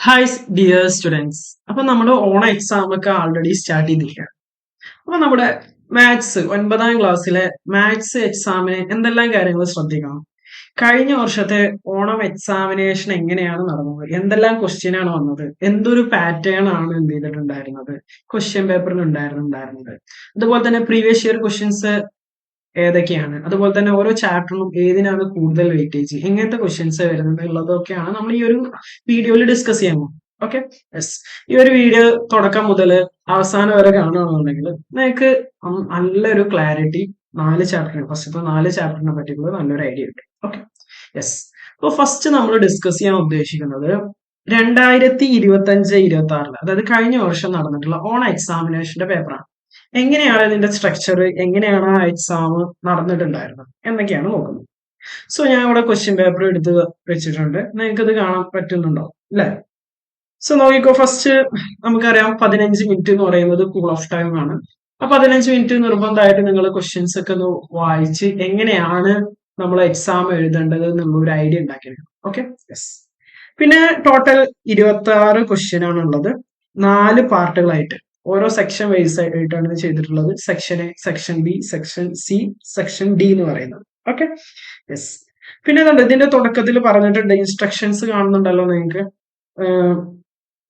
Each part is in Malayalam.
Hi dear students. അപ്പൊ നമ്മുടെ ഓണ എക്സാം ഒക്കെ ആൾറെഡി സ്റ്റാർട്ട് ചെയ്തിരിക്കുകയാണ്. അപ്പൊ നമ്മുടെ മാത്സ് 9ാം ക്ലാസ്സിലെ മാത്സ് എക്സാമിന് എന്തെല്ലാം കാര്യങ്ങൾ ശ്രദ്ധിക്കണം? കഴിഞ്ഞ വർഷത്തെ ഓണം എക്സാമിനേഷൻ എങ്ങനെയാണ് നടന്നത്? എന്തെല്ലാം ക്വസ്റ്റ്യൻ ആണ് വന്നത്? എന്തൊരു പാറ്റേൺ ആണ് എന്ത് ചെയ്തിട്ടുണ്ടായിരുന്നത്? ക്വസ്റ്റ്യൻ പേപ്പറിൽ ഉണ്ടായിരുന്നത്. അതുപോലെ തന്നെ പ്രീവിയസ് ഇയർ ക്വസ്റ്റ്യൻസ് ഏതൊക്കെയാണ്? അതുപോലെ തന്നെ ഓരോ ചാപ്റ്ററിനും ഏതിനാണ് കൂടുതൽ വെയിറ്റേജ്? എങ്ങനത്തെ ക്വസ്റ്റ്യൻസ് വരുന്നത് ഉള്ളതൊക്കെയാണ് നമ്മൾ ഈ ഒരു വീഡിയോയിൽ ഡിസ്കസ് ചെയ്യാൻ പോകുന്നത്. Okay, yes. ഈ ഒരു വീഡിയോ തുടക്കം മുതൽ അവസാനം വരെ കാണുകയാണെന്നുണ്ടെങ്കിൽ നിങ്ങൾക്ക് നല്ലൊരു ക്ലാരിറ്റി ഫസ്റ്റത്തെ 4 ചാപ്റ്ററിനെ പറ്റിയുള്ള നല്ലൊരു ഐഡിയ കിട്ടും. Okay, yes. അപ്പോൾ ഫസ്റ്റ് നമ്മൾ ഡിസ്കസ് ചെയ്യാൻ ഉദ്ദേശിക്കുന്നത് 2025-26 അതായത് കഴിഞ്ഞ വർഷം നടന്നിട്ടുള്ള ഓണ എക്സാമിനേഷന്റെ പേപ്പറാണ്. എങ്ങനെയാണ് ഇതിന്റെ സ്ട്രക്ചർ, എങ്ങനെയാണ് ആ എക്സാം നടന്നിട്ടുണ്ടായിരുന്നത് എന്നൊക്കെയാണ് നോക്കുന്നത്. സോ ഞാൻ ഇവിടെ ക്വസ്റ്റ്യൻ പേപ്പർ എടുത്ത് വെച്ചിട്ടുണ്ട്. നിങ്ങൾക്ക് ഇത് കാണാൻ പറ്റുന്നുണ്ടോ അല്ലെ? സോ നോക്കിക്കോ. ഫസ്റ്റ് നമുക്കറിയാം 15 മിനിറ്റ് എന്ന് പറയുന്നത് കൂൾ ഓഫ് ടൈം ആണ്. ആ 15 മിനിറ്റ് നിർബന്ധമായിട്ട് നിങ്ങൾ ക്വസ്റ്റ്യൻസ് ഒക്കെ ഒന്ന് വായിച്ച് എങ്ങനെയാണ് നമ്മൾ എക്സാം എഴുതേണ്ടത് എന്നുള്ള ഒരു ഐഡിയ ഉണ്ടാക്കിയെടുക്കണം. Okay, yes. പിന്നെ ടോട്ടൽ 26 ക്വസ്റ്റ്യൻ ആണുള്ളത്, 4 പാർട്ടുകളായിട്ട്. ഓരോ സെക്ഷൻ വൈസ് ആയിട്ടാണ് ഇത് ചെയ്തിട്ടുള്ളത്. Section A, section B, section C, section D എന്ന് പറയുന്നത്. Okay, yes. പിന്നെ ഇതിന്റെ തുടക്കത്തിൽ പറഞ്ഞിട്ടുണ്ട്, ഇൻസ്ട്രക്ഷൻസ് കാണുന്നുണ്ടല്ലോ നിങ്ങൾക്ക്.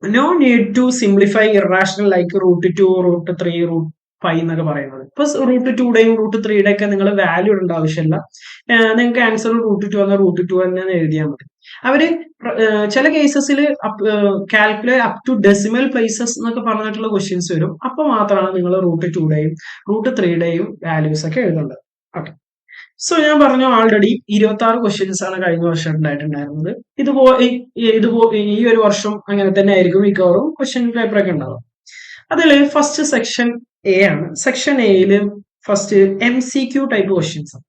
No need to simplify irrational like root 2, root 3, root 5 എന്നൊക്കെ പറയുന്നത്. ഇപ്പൊ റൂട്ട് 2യുടെയും റൂട്ട് 3യുടെ ഒക്കെ നിങ്ങൾ വാല്യൂ ഇടേണ്ട ആവശ്യമില്ല. നിങ്ങൾക്ക് ആൻസർ റൂട്ട് 2 എന്ന റൂട്ട് 2 തന്നെ എഴുതിയാൽ മതി. അവര് ചില കേസസിൽ calculate up to decimal places എന്നൊക്കെ പറഞ്ഞിട്ടുള്ള ക്വസ്റ്റ്യൻസ് വരും. അപ്പൊ മാത്രമാണ് നിങ്ങൾ റൂട്ട് 2യുടെയും റൂട്ട് 3യുടെയും വാല്യൂസ് ഒക്കെ എഴുതേണ്ടത്. ഓക്കെ, സോ ഞാൻ പറഞ്ഞു ആൾറെഡി 26 ക്വസ്റ്റ്യൻസ് ആണ് കഴിഞ്ഞ വർഷം ഉണ്ടായിട്ടുണ്ടായിരുന്നത്. ഈ ഒരു വർഷം അങ്ങനെ തന്നെ ആയിരിക്കും മിക്കവാറും ക്വസ്റ്റ്യൻ പേപ്പർ ഒക്കെ ഉണ്ടാവും. അതിൽ ഫസ്റ്റ് സെക്ഷൻ എ ആണ്. സെക്ഷൻ എയില് ഫസ്റ്റ് MCQ ടൈപ്പ് ക്വസ്റ്റ്യൻസ് ആണ്.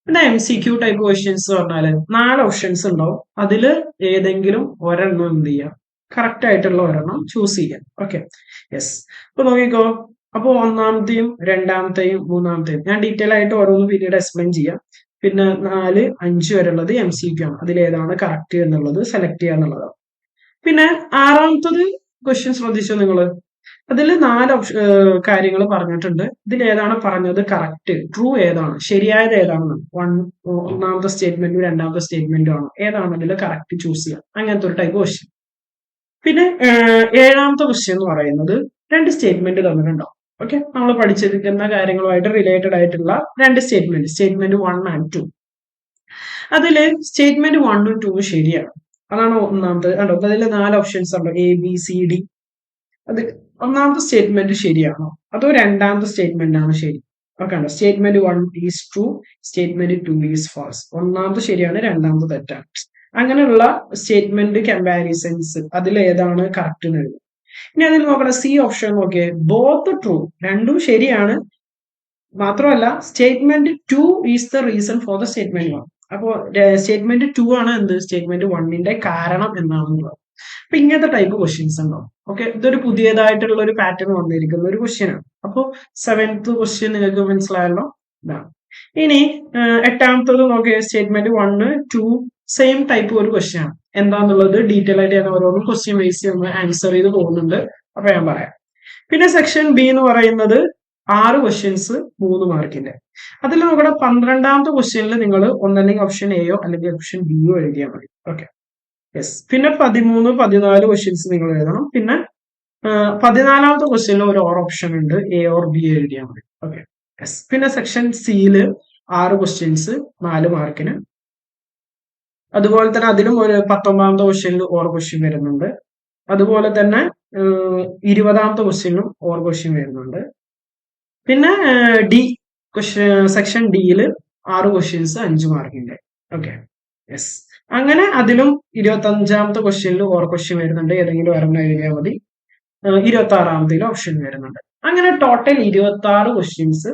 പിന്നെ MCQ ടൈപ്പ് ക്വസ്റ്റ്യൻസ് പറഞ്ഞാല് 4 ഓപ്ഷൻസ് ഉണ്ടാവും. അതില് ഏതെങ്കിലും ഒരെണ്ണം എന്ത് ചെയ്യാം, കറക്റ്റ് ആയിട്ടുള്ള ഒരെണ്ണം ചൂസ് ചെയ്യാം. Okay, yes. അപ്പൊ നോക്കിക്കോ. അപ്പോൾ ഒന്നാമത്തെയും രണ്ടാമത്തെയും മൂന്നാമത്തെയും ഞാൻ ഡീറ്റെയിൽ ആയിട്ട് ഓരോന്ന് പിന്നീട് എക്സ്പ്ലെയിൻ ചെയ്യാം. പിന്നെ 4, 5 വരെയുള്ളത് MCQ ആണ്. അതിലേതാണ് കറക്റ്റ് എന്നുള്ളത് സെലക്ട് ചെയ്യുക എന്നുള്ളതാണ്. പിന്നെ 6ാമത്തത് ക്വസ്റ്റ്യൻ ശ്രദ്ധിച്ചോ നിങ്ങൾ? അതിൽ 4 കാര്യങ്ങൾ പറഞ്ഞിട്ടുണ്ട്. ഇതിൽ ഏതാണ് പറഞ്ഞത് കറക്റ്റ്, ട്രൂ ഏതാണ്, ശരിയായത് ഏതാണെന്ന്. ഒന്നാമത്തെ സ്റ്റേറ്റ്മെന്റും രണ്ടാമത്തെ സ്റ്റേറ്റ്മെന്റും ആണ്, ഏതാണ് അതിൽ കറക്റ്റ് ചൂസ് ചെയ്യുക. അങ്ങനത്തെ ഒരു ടൈപ്പ് ക്വസ്റ്റ്യൻ. പിന്നെ 7ാമത്തെ ക്വസ്റ്റ്യൻ എന്ന് പറയുന്നത് 2 സ്റ്റേറ്റ്മെന്റ് തന്നിട്ടുണ്ടാവും. ഓക്കെ, നമ്മൾ പഠിച്ചിരിക്കുന്ന കാര്യങ്ങളുമായിട്ട് റിലേറ്റഡ് ആയിട്ടുള്ള 2 സ്റ്റേറ്റ്മെന്റ് 1 and 2. അതില് സ്റ്റേറ്റ്മെന്റ് 1ഉം 2ഉം ശരിയാണ്. അതാണ് ഒന്നാമത്തെ. അതിൽ 4 ഓപ്ഷൻസ് ഉണ്ട്, ABCD. അത് ഒന്നാമത്തെ സ്റ്റേറ്റ്മെന്റ് ശരിയാണോ അതോ രണ്ടാമത്തെ സ്റ്റേറ്റ്മെന്റ് ആണ് ശരി? Okay, statement 1 is true, statement 2 is false. ഒന്നാമത്തെ ശരിയാണ്, രണ്ടാമത്തെ തെറ്റാണ്. അങ്ങനെയുള്ള സ്റ്റേറ്റ്മെന്റ് കമ്പാരിസൺസ് അതിൽ ഏതാണ് കറക്റ്റ് എന്ന് എഴുതും. ഇനി അതിൽ നോക്കണം, സി ഓപ്ഷൻ നോക്കിയേ, ബോത്ത് ട്രൂ, രണ്ടും ശരിയാണ്. മാത്രമല്ല statement 2 is the reason for the statement 1. അപ്പോൾ സ്റ്റേറ്റ്മെന്റ് 2 ആണ് എന്ത് സ്റ്റേറ്റ്മെന്റ് 1ന്റെ കാരണം എന്നാണെന്നുള്ളത്. അപ്പൊ ഇങ്ങനത്തെ ടൈപ്പ് ക്വസ്റ്റ്യൻസ് ഉണ്ടാവും. ഓക്കെ, ഇതൊരു പുതിയതായിട്ടുള്ള ഒരു പാറ്റേൺ വന്നിരിക്കുന്ന ഒരു ക്വസ്റ്റ്യൻ ആണ്. അപ്പോൾ 7th ക്വസ്റ്റ്യൻ നിങ്ങൾക്ക് മനസ്സിലായല്ലോ, ഇതാണ്. ഇനി 8ാമത്തത് നോക്കിയ സ്റ്റേറ്റ്മെന്റ് 1, 2 സെയിം ടൈപ്പ് ഒരു ക്വസ്റ്റ്യൻ ആണ്. എന്താന്നുള്ളത് ഡീറ്റെയിൽ ആയിട്ട് ഞാൻ ഓരോന്നും ക്വസ്റ്റ്യൻ വൈസ് നമ്മൾ ആൻസർ ചെയ്ത് പോകുന്നുണ്ട്. അപ്പൊ ഞാൻ പറയാം. പിന്നെ സെക്ഷൻ ബി എന്ന് പറയുന്നത് 6 ക്വസ്റ്റ്യൻസ് 3 മാർക്കിന്റെ. അതിൽ നോക്കണം 12ാമത്തെ ക്വസ്റ്റ്യനിൽ നിങ്ങൾ ഒന്നല്ലെങ്കിൽ ഓപ്ഷൻ എയോ അല്ലെങ്കിൽ ഓപ്ഷൻ ബിയോ എഴുതിയാൽ മതി. Okay, yes. പിന്നെ 13, 14 ക്വസ്റ്റ്യൻസ് നിങ്ങൾ എഴുതണം. പിന്നെ 14ാമത്തെ ക്വസ്റ്റ്യനിൽ ഒരു ഓപ്ഷൻ ഉണ്ട്, എ ഓർ ബി എഴുതിയാൽ മതി. Okay, yes. പിന്നെ സെക്ഷൻ സിയില് 6 ക്വസ്റ്റ്യൻസ് 4 മാർക്കിന്. അതുപോലെ തന്നെ അതിലും ഒരു 19ാമത്തെ ക്വസ്റ്റ്യനിൽ ക്വസ്റ്റ്യൻ വരുന്നുണ്ട്. അതുപോലെ തന്നെ 20ാമത്തെ ക്വസ്റ്റ്യനിലും ക്വസ്റ്റ്യൻ വരുന്നുണ്ട്. പിന്നെ സെക്ഷൻ ഡിയിൽ 6 ക്വസ്റ്റ്യൻസ് 5 മാർക്കിന്റെ. Okay, yes. അങ്ങനെ അതിലും 25ാമത്തെ ക്വസ്റ്റ്യനിൽ ക്വസ്റ്റ്യൻ വരുന്നുണ്ട്, ഏതെങ്കിലും ഒരെണ്ണം എഴുതിയാൽ മതി. 26ാമത്തേലും ഓപ്ഷൻ വരുന്നുണ്ട്. അങ്ങനെ ടോട്ടൽ 26 ക്വസ്റ്റ്യൻസ്.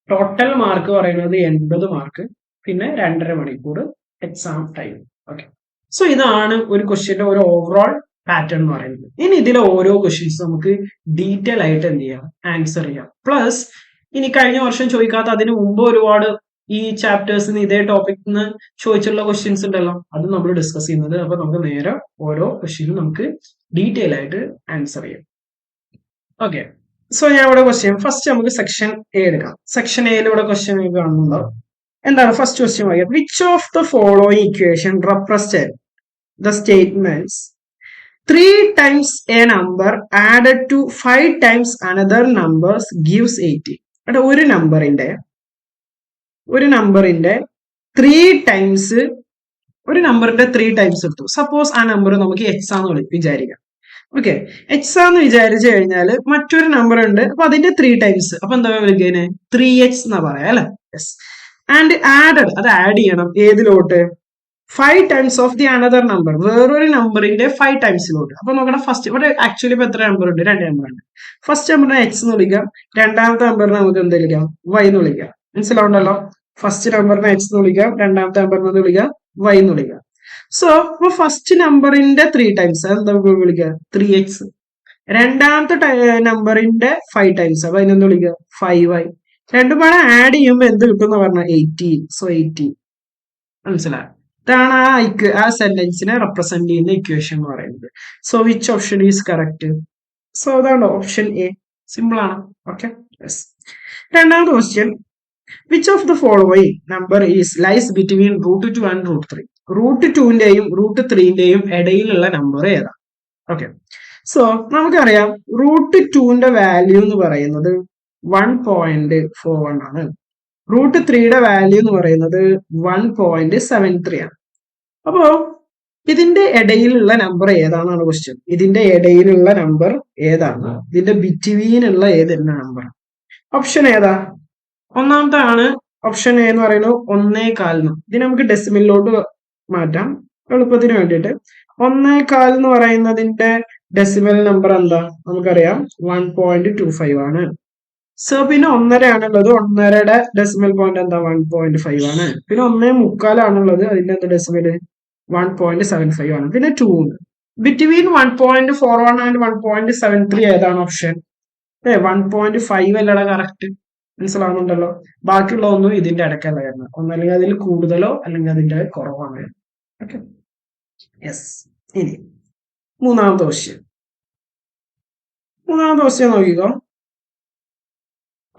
ടോട്ടൽ മാർക്ക് പറയുന്നത് 80 മാർക്ക്. പിന്നെ 2.5 മണിക്കൂർ എക്സാം ടൈം. ഓക്കെ, സോ ഇതാണ് ഒരു ക്വസ്റ്റ്യന്റെ ഒരു ഓവറോൾ പാറ്റേൺ എന്ന് പറയുന്നത്. ഇനി ഇതിലെ ഓരോ ക്വസ്റ്റ്യൻസ് നമുക്ക് ഡീറ്റെയിൽ ആയിട്ട് എന്ത് ചെയ്യാം, ആൻസർ ചെയ്യാം. പ്ലസ് ഇനി കഴിഞ്ഞ വർഷം ചോദിക്കാത്ത അതിന് മുമ്പ് ഒരുപാട് ഈ ചാപ്റ്റേഴ്സിന് ഇതേ ടോപ്പിക്കിന് ചോദിച്ചുള്ള ക്വസ്റ്റ്യൻസ് ഉണ്ടല്ലോ, അത് നമ്മൾ ഡിസ്കസ് ചെയ്യുന്നത്. അപ്പൊ നമുക്ക് നേരെ ഓരോ ക്വസ്റ്റ്യനും നമുക്ക് ഡീറ്റെയിൽ ആയിട്ട് ആൻസർ ചെയ്യാം. ഓക്കെ, സോ ഞാൻ ഇവിടെ ക്വസ്റ്റ്യൻ ഫസ്റ്റ് നമുക്ക് സെക്ഷൻ എ എടുക്കാം. സെക്ഷൻ എയിൽ ഇവിടെ ക്വസ്റ്റ്യൻ കാണുന്നുണ്ടോ? എന്താണ് ഫസ്റ്റ് ക്വസ്റ്റ്യൻ വായിക്കാം. Which of the following equation represent the statements 3 times a number added to 5 times another numbers gives 80. അവിടെ ഒരു നമ്പറിന്റെ 3 ടൈംസ് എടുത്തു. സപ്പോസ് ആ നമ്പർ നമുക്ക് എക്സ് ആണെന്ന് വിചാരിക്കാം. ഓക്കെ, എക്സ് ആന്ന് വിചാരിച്ചു കഴിഞ്ഞാൽ മറ്റൊരു നമ്പർ ഉണ്ട്, അപ്പൊ അതിന്റെ 3 ടൈംസ്, അപ്പൊ എന്താ വിളിക്കുന്നേ? 3x എന്നാ പറയാ അല്ലെ? യെസ്. ആൻഡ് ആഡഡ്, അത് ആഡ് ചെയ്യണം ഏതിലോട്ട്? 5 times of the another number, വേറൊരു നമ്പറിന്റെ 5 ടൈംസിലോട്ട്. അപ്പൊ നോക്കണം, ഫസ്റ്റ് ഇവിടെ ആക്ച്വലി ഇപ്പൊ എത്ര നമ്പർ ഉണ്ട്? 2 നമ്പർ ഉണ്ട്. ഫസ്റ്റ് നമ്പറിനെ എക്സ് എന്ന് വിളിക്കാം, രണ്ടാമത്തെ നമ്പറിനെ നമുക്ക് എന്ത് വിളിക്കാം? വൈ എന്ന് വിളിക്കാം. മനസ്സിലാവുണ്ടല്ലോ? ഫസ്റ്റ് നമ്പറിനെ എക്സ് എന്ന് വിളിക്കാം, രണ്ടാമത്തെ നമ്പറിനെ വിളിക്കാം വൈ എന്ന് വിളിക്കാം. സോ ഇപ്പൊ ഫസ്റ്റ് നമ്പറിന്റെ 3 ടൈംസ് എന്താ വിളിക്കുക? 3x. രണ്ടാമത്തെ നമ്പറിന്റെ 5 ടൈംസ്, അപ്പൊ അതിനെന്ത് വിളിക്കുക? 5y. രണ്ടും കൂടെ ആഡ് ചെയ്യുമ്പോൾ എന്ത് കിട്ടും എന്ന് പറഞ്ഞാൽ 80. സോ 80. മനസ്സിലായി? ഇതാണ് ആ സെന്റൻസിനെ റെപ്രസെന്റ് ചെയ്യുന്ന ഇക്വേഷൻ എന്ന് പറയുന്നത്. So which option is correct? So അതാണ് ഓപ്ഷൻ എ. സിമ്പിൾ ആണ്. Okay, yes. രണ്ടാമത്തെ question, which of the following number is lies between √2 and √3? √2ന്റെയും √3ന്റെയും ഇടയിലുള്ള നമ്പർ ഏതാ? ഓക്കെ, സോ നമുക്കറിയാം √2ന്റെ വാല്യൂ എന്ന് പറയുന്നത് 1.41 ആണ്. √3യുടെ വാല്യൂ എന്ന് പറയുന്നത് 1.73 ആണ്. അപ്പോ ഇതിന്റെ ഇടയിലുള്ള നമ്പർ ഏതാണെന്നാണ് ക്വസ്റ്റ്യൻ. ഇതിന്റെ ഇടയിലുള്ള നമ്പർ ഏതാണ്? ഇതിന്റെ ബിറ്റ്വീൻ ഉള്ള ഏതെല്ലാം നമ്പർ? ഓപ്ഷൻ ഏതാ? ഒന്നാമത്തെ ആണ് ഓപ്ഷൻ എ എന്ന് പറയുന്നത് 1.25. ഇതിനെ നമുക്ക് ഡെസിമലിലോട്ട് മാറ്റാം എളുപ്പത്തിന് വേണ്ടിയിട്ട്. 1.25 എന്ന് പറയുന്നതിന്റെ ഡെസിമൽ നമ്പർ എന്താ? നമുക്കറിയാം 1.25 ആണ്. സോ പിന്നെ 1.5 ആണുള്ളത്, 1.5യുടെ ഡെസിമൽ പോയിന്റ് എന്താ? 1.5 ആണ്. പിന്നെ 1.25 ആണുള്ളത്, അതിന്റെ എന്താ ഡെസിമൽ? 1.75 ആണ്. പിന്നെ 2 ഉണ്ട്. ബിറ്റ്വീൻ 1.41 ആൻഡ് 1.73 ഏതാണ് ഓപ്ഷൻ? 1.5 അല്ലടാ കറക്റ്റ്. മനസ്സിലാവുന്നുണ്ടല്ലോ? ബാക്കിയുള്ള ഒന്നും ഇതിന്റെ ഇടയ്ക്കല്ല വരുന്നത്. ഒന്നല്ലെങ്കിൽ അതിൽ കൂടുതലോ അല്ലെങ്കിൽ അതിന്റെ കുറവാണ്. Okay, yes. ഇനി മൂന്നാമത്തെ ക്വസ്റ്റ്യൻ നോക്കിക്കോ.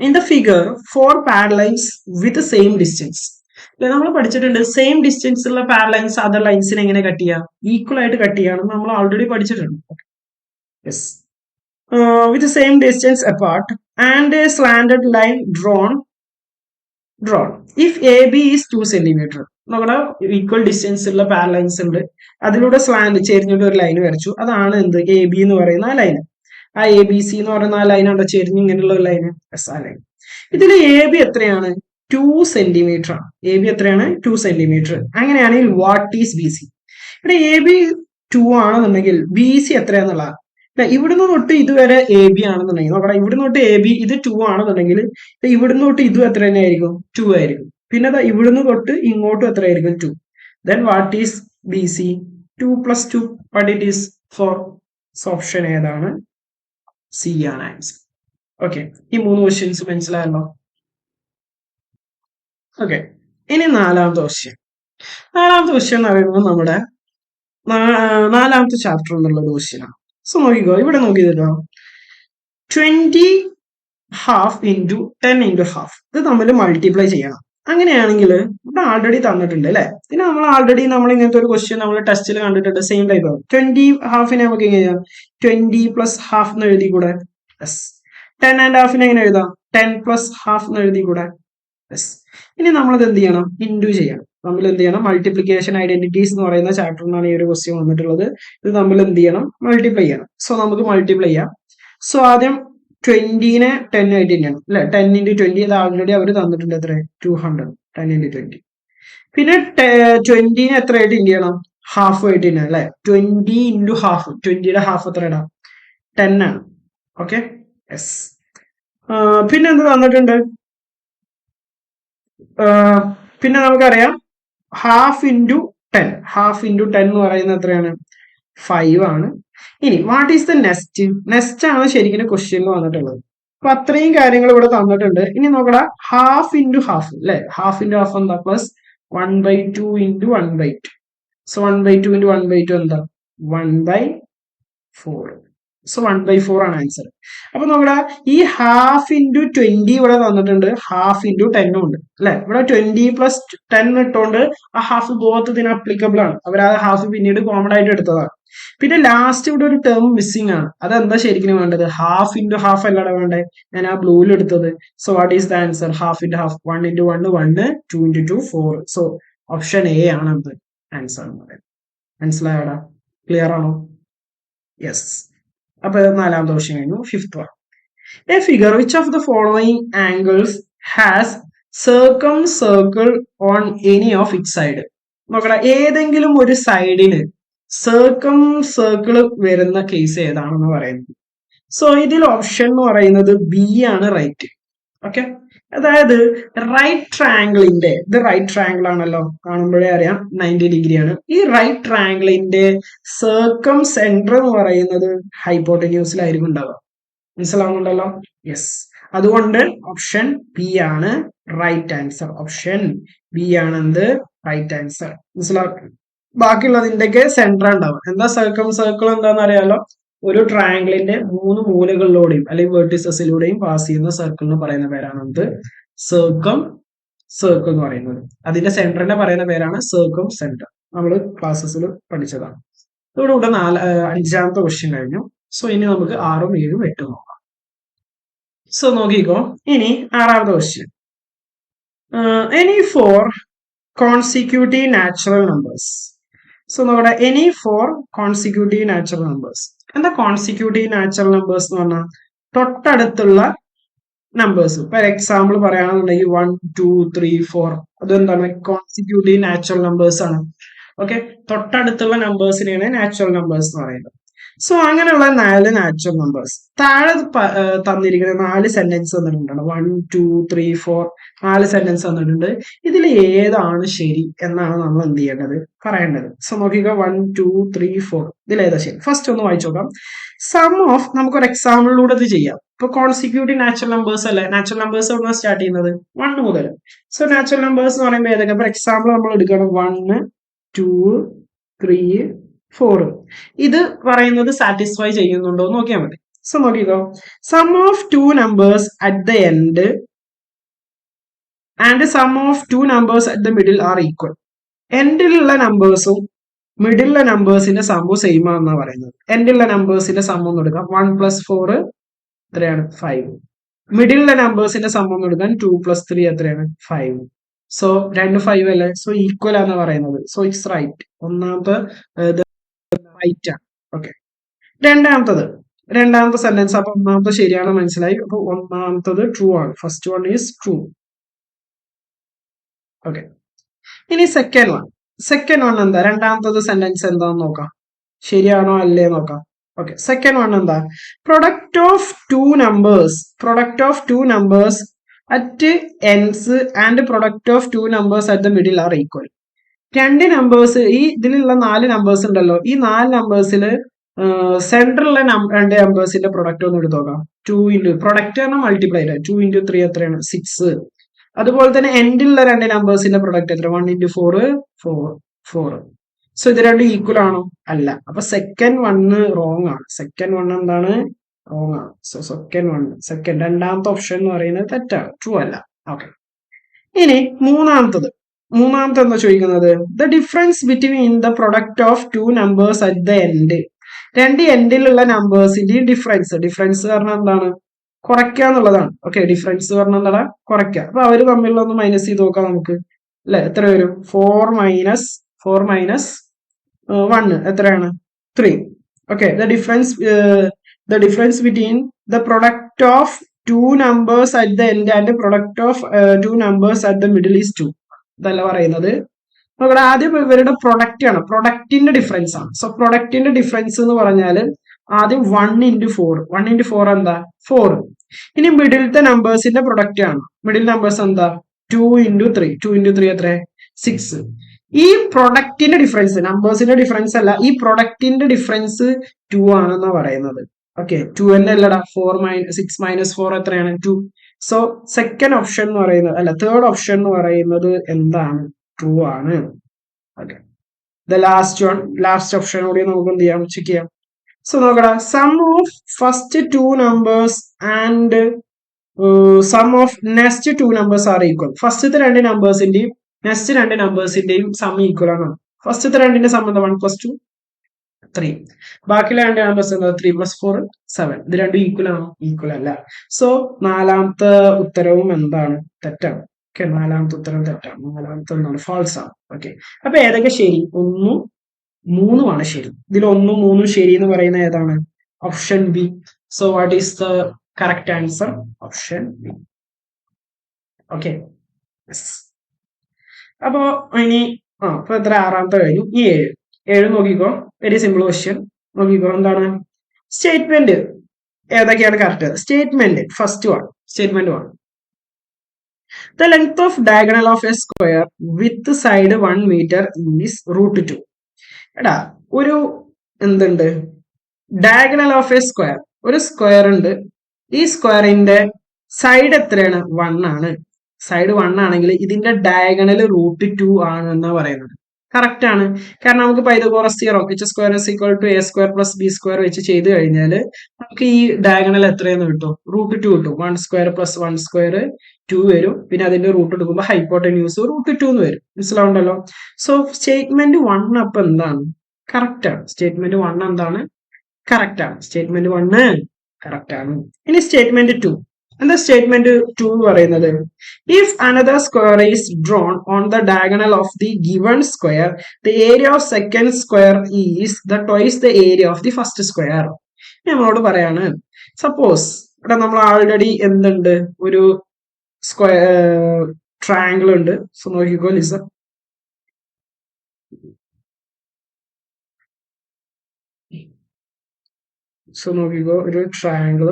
In the figure 4 പാരലൈൻസ് with same distance. നമ്മൾ പഠിച്ചിട്ടുണ്ട് സെയിം ഡിസ്റ്റൻസ് ഉള്ള പാരലൈൻസ് അതർ ലൈൻസിനെ എങ്ങനെ കട്ട് ചെയ്യാം? ഈക്വൽ ആയിട്ട് കട്ട് ചെയ്യാണെന്ന് നമ്മൾ ഓൾറെഡി പഠിച്ചിട്ടുണ്ട്. Yes. with the same distance apart and a slanted line drawn if AB is 2 centimeter. നമ്മുടെ ഈക്വൽ ഡിസ്റ്റൻസ് ഉള്ള പാരലൈൻസ് ഉണ്ട്, അതിലൂടെ സ്ലാൻഡ് ചെരിഞ്ഞിട്ട് ഒരു ലൈൻ വരച്ചു. അതാണ് എന്ത്? എ ബി എന്ന് പറയുന്ന ആ ലൈൻ. ആ എ ബി സി എന്ന് പറയുന്ന ആ ലൈൻ ഉണ്ടോ ചെരിഞ്ഞ് ഇങ്ങനെയുള്ള ഒരു ലൈൻ? യെസ്, ആ ലൈൻ. ഇതിൽ എ ബി എത്രയാണ്? 2 സെന്റിമീറ്റർ ആണ്. എ ബി എത്രയാണ്? 2 സെന്റിമീറ്റർ. അങ്ങനെയാണെങ്കിൽ വാട്ട് ഈസ് ബി സി? ഇവിടെ എ ബി 2 ആണെന്നുണ്ടെങ്കിൽ ബി സി എത്രയാന്നുള്ള? ഇവിടുന്ന് തൊട്ട് ഇതുവരെ എ ബി ആണെന്നുണ്ടെങ്കിൽ നോക്കണം, ഇവിടുന്ന് തൊട്ട് എ ബി ഇത് 2 ആണെന്നുണ്ടെങ്കിൽ ഇവിടുന്ന് തൊട്ട് ഇതും എത്ര തന്നെ ആയിരിക്കും? 2 ആയിരിക്കും. പിന്നെ ഇവിടുന്ന് തൊട്ട് ഇങ്ങോട്ടും എത്ര ആയിരിക്കും? 2. Then what is B C? 2 + 2 what it is 4. Option ഏതാണ്? സി ആണ് ആൻസർ. ഓക്കെ, ഈ 3 ക്വസ്റ്റ്യൻസ് മനസ്സിലായല്ലോ? ഓക്കെ, ഇനി നാലാമത്തെ ക്വസ്റ്റ്യൻ എന്ന് പറയുമ്പോൾ നമ്മുടെ 4ാമത്തെ ചാപ്റ്റർ എന്നുള്ളത് ക്വസ്റ്റ്യനാണ്. സോ നോക്കിക്കോ, ഇവിടെ നോക്കിയതല്ലോ 20 half into 10 into half. ഇത് തമ്മിൽ മൾട്ടിപ്ലൈ ചെയ്യണം. അങ്ങനെയാണെങ്കിൽ ഇവിടെ ആൾറെഡി തന്നിട്ടുണ്ട് അല്ലെ? പിന്നെ നമ്മൾ ഇങ്ങനത്തെ ഒരു ക്വസ്റ്റ്യൻ നമ്മൾ ടെസ്റ്റിൽ കണ്ടിട്ടുണ്ട്. സെയിം ടൈപ്പ് ആണ്. 20 ഹാഫിനെ നമുക്ക് എങ്ങനെ ചെയ്യാം? 20 + half എന്ന് എഴുതി കൂടെ? യെസ്. 10 and half എങ്ങനെ എഴുതാം? 10 + half എന്ന് എഴുതി കൂടെ? യെസ്. ഇനി നമ്മളത് എന്ത് ചെയ്യണം? ഇൻഡു ചെയ്യണം. നമ്മൾ എന്ത് ചെയ്യണം? മൾട്ടിപ്ലിക്കേഷൻ ഐഡന്റിറ്റീസ് എന്ന് പറയുന്ന ചാപ്റ്ററിനാണ് ഈ ഒരു ക്വസ്റ്റ്യൻ വന്നിട്ടുള്ളത്. ഇത് നമ്മൾ എന്ത് ചെയ്യണം? മൾട്ടിപ്ലൈ ചെയ്യണം. സോ നമുക്ക് മൾട്ടിപ്ലൈ ചെയ്യാം. സോ ആദ്യം 20നെ 10 ആയിട്ട് തന്നെയാണ് അല്ലെ? 10 × 20 ഇത് ആൾറെഡി അവർ തന്നിട്ടുണ്ട്. എത്ര? 200. 10 × 20. പിന്നെ 20നെ എത്ര ആയിട്ട് ഇൻഡ് ചെയ്യണം? ഹാഫ് ആയിട്ട് തന്നെ അല്ലെ? 20 × ഹാഫ്. 20യുടെ ഹാഫ് എത്ര ഇടാം? 10 ആണ്. Okay, yes. പിന്നെ എന്ത് തന്നിട്ടുണ്ട്? പിന്നെ നമുക്കറിയാം ഹാഫ് ഇൻറ്റു 10. ഹാഫ് ഇൻറ്റു 10 എന്ന് പറയുന്നത് എത്രയാണ്? 5 ആണ്. ഇനി what is the next? Next ആണ് ശരിക്കും ക്വസ്റ്റ്യനിൽ വന്നിട്ടുള്ളത്. അപ്പൊ അത്രയും കാര്യങ്ങൾ ഇവിടെ തന്നിട്ടുണ്ട്. ഇനി നോക്കടാ, ഹാഫ് ഇൻറ്റു ഹാഫ് അല്ലെ, ഹാഫ് ഇൻറ്റു ഹാഫ് എന്താ, പ്ലസ് 1/2 ഇൻറ്റു 1/2. സോ 1/2 ഇൻറ്റു 1/2 എന്താ, 1/4. സോ 1/4 ആണ് ആൻസർ. അപ്പൊ നമ്മുടെ ഈ ഹാഫ് ഇൻറ്റു 20 ഇവിടെ തന്നിട്ടുണ്ട്, ഹാഫ് ഇൻറ്റു 10 ഉണ്ട് അല്ലെ. ഇവിടെ 20 പ്ലസ് 10 ഇട്ടുകൊണ്ട് ആ ഹാഫ് ബോത്ത് ഇതിന് അപ്ലിക്കബിൾ ആണ്. അവർ ആ ഹാഫ് പിന്നീട് കോമൺ ആയിട്ട് എടുത്തതാണ്. പിന്നെ ലാസ്റ്റ് ഇവിടെ ഒരു ടേം മിസ്സിംഗ് ആണ്. അതെന്താ ശരിക്കും വേണ്ടത്, ഹാഫ് ഇൻറ്റു ഹാഫ് അല്ലാതെ വേണ്ടേ, ഞാൻ ആ ബ്ലൂവിൽ എടുത്തത്. So what is the answer, half into half, 1 into 1 1, 2 into 2 4. So option A ആണ് എന്ത് ആൻസർ എന്ന് പറയുന്നത്. മനസ്സിലായടാ, ക്ലിയർ ആണോ? യെസ്. അപ്പൊ നാലാമത്തെ ക്വസ്റ്റ്യൻ കഴിഞ്ഞു. Fifth one, A figure which of the following angles has circle on any of it side. നോക്കടാ, ഏതെങ്കിലും ഒരു സൈഡിന് സർക്കിൾ വരുന്ന കേസ് ഏതാണെന്ന് പറയുന്നത്. സോ ഇതിൽ ഓപ്ഷൻ എന്ന് പറയുന്നത് ബി ആണ് റൈറ്റ്. ഓക്കെ, അതായത് റൈറ്റ് ട്രയാങ്കിളിന്റെ, ഇത് റൈറ്റ് ട്രയാങ്കിൾ ആണല്ലോ, കാണുമ്പോഴേ അറിയാം 90 ഡിഗ്രിയാണ്. ഈ റൈറ്റ് ട്രയാങ്കിളിന്റെ സർക്കം സെന്റർ എന്ന് പറയുന്നത് ഹൈപ്പോട്ടന്യൂസിലായിരിക്കും ഉണ്ടാവുക. മനസ്സിലാവുന്നുണ്ടല്ലോ? യെസ്. അതുകൊണ്ട് ഓപ്ഷൻ ബി ആണ് റൈറ്റ് ആൻസർ. ഓപ്ഷൻ ബി ആണ് എന്ത്, റൈറ്റ് ആൻസർ. മനസ്സിലാക്കും. ബാക്കിയുള്ളതിന്റെയൊക്കെ സെന്റർ ഉണ്ടാവും. എന്താ സർക്കിൾ എന്താണെന്ന് അറിയാലോ, ഒരു ട്രയാങ്കിളിന്റെ 3 മൂലകളിലൂടെയും അല്ലെങ്കിൽ വെർട്ടിസസിലൂടെയും പാസ് ചെയ്യുന്ന സർക്കിളിന് പറയുന്ന പേരാണ് എന്ത്, സർക്കിൾ എന്ന് പറയുന്നത്. അതിന്റെ സെന്ററിനെ പറയുന്ന പേരാണ് സർക്കം സെന്റർ. നമ്മൾ ക്ലാസ്സസിൽ പഠിച്ചതാണ്. ഇതോടുകൂടെ അഞ്ചാമത്തെ ക്വസ്റ്റ്യൻ കഴിഞ്ഞു. സോ ഇനി നമുക്ക് 6ഉം 7ഉം 8ഉം നോക്കാം. സോ നോക്കിക്കോ, ഇനി ആറാമത്തെ question, any 4 consecutive natural numbers. So നമ്മുടെ എനി 4 കോൺസിക്യൂട്ടീവ് നാച്ചുറൽ നമ്പേഴ്സ്. എന്താ കോൺസിക്യൂട്ടീവ് നാച്ചുറൽ നമ്പേഴ്സ് എന്ന് പറഞ്ഞാൽ, തൊട്ടടുത്തുള്ള നമ്പേഴ്സ്. ഫോർ എക്സാമ്പിൾ പറയുകയാണെന്നുണ്ടെങ്കിൽ 1 2 3 4 അതെന്താണ്, കോൺസിക്യൂട്ടീവ് നാച്ചുറൽ നമ്പേഴ്സ് ആണ്. ഓക്കെ, തൊട്ടടുത്തുള്ള നമ്പേഴ്സിനെയാണ് നാച്ചുറൽ നമ്പേഴ്സ് എന്ന് പറയുന്നത്. സോ അങ്ങനെയുള്ള 4 നാച്ചുറൽ നമ്പേഴ്സ് താഴെ തന്നിരിക്കുന്ന 4 സെന്റൻസ് തന്നിട്ടുണ്ട്. 1 2 3 4 4 സെന്റൻസ് തന്നിട്ടുണ്ട്. ഇതിൽ ഏതാണ് ശരി എന്നാണ് നമ്മൾ എന്ത് ചെയ്യേണ്ടത്, പറയേണ്ടത്. സോ നോക്കിക്കോ, 1 2 3 4 ഇതിൽ ഏതാ ശരി. ഫസ്റ്റ് ഒന്ന് വായിച്ചു നോക്കാം. സം ഓഫ്, നമുക്കൊരു എക്സാമ്പിളിലൂടെ ഇത് ചെയ്യാം. ഇപ്പൊ കോൺസിക്യൂട്ടീവ് നാച്ചുറൽ നമ്പേഴ്സ് അല്ലെ, നാച്ചുറൽ നമ്പേഴ്സ് എവിടെ സ്റ്റാർട്ട് ചെയ്യുന്നത്, 1 മുതൽ. സോ നാച്ചുറൽ നമ്പേഴ്സ് എന്ന് പറയുമ്പോൾ ഏതൊക്കെ, ഫോർ എക്സാമ്പിൾ നമ്മൾ എടുക്കണം 1 2 3 4. ഇത് പറയുന്നത് സാറ്റിസ്ഫൈ ചെയ്യുന്നുണ്ടോ എന്ന് നോക്കിയാൽ മതി. സോ നോക്കിക്കോ, sum of 2 numbers at the end and sum of 2 numbers at the middle are equal. എൻഡിലുള്ള നമ്പേഴ്സും മിഡിലുള്ള നമ്പേഴ്സിന്റെ സമ്മും സെയിം ആണെന്നാ പറയുന്നത്. എൻഡിലുള്ള നമ്പേഴ്സിന്റെ സമ്മം ഒന്ന് എടുക്കാം, 1 + 4 എത്രയാണ്, 5. മിഡിലുള്ള നമ്പേഴ്സിന്റെ സമ്മം എടുക്കാൻ 2 + 3 എത്രയാണ്, 5. സോ 2 5 അല്ലേ, സോ ഈക്വൽ ആണെന്ന് പറയുന്നത്. So it's right. ഒന്നാമത്തെ റൈറ്റ് ആണ്. ഓക്കെ, രണ്ടാമത്തെ സെന്റൻസ്. അപ്പൊ ഒന്നാമത്തെ ശരിയാണ്, മനസ്സിലായി. അപ്പൊ ഒന്നാമത്തത് ട്രൂ ആണ്. First one is true. Okay, ഇനി സെക്കൻഡ് വൺ എന്താ, രണ്ടാമത്തത് സെന്റൻസ് എന്താന്ന് നോക്കാം, ശരിയാണോ അല്ലേ നോക്കാം. ഓക്കെ, സെക്കൻഡ് വൺ എന്താ, product of two numbers at ends and product of 2 numbers at the middle are equal. 2 numbers, ഈ ഇതിലുള്ള 4 നമ്പേഴ്സ് ഉണ്ടല്ലോ, ഈ 4 നമ്പേഴ്സിൽ സെൻട്രലിലെ 2 നമ്പേഴ്സിന്റെ പ്രൊഡക്റ്റ് ഒന്ന് എടുത്ത് നോക്കാം. 2 ഇൻറ്റു പ്രൊഡക്റ്റ് ആണ് മൾട്ടിപ്ലൈ 2 ഇൻറ്റു 3 എത്രയാണ്, 6. അതുപോലെ തന്നെ എൻഡിലുള്ള 2 നമ്പേഴ്സിന്റെ പ്രൊഡക്റ്റ് എത്ര, 1 ഇൻറ്റു 4 4. സോ ഇത് രണ്ടും ഈക്വൽ ആണോ, അല്ല. അപ്പൊ സെക്കൻഡ് വണ്ണ് റോങ് ആണ്. സെക്കൻഡ് വൺ എന്താണ്, റോങ് ആണ്. സോ സെക്കൻഡ് രണ്ടാമത്തെ ഓപ്ഷൻ എന്ന് പറയുന്നത് തെറ്റാണ്, ട്രൂ അല്ല. ഓക്കെ, ഇനി മൂന്നാമത്തെ എന്താ ചോദിക്കുന്നത്, the difference between the product of 2 numbers at the end. 2 എൻഡിലുള്ള നമ്പേഴ്സിന്റെ ഡിഫറൻസ് പറഞ്ഞാൽ എന്താണ്, കുറയ്ക്കുക എന്നുള്ളതാണ്. ഓക്കെ, ഡിഫറൻസ് പറഞ്ഞാൽ എന്താണ്, കുറയ്ക്കുക. അപ്പൊ അവര് തമ്മിലുള്ള ഒന്ന് മൈനസ് ചെയ്ത് നോക്കാം നമുക്ക് അല്ലെ. എത്ര വരും, 4 മൈനസ് 1 എത്രയാണ്, 3. Okay, the difference between the product of 2 numbers at the end and product of 2 numbers at the middle is 2. ഇതല്ല പറയുന്നത്. ഇവിടെ ആദ്യം ഇവരുടെ പ്രൊഡക്റ്റ് ആണ്, പ്രൊഡക്റ്റിന്റെ ഡിഫറൻസ് ആണ്. സോ പ്രൊഡക്റ്റിന്റെ ഡിഫറൻസ് എന്ന് പറഞ്ഞാൽ ആദ്യം 1 ഇൻറ്റു 4 എന്താ, 4. ഇനി മിഡിലത്തെ നമ്പേഴ്സിന്റെ പ്രൊഡക്റ്റ് ആണ്. മിഡിൽ നമ്പേഴ്സ് എന്താ, 2 ഇൻറ്റു 3 എത്ര, 6. ഈ പ്രൊഡക്റ്റിന്റെ ഡിഫറൻസ്, നമ്പേഴ്സിന്റെ ഡിഫറൻസ് അല്ല, ഈ പ്രൊഡക്റ്റിന്റെ ഡിഫറൻസ് 2 ആണെന്നാ പറയുന്നത്. ഓക്കെ 2 തന്നെ അല്ലടാ 6 - 4 എത്രയാണ് 2. സോ സെക്കൻഡ് ഓപ്ഷൻ എന്ന് പറയുന്നത് അല്ല തേർഡ് ഓപ്ഷൻ എന്ന് പറയുന്നത് എന്താണ് ട്രൂ ആണ്. ഓക്കെ ദ ലാസ്റ്റ് ഓപ്ഷൻ കൂടി നമുക്ക് എന്ത് ചെയ്യാം ചെക്ക് ചെയ്യാം. സോ നോക്കടാ sum of first 2 numbers and sum of next 2 numbers are equal. ഫസ്റ്റത്തെ 2 നമ്പേഴ്സിന്റെയും നെക്സ്റ്റ് 2 നമ്പേഴ്സിന്റെയും സം ഈക്വൽ ആണ്. ഫസ്റ്റത്തെ 2ന്റെ സം എന്താ 1 + 2 3. ബാക്കിയുള്ള 2 നമ്പേഴ്സ് എന്താ 3 + 4 7. ഇത് രണ്ടും ഈക്വൽ ആണോ? ഈക്വൽ അല്ല. സോ നാലാമത്തെ ഉത്തരവും എന്താണ് തെറ്റാണ്. ഓക്കെ നാലാമത്തെ ഉത്തരം തെറ്റാണ്. നാലാമത്തെ എന്താണ് ഫാൾസ് ആണ്. ഓക്കെ അപ്പൊ ഏതൊക്കെ ശരി? 1 3 ആണ് ശരി. ഇതിൽ 1 3 ശരി എന്ന് പറയുന്നത് ഏതാണ്? Option B. So what is the correct answer? Option B. Okay അപ്പോ ഇനി അപ്പൊ എത്ര ആറാമത്തെ കഴിഞ്ഞു. ഈ 7 നോക്കിക്കോ. Very simple question. നോക്കിക്കോ എന്താണ് സ്റ്റേറ്റ്മെന്റ് ഏതൊക്കെയാണ് correct? Statement first one statement 1. The length of diagonal of a square with side 1 meter is √2. എടാ ഒരു എന്തുണ്ട് ഡയഗണൽ ഓഫ് എ സ്ക്വയർ. ഒരു സ്ക്വയർ ഉണ്ട്. ഈ സ്ക്വയറിന്റെ സൈഡ് എത്രയാണ്? 1 ആണ്. സൈഡ് 1 ആണെങ്കിൽ ഇതിന്റെ ഡയഗണൽ √2 ആണ് എന്നാ പറയുന്നത്. കറക്റ്റ് ആണ്. കാരണം നമുക്ക് Pythagoras theorem h² = a² + b² വെച്ച് ചെയ്ത് കഴിഞ്ഞാൽ നമുക്ക് ഈ ഡയഗണൽ എത്രയെന്ന് കിട്ടും? √2 കിട്ടും. 1² + 1² 2 വരും. പിന്നെ അതിന്റെ റൂട്ട് എടുക്കുമ്പോൾ ഹൈപ്പോട്ടന്യൂസ് √2 എന്ന് വരും. മനസ്സിലാവുണ്ടല്ലോ. സോ സ്റ്റേറ്റ്മെന്റ് 1 അപ്പൊ എന്താണ്? കറക്റ്റ് ആണ്. സ്റ്റേറ്റ്മെന്റ് 1 എന്താണ്? കറക്റ്റ് ആണ്. സ്റ്റേറ്റ്മെന്റ് 1 കറക്റ്റ് ആണ്. ഇനി സ്റ്റേറ്റ്മെന്റ് 2. എന്താ സ്റ്റേറ്റ്മെന്റ് 2 എന്ന് പറയുന്നത്? If another square is drawn on the diagonal of the given square the area of second square is the twice the area of the first square. നമ്മളോട് പറയാണ് സപ്പോസ് ഇവിടെ നമ്മൾ ആൾറെഡി എന്തുണ്ട് ഒരു സ്ക്വയർ ട്രയാങ്കിൾ ഉണ്ട്. സോ നോക്കിക്കോ ലിസൺ. സോ നോക്കിക്കോ ഒരു ട്രയാങ്കിൾ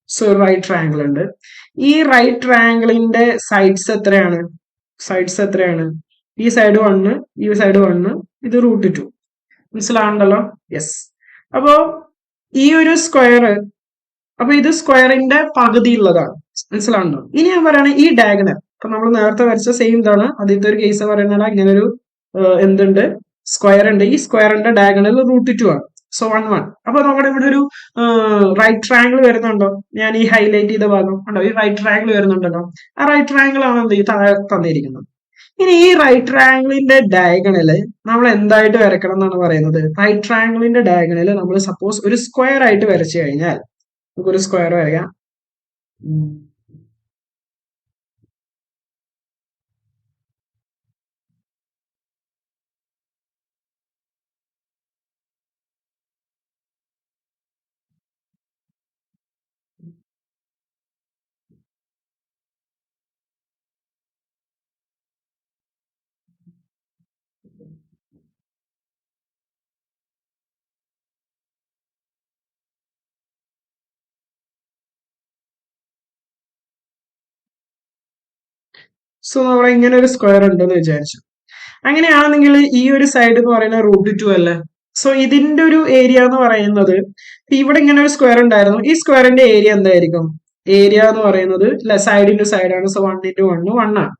സോ റൈറ്റ് ട്രയാങ്കിൾ ഉണ്ട്. ഈ റൈറ്റ് ട്രയാങ്കിളിന്റെ സൈഡ്സ് എത്രയാണ്? ഈ സൈഡ് 1 ഈ സൈഡ് 1 ഇത് √2. മനസ്സിലാവുണ്ടല്ലോ. യെസ്. അപ്പോ ഈ ഒരു സ്ക്വയർ അപ്പൊ ഇത് സ്ക്വയറിന്റെ പകുതി ഉള്ളതാണ്. മനസ്സിലാവുണ്ടോ? ഇനി ഞാൻ പറയണ ഈ ഡയഗണൽ അപ്പൊ നമ്മൾ നേരത്തെ വരച്ച സെയിം ഇതാണ്. ആദ്യത്തെ ഒരു കേസ് പറയുന്നത് ഇങ്ങനെ ഒരു എന്തുണ്ട് സ്ക്വയർ ഉണ്ട്. ഈ സ്ക്വയറിന്റെ ഡയഗണൽ √2 ആണ്. സോ 1 1. അപ്പൊ നമ്മുടെ ഇവിടെ ഒരു റൈറ്റ് ട്രയാങ്കിൾ വരുന്നുണ്ടോ? ഞാൻ ഈ ഹൈലൈറ്റ് ചെയ്ത ഭാഗം ഉണ്ടോ? ഈ റൈറ്റ് ട്രയാങ്കിൾ വരുന്നുണ്ടല്ലോ. ആ റൈറ്റ് ട്രയാങ്കിൾ ആണ് എന്ത് താഴെ തന്നിരിക്കുന്നത്. ഇനി ഈ റൈറ്റ് ട്രയാങ്കിളിന്റെ ഡയഗണല് നമ്മൾ എന്തായിട്ട് വരക്കണം എന്നാണ് പറയുന്നത്? റൈറ്റ് ട്രയാങ്കിളിന്റെ ഡയഗണല് നമ്മൾ സപ്പോസ് ഒരു സ്ക്വയർ ആയിട്ട് വരച്ചു കഴിഞ്ഞാൽ നമുക്കൊരു സ്ക്വയർ വരയ്ക്കാം. സോ നമ്മൾ ഇങ്ങനെ ഒരു സ്ക്വയർ ഉണ്ടെന്ന് വിചാരിച്ചു. അങ്ങനെയാണെങ്കിൽ ഈ ഒരു സൈഡ് എന്ന് പറയുന്നത് √2 അല്ലേ. സോ ഇതിന്റെ ഒരു ഏരിയ എന്ന് പറയുന്നത് ഇവിടെ ഇങ്ങനെ ഒരു സ്ക്വയർ ഉണ്ടായിരുന്നു. ഈ സ്ക്വയറിന്റെ ഏരിയ എന്തായിരിക്കും? ഏരിയ എന്ന് പറയുന്നത് സൈഡ് ഇൻറ്റു സൈഡ് ആണ്. സോ 1 × 1 1 ആണ്.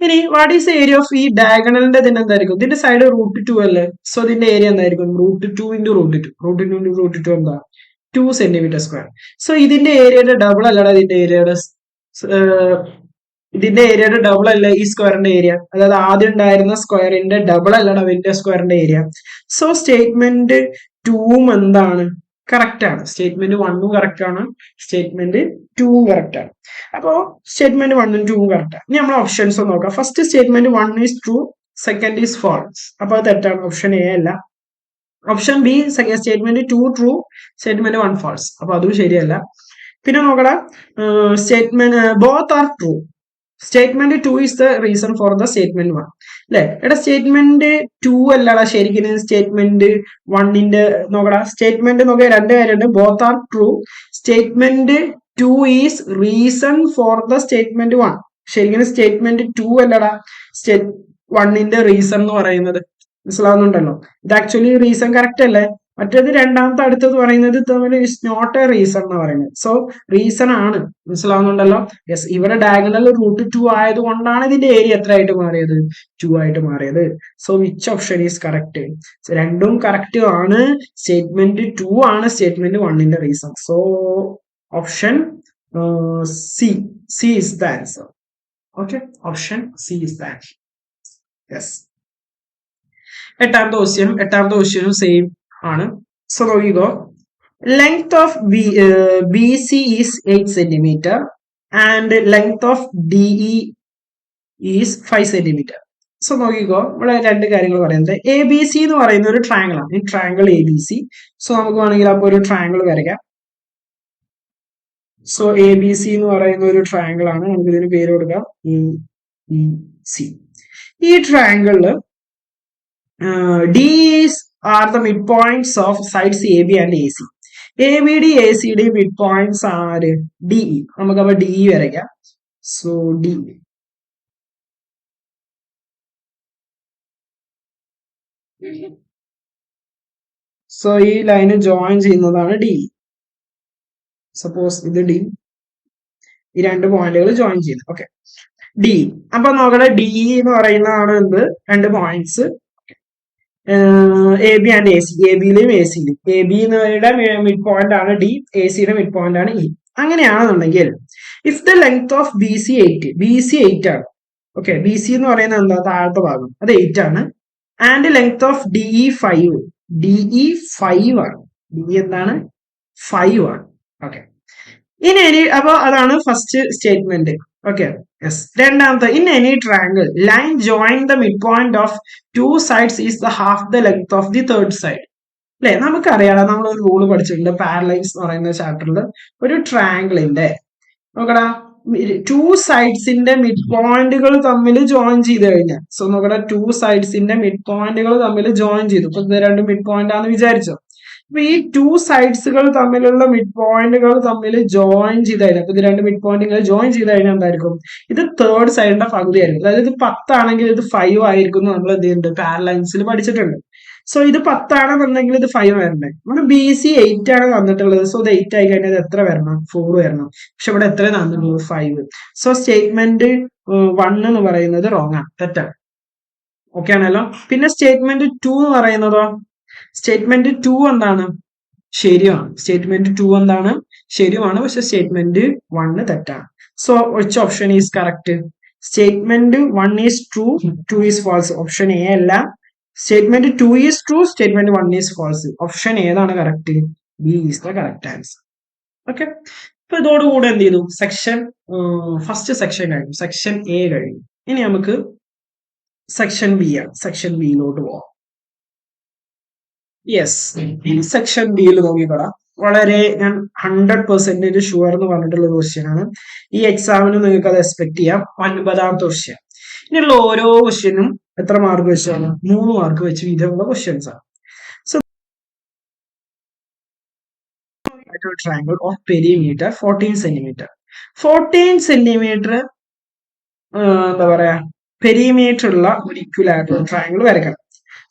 ഇനി വാട്ട് ഈസ് ഏരിയ ഓഫ് ഈ ഡയഗണലിന്റെ ഇതിന് എന്തായിരിക്കും? ഇതിന്റെ സൈഡ് √2 അല്ലേ. സോ ഇതിന്റെ ഏരിയ എന്തായിരിക്കും? √2 × √2. √2 × √2 എന്താ? 2 cm². സോ ഇതിന്റെ ഏരിയയുടെ ഡബിൾ അല്ലടാ ഇതിന്റെ ഏരിയയുടെ ഡബിൾ അല്ല ഈ സ്ക്വയറിന്റെ ഏരിയ. അതായത് ആദ്യം ഉണ്ടായിരുന്ന സ്ക്വയറിന്റെ ഡബിൾ അല്ലടാ ഇതിന്റെ സ്ക്വയറിന്റെ ഏരിയ. സോ സ്റ്റേറ്റ്മെന്റ് 2 എന്താണ്? കറക്റ്റ് ആണ്. സ്റ്റേറ്റ്മെന്റ് 1 കറക്റ്റ് ആണ്. സ്റ്റേറ്റ്മെന്റ് 2 കറക്റ്റ് ആണ്. അപ്പോ സ്റ്റേറ്റ്മെന്റ് 1 2 കറക്റ്റ് ആണ്. ഇനി നമ്മൾ ഓപ്ഷൻസ് നോക്കാം. First statement 1 is true, second is false. അപ്പൊ അത് തെറ്റാണ്. ഓപ്ഷൻ എ അല്ല. Option B statement 2 true, statement 1 false. അപ്പൊ അതും ശരിയല്ല. പിന്നെ നോക്കടാ statement both are true. Statement 2 is the reason for the statement 1 അല്ലെ. എടാ സ്റ്റേറ്റ്മെന്റ് 2 അല്ലടാ ശരിക്കും സ്റ്റേറ്റ്മെന്റ് 1ന്റെ നോക്കടാ. സ്റ്റേറ്റ്മെന്റ് നോക്കിയ രണ്ട് കാര്യമുണ്ട്. Both are true. Statement 2 is reason for the statement 1. ശരിക്കും സ്റ്റേറ്റ്മെന്റ് 2 അല്ലടാ സ്റ്റേറ്റ് 1ന്റെ റീസൺ എന്ന് പറയുന്നത്. മനസ്സിലാവുന്നുണ്ടല്ലോ? ഇത് ആക്ച്വലി റീസൺ കറക്റ്റ് അല്ലേ? മറ്റേത് രണ്ടാമത്തെ അടുത്തത് പറയുന്നത് തമ്മിൽ ഇസ് നോട്ട് എ റീസൺ എന്ന് പറയുന്നത്. സോ റീസൺ ആണ്. മനസ്സിലാവുന്നുണ്ടല്ലോ? യെസ്, ഇവിടെ ഡയഗണൽ റൂട്ട് 2 ആയതുകൊണ്ടാണ് ഇതിന്റെ ഏരിയ എത്ര ആയിട്ട് മാറിയത്? 2 ആയിട്ട് മാറിയത്. So which option is correct? രണ്ടും കറക്റ്റ് ആണ്. സ്റ്റേറ്റ്മെന്റ് 2 ആണ് സ്റ്റേറ്റ്മെന്റ് 1ന്റെ റീസൺ. So option C is the answer. Okay, option C is the answer. Yes. എട്ടാമത്തെ ക്വസ്റ്റ്യനും സെയിം ആണ്. സോ നോക്കിക്കോ. Length of BC is 8 centimeter and length of DE is 5 centimeter. So നോക്കിക്കോ, ഇവിടെ രണ്ട് കാര്യങ്ങൾ പറയുന്നത്. ABC എന്ന് പറയുന്ന ഒരു ട്രയാങ്കിൾ ആണ്. ഈ ട്രയാങ്കിൾ ABC. സോ നമുക്ക് വേണമെങ്കിൽ അപ്പോൾ ഒരു ട്രയാങ്കിൾ വരയ്ക്കാം. സോ ABC എന്ന് പറയുന്ന ഒരു ട്രയാങ്കിൾ ആണ്. നമുക്ക് ഇതിന് പേര് കൊടുക്കാം EC. ഈ ട്രയാങ്കിളില് D's are the midpoints of sides AB and AC. ABD ACD midpoints are DE. നമുക്ക് അപ്പൊ DE വരയ്ക്കാം. So DE. സോ ഈ ലൈന് ജോയിൻ ചെയ്യുന്നതാണ് DE. സപ്പോസ് ഇത് D. ഈ രണ്ട് പോയിന്റുകൾ ജോയിൻ ചെയ്യുന്നു. Okay, D. അപ്പൊ നോക്കട്ടെ, DE എന്ന് പറയുന്നതാണ് എന്ത്? രണ്ട് പോയിന്റ്സ് AB ആൻഡ് AC. ABയിലെയും ACയിലും. ABയുടെ മിഡ് പോയിന്റ് ആണ് D, ACയുടെ മിഡ് പോയിന്റ് ആണ് E. അങ്ങനെയാണെന്നുണ്ടെങ്കിൽ if the length of BC 8, BC 8 ആണ്. ഓക്കെ, BC എന്ന് പറയുന്നത് എന്താ? താഴത്തെ ഭാഗം, അത് 8 ആണ്. And length of DE 5, DE 5 ആണ്. DE എന്താണ്? 5 ആണ്. ഓക്കെ, ഇനി അപ്പൊ അതാണ് ഫസ്റ്റ് സ്റ്റേറ്റ്മെന്റ്. Okay, yes. രണ്ടാമത്തെ, in any triangle line join the mid point of 2 sides is the half the length of the third side. അല്ലെ, നമുക്കറിയാം, നമ്മൾ ഒരു റൂള് പഠിച്ചിട്ടുണ്ട് പാരലൈൻസ് എന്ന് പറയുന്ന ചാപ്റ്ററിൽ. ഒരു ട്രയാങ്കിളിന്റെ നോക്കടാ 2 സൈഡ്സിന്റെ മിഡ് പോയിന്റുകൾ തമ്മിൽ ജോയിൻ ചെയ്ത് കഴിഞ്ഞാൽ, സോ നോക്കടാ 2 സൈഡ്സിന്റെ മിഡ് പോയിന്റുകൾ തമ്മിൽ ജോയിൻ ചെയ്തു. ഇപ്പൊ ഇത് രണ്ട് മിഡ് പോയിന്റ് ആണെന്ന് വിചാരിച്ചോ. അപ്പൊ ഈ 2 സൈഡ്സുകൾ തമ്മിലുള്ള മിഡ് പോയിന്റുകൾ തമ്മിൽ ജോയിൻ ചെയ്ത് കഴിഞ്ഞാൽ, ഇത് രണ്ട് മിഡ് പോയിന്റുകൾ ജോയിൻ ചെയ്ത് കഴിഞ്ഞാൽ എന്തായിരിക്കും? ഇത് തേർഡ് സൈഡിന്റെ പകുതി ആയിരിക്കും. അതായത് ഇത് 10 ആണെങ്കിൽ ഇത് 5 ആയിരിക്കും. നമ്മൾ എന്ത് ചെയ്യുന്നുണ്ട്? പാരലൈൻസിൽ പഠിച്ചിട്ടുണ്ട്. സോ ഇത് 10 ആണെന്നുണ്ടെങ്കിൽ ഇത് 5 വരണ്ടേ? നമ്മുടെ BC 8 ആണ് തന്നിട്ടുള്ളത്. സോ ഇത് 8 ആയി കഴിഞ്ഞാൽ എത്ര വരണം? 4 വരണം. പക്ഷെ ഇവിടെ എത്ര തന്നിട്ടുള്ളത്? 5. സോ സ്റ്റേറ്റ്മെന്റ് 1 എന്ന് പറയുന്നത് റോങ് ആണ്, തെറ്റാണ്. ഓക്കെ ആണല്ലോ. പിന്നെ സ്റ്റേറ്റ്മെന്റ് 2 എന്ന് പറയുന്നതോ? സ്റ്റേറ്റ്മെന്റ് 2 എന്താണ്? ശരിയാണ്. സ്റ്റേറ്റ്മെന്റ് 2 എന്താണ്? ശരിയാണ്. പക്ഷെ സ്റ്റേറ്റ്മെന്റ് 1 തെറ്റാണ്. So which option is correct? Statement 1 is true, 2 is false. Option A അല്ല. Statement 2 is true, statement 1 is false. Option ഏതാണ് correct? B is the correct answer. Okay, അപ്പൊ ഇതോടുകൂടെ എന്ത് ചെയ്തു? ഫസ്റ്റ് സെക്ഷൻ കഴിഞ്ഞു. സെക്ഷൻ എ കഴിഞ്ഞു. ഇനി നമുക്ക് സെക്ഷൻ ബി ആണ്. സെക്ഷൻ ബിയിലോട്ട് പോവാം. യെസ്, സെക്ഷൻ ബിയിൽ നോക്കിക്കോളാം. വളരെ ഞാൻ 100% ഷുവർ എന്ന് പറഞ്ഞിട്ടുള്ള ഒരു ക്വസ്റ്റ്യൻ ആണ്. ഈ എക്സാമിന് നിങ്ങൾക്ക് അത് എക്സ്പെക്ട് ചെയ്യാം. 9ാമത്തെ ക്വസ്റ്റ്യൻ. ഇനിയുള്ള ഓരോ ക്വസ്റ്റ്യനും എത്ര മാർക്ക് വെച്ചാണ്? 3 മാർക്ക് വെച്ച് വീതമുള്ള ക്വസ്റ്റ്യൻസ് ആണ്. So triangle of perimeter 14 centimetre. 14 centimetre എന്താ പറയാ പെരിമീറ്റർ ഉള്ള ഒരു ഇക്വിലാറ്ററൽ ട്രയാങ്കിൾ വരയ്ക്കണം.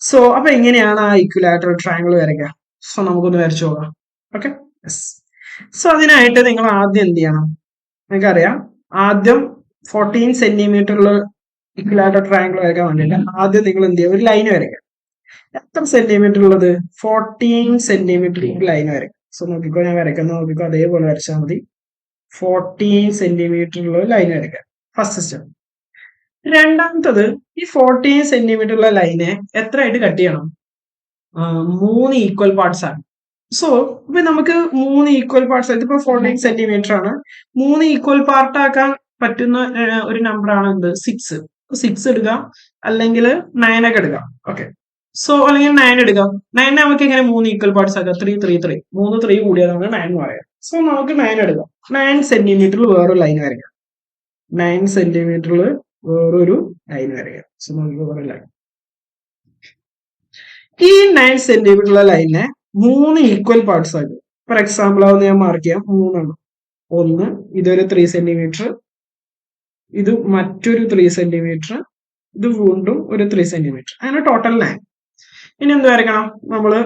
സോ അപ്പൊ എങ്ങനെയാണ് ആ ഇക്വിലാറ്ററൽ ട്രയാങ്കിൾ വരയ്ക്കുക? സോ നമുക്കൊന്ന് വരച്ചു നോക്കാം. Okay, yes. സോ അതിനായിട്ട് നിങ്ങൾ ആദ്യം എന്ത് ചെയ്യണം? നിങ്ങൾക്കറിയാം, ആദ്യം 14 സെന്റിമീറ്ററുള്ള ഇക്വിലാറ്ററൽ ട്രയാങ്കിൾ വരയ്ക്കാൻ വേണ്ടിയിട്ട് ആദ്യം നിങ്ങൾ എന്ത് ചെയ്യുക? ഒരു ലൈൻ വരയ്ക്കുക. എത്ര സെന്റിമീറ്റർ ഉള്ളത്? 14 സെന്റിമീറ്റർ ലൈൻ വരയ്ക്കുക. സോ നോക്കിക്കോ, ഞാൻ വരയ്ക്കുന്ന നോക്കിക്കോ, അതേപോലെ വരച്ചാൽ മതി. 14 സെന്റിമീറ്ററുള്ള ലൈൻ വരയ്ക്കുക. First step. രണ്ടാമത്തത്, ഈ 14 സെന്റിമീറ്ററുള്ള ലൈനെ എത്രയായിട്ട് കട്ട് ചെയ്യണം? 3 ഈക്വൽ പാർട്സ് ആണ്. സോ ഇപ്പൊ നമുക്ക് 3 ഈക്വൽ പാർട്സ്, ഇതിപ്പോ 14 സെന്റിമീറ്റർ ആണ്. 3 ഈക്വൽ പാർട്ട് ആക്കാൻ പറ്റുന്ന ഒരു നമ്പർ ആണ് എന്ത്? 6. 6 എടുക്കാം, അല്ലെങ്കിൽ 9 ഒക്കെ എടുക്കാം. ഓക്കെ, സോ അല്ലെങ്കിൽ 9 എടുക്കാം. 9 നമുക്ക് എങ്ങനെ 3 ഈക്വൽ പാർട്സ് ആക്കാം? 3 3 3 3 3 കൂടിയാൽ നമുക്ക് 9 എന്ന് പറയാം. സോ നമുക്ക് 9 എടുക്കാം. 9 സെന്റിമീറ്ററിൽ വേറൊരു ലൈൻ വരയ്ക്കാം. 9 സെന്റിമീറ്ററിൽ വേറൊരു ലൈൻ വരയ്ക്കാം. സോ നമുക്ക് വേറെ ലൈൻ. ഈ 9 സെന്റിമീറ്ററുള്ള ലൈനെ 3 ഈക്വൽ പാർട്സ് ആക്കും. ഫോർ എക്സാമ്പിൾ അതൊന്ന് ഞാൻ മാർക്ക് ചെയ്യാം. 3 എണ്ണം. ഒന്ന്, ഇതൊരു 3 സെന്റിമീറ്റർ, ഇത് മറ്റൊരു 3 സെന്റിമീറ്റർ, ഇത് വീണ്ടും ഒരു 3 സെന്റിമീറ്റർ, അങ്ങനെ ടോട്ടൽ 9. ഇനി എന്ത് വരയ്ക്കണം നമ്മള്?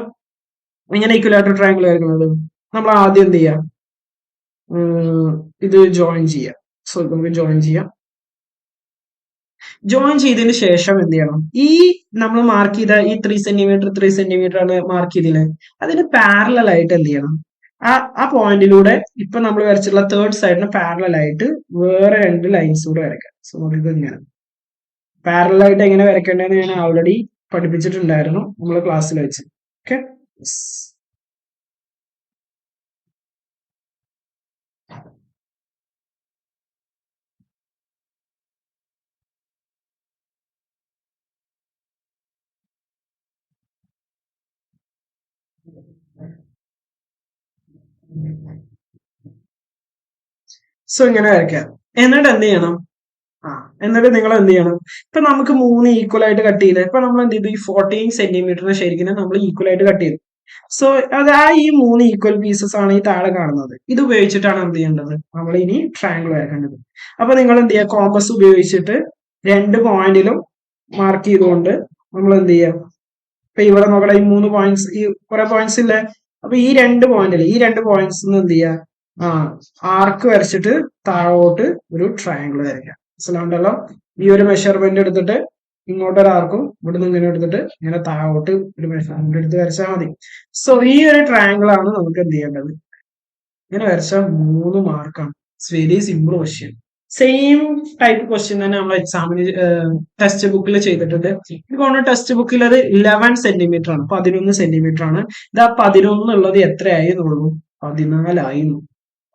എങ്ങനെ ഈക്വലാറ്റർ ട്രയാങ്കിൾ വരയ്ക്കുന്നത്? നമ്മൾ ആദ്യം എന്ത് ചെയ്യാം? ഇത് ജോയിൻ ചെയ്യാം. സോ നമുക്ക് ജോയിൻ ചെയ്യാം. ജോയിൻ ചെയ്തതിന് ശേഷം എന്ത് ചെയ്യണം? ഈ നമ്മൾ മാർക്ക് ചെയ്ത ഈ 3 സെന്റിമീറ്റർ ആണ് മാർക്ക് ചെയ്തില്ലേ, അതിന് പാരലൽ ആയിട്ട് എന്ത് ചെയ്യണം? ആ പോയിന്റിലൂടെ ഇപ്പൊ നമ്മൾ വരച്ചിട്ടുള്ള തേർഡ് സൈഡിന് പാരലൽ ആയിട്ട് വേറെ 2 ലൈൻസ് കൂടെ വരയ്ക്കാം. സോ നമുക്കിത് ഇങ്ങനെ പാരലൽ ആയിട്ട് എങ്ങനെ വരയ്ക്കേണ്ടതെന്ന് ഞാൻ ഓൾറെഡി പഠിപ്പിച്ചിട്ടുണ്ടായിരുന്നു നമ്മൾ ക്ലാസ്സിൽ വെച്ച്. ഓക്കെ, സോ ഇങ്ങനെ വരയ്ക്കാം. എന്നിട്ട് എന്ത് ചെയ്യണം? എന്നിട്ട് നിങ്ങൾ എന്ത് ചെയ്യണം? ഇപ്പൊ നമുക്ക് 3 ഈക്വൽ ആയിട്ട് കട്ട് ചെയ്ത്, ഇപ്പൊ നമ്മൾ എന്ത് ചെയ്തു? ഈ 14 സെന്റിമീറ്ററിന് ശരിക്കും നമ്മൾ ഈക്വൽ ആയിട്ട് കട്ട് ചെയ്തു. സോ അത് ഈ 3 ഈക്വൽ പീസസ് ആണ് ഈ താഴെ കാണുന്നത്. ഇത് ഉപയോഗിച്ചിട്ടാണ് എന്ത് ചെയ്യേണ്ടത്? നമ്മൾ ഇനി ട്രയാങ്കിൾ വരക്കേണ്ടത്. അപ്പൊ നിങ്ങൾ എന്ത് ചെയ്യുക? കോമ്പസ് ഉപയോഗിച്ചിട്ട് 2 പോയിന്റിലും മാർക്ക് ചെയ്തുകൊണ്ട് നമ്മൾ എന്ത് ചെയ്യാം? ഇപ്പൊ ഇവിടെ നോക്കട്ടെ, ഈ 3 പോയിന്റ്സ്, ഈ കുറെ പോയിന്റ്സ് ഇല്ലേ? അപ്പൊ ഈ 2 പോയിന്റിൽ ഈ 2 പോയിന്റ്സ് എന്ത് ചെയ്യാ? ആർക്ക് വരച്ചിട്ട് താഴോട്ട് ഒരു ട്രയാങ്കിൾ വരയ്ക്കാം. മനസ്സിലാവുണ്ടല്ലോ? ഈ ഒരു മെഷർമെന്റ് എടുത്തിട്ട് ഇങ്ങോട്ടൊരു ആർക്കും ഇവിടുന്ന് ഇങ്ങനെ എടുത്തിട്ട് ഇങ്ങനെ താഴോട്ട് ഒരു മെഷർമെന്റ് എടുത്ത് വരച്ചാൽ മതി. സോ ഈ ഒരു ട്രയാങ്കിൾ ആണ് നമുക്ക് എന്ത് ചെയ്യേണ്ടത്? ഇങ്ങനെ വരച്ചാൽ 3 മാർക്കാണ്. It's very simple question. Same type question തന്നെ നമ്മൾ എക്സാമിന് ടെക്സ്റ്റ് ബുക്കിൽ ചെയ്തിട്ടുണ്ട്. എനിക്ക് ടെക്സ്റ്റ് ബുക്കിൽ അത് 11 സെന്റിമീറ്റർ ആണ്, 11 സെന്റിമീറ്റർ ആണ്. ഇത് 11 ഉള്ളത് എത്രയായി എന്നുള്ളൂ? 14 ആയിരുന്നു.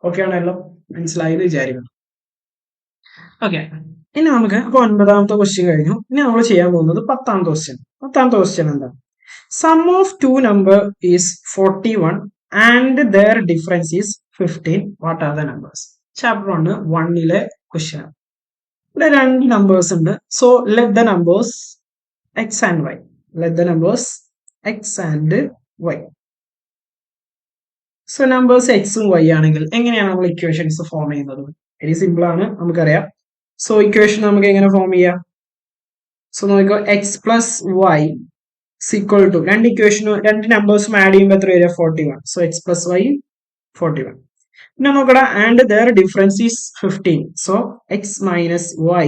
ഓക്കെ ആണല്ലോ? മനസ്സിലായത് വിചാരിക്കണം. ഓക്കെ, ഇനി നമുക്ക് അപ്പൊ 9ാമത്തെ ക്വസ്റ്റ്യൻ കഴിഞ്ഞു. ഇനി നമ്മൾ ചെയ്യാൻ പോകുന്നത് 10ാമത്തെ ക്വസ്റ്റ്യൻ. 10ാമത്തെ ക്വസ്റ്റ്യൻ എന്താ? Sum of 2 number is 41 and their difference is 15. What are the numbers? Chapter 1 question. ഇവിടെ 2 നമ്പേഴ്സ് ഉണ്ട്. So let the numbers X and Y. Let the numbers X and Y. So numbers എക്സും വൈ ആണെങ്കിൽ എങ്ങനെയാണ് നമ്മൾ ഇക്വേഷൻസ് ഫോം ചെയ്യുന്നത്? വെരി സിമ്പിൾ ആണ്, നമുക്കറിയാം. സോ ഇക്വേഷൻ നമുക്ക് എങ്ങനെ ഫോം ചെയ്യാം? സോ നോക്കിക്കോ, x plus y equal to, രണ്ട് നമ്പേഴ്സും ആഡ് ചെയ്യുമ്പോൾ എത്ര വരിക? 41. So x plus y 41. പിന്നെ നോക്കടാ, and their difference is 15. So x minus y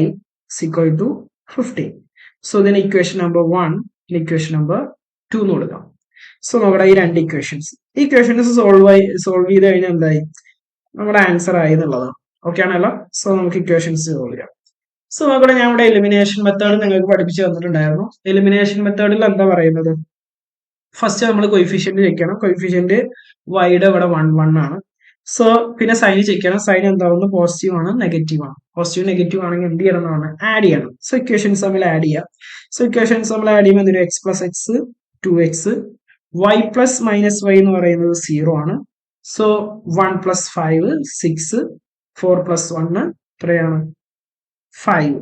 equal to 15. സോ ഇതിന് ഇക്വേഷൻ നമ്പർ 1, ഇക്വേഷൻ നമ്പർ 2 എന്ന് കൊടുക്കാം. സോ നോക്കടാ, ഈ 2 ഇക്വേഷൻസ് സോൾവ് ചെയ്ത് കഴിഞ്ഞാൽ എന്തായി? നമ്മുടെ ആൻസർ ആയി എന്നുള്ളതാണ്. ഓക്കെ ആണല്ലോ? സോ നമുക്ക് ഇക്വേഷൻസ് സോൾവ് ചെയ്യാം. സോ നോക്കട്ടെ, ഞാൻ ഇവിടെ എലിമിനേഷൻ മെത്തേഡ് നിങ്ങൾക്ക് പഠിപ്പിച്ചു തന്നിട്ടുണ്ടായിരുന്നു. എലിമിനേഷൻ മെത്തേഡിൽ എന്താ പറയുന്നത്? ഫസ്റ്റ് നമ്മൾ കൊയിഫിഷ്യന്റ് ചെക്ക് ചെയ്യണം. കൊയിഫിഷ്യന്റ് വൈയുടെ ഇവിടെ 1 1 ആണ്. സോ പിന്നെ സൈൻ ചെക്ക് ചെയ്യണം. സൈൻ എന്താവുന്നു? പോസിറ്റീവ് ആണ്, നെഗറ്റീവ് ആണ്. പോസിറ്റീവ് നെഗറ്റീവ് ആണെങ്കിൽ എന്ത് ചെയ്യണം എന്നാണ്? ആഡ് ചെയ്യണം. സോ ഇക്വേഷൻസ് തമ്മിൽ ആഡ് ചെയ്യാം. സോ ഇക്വേഷൻസ് നമ്മൾ ആഡ് ചെയ്യുമ്പോൾ എന്തൊരു? X plus x 2x, y plus minus y എന്ന് പറയുന്നത് 0 ആണ്. സോ 1 പ്ലസ് 5 6, 4 പ്ലസ് 1 എത്രയാണ്? 5.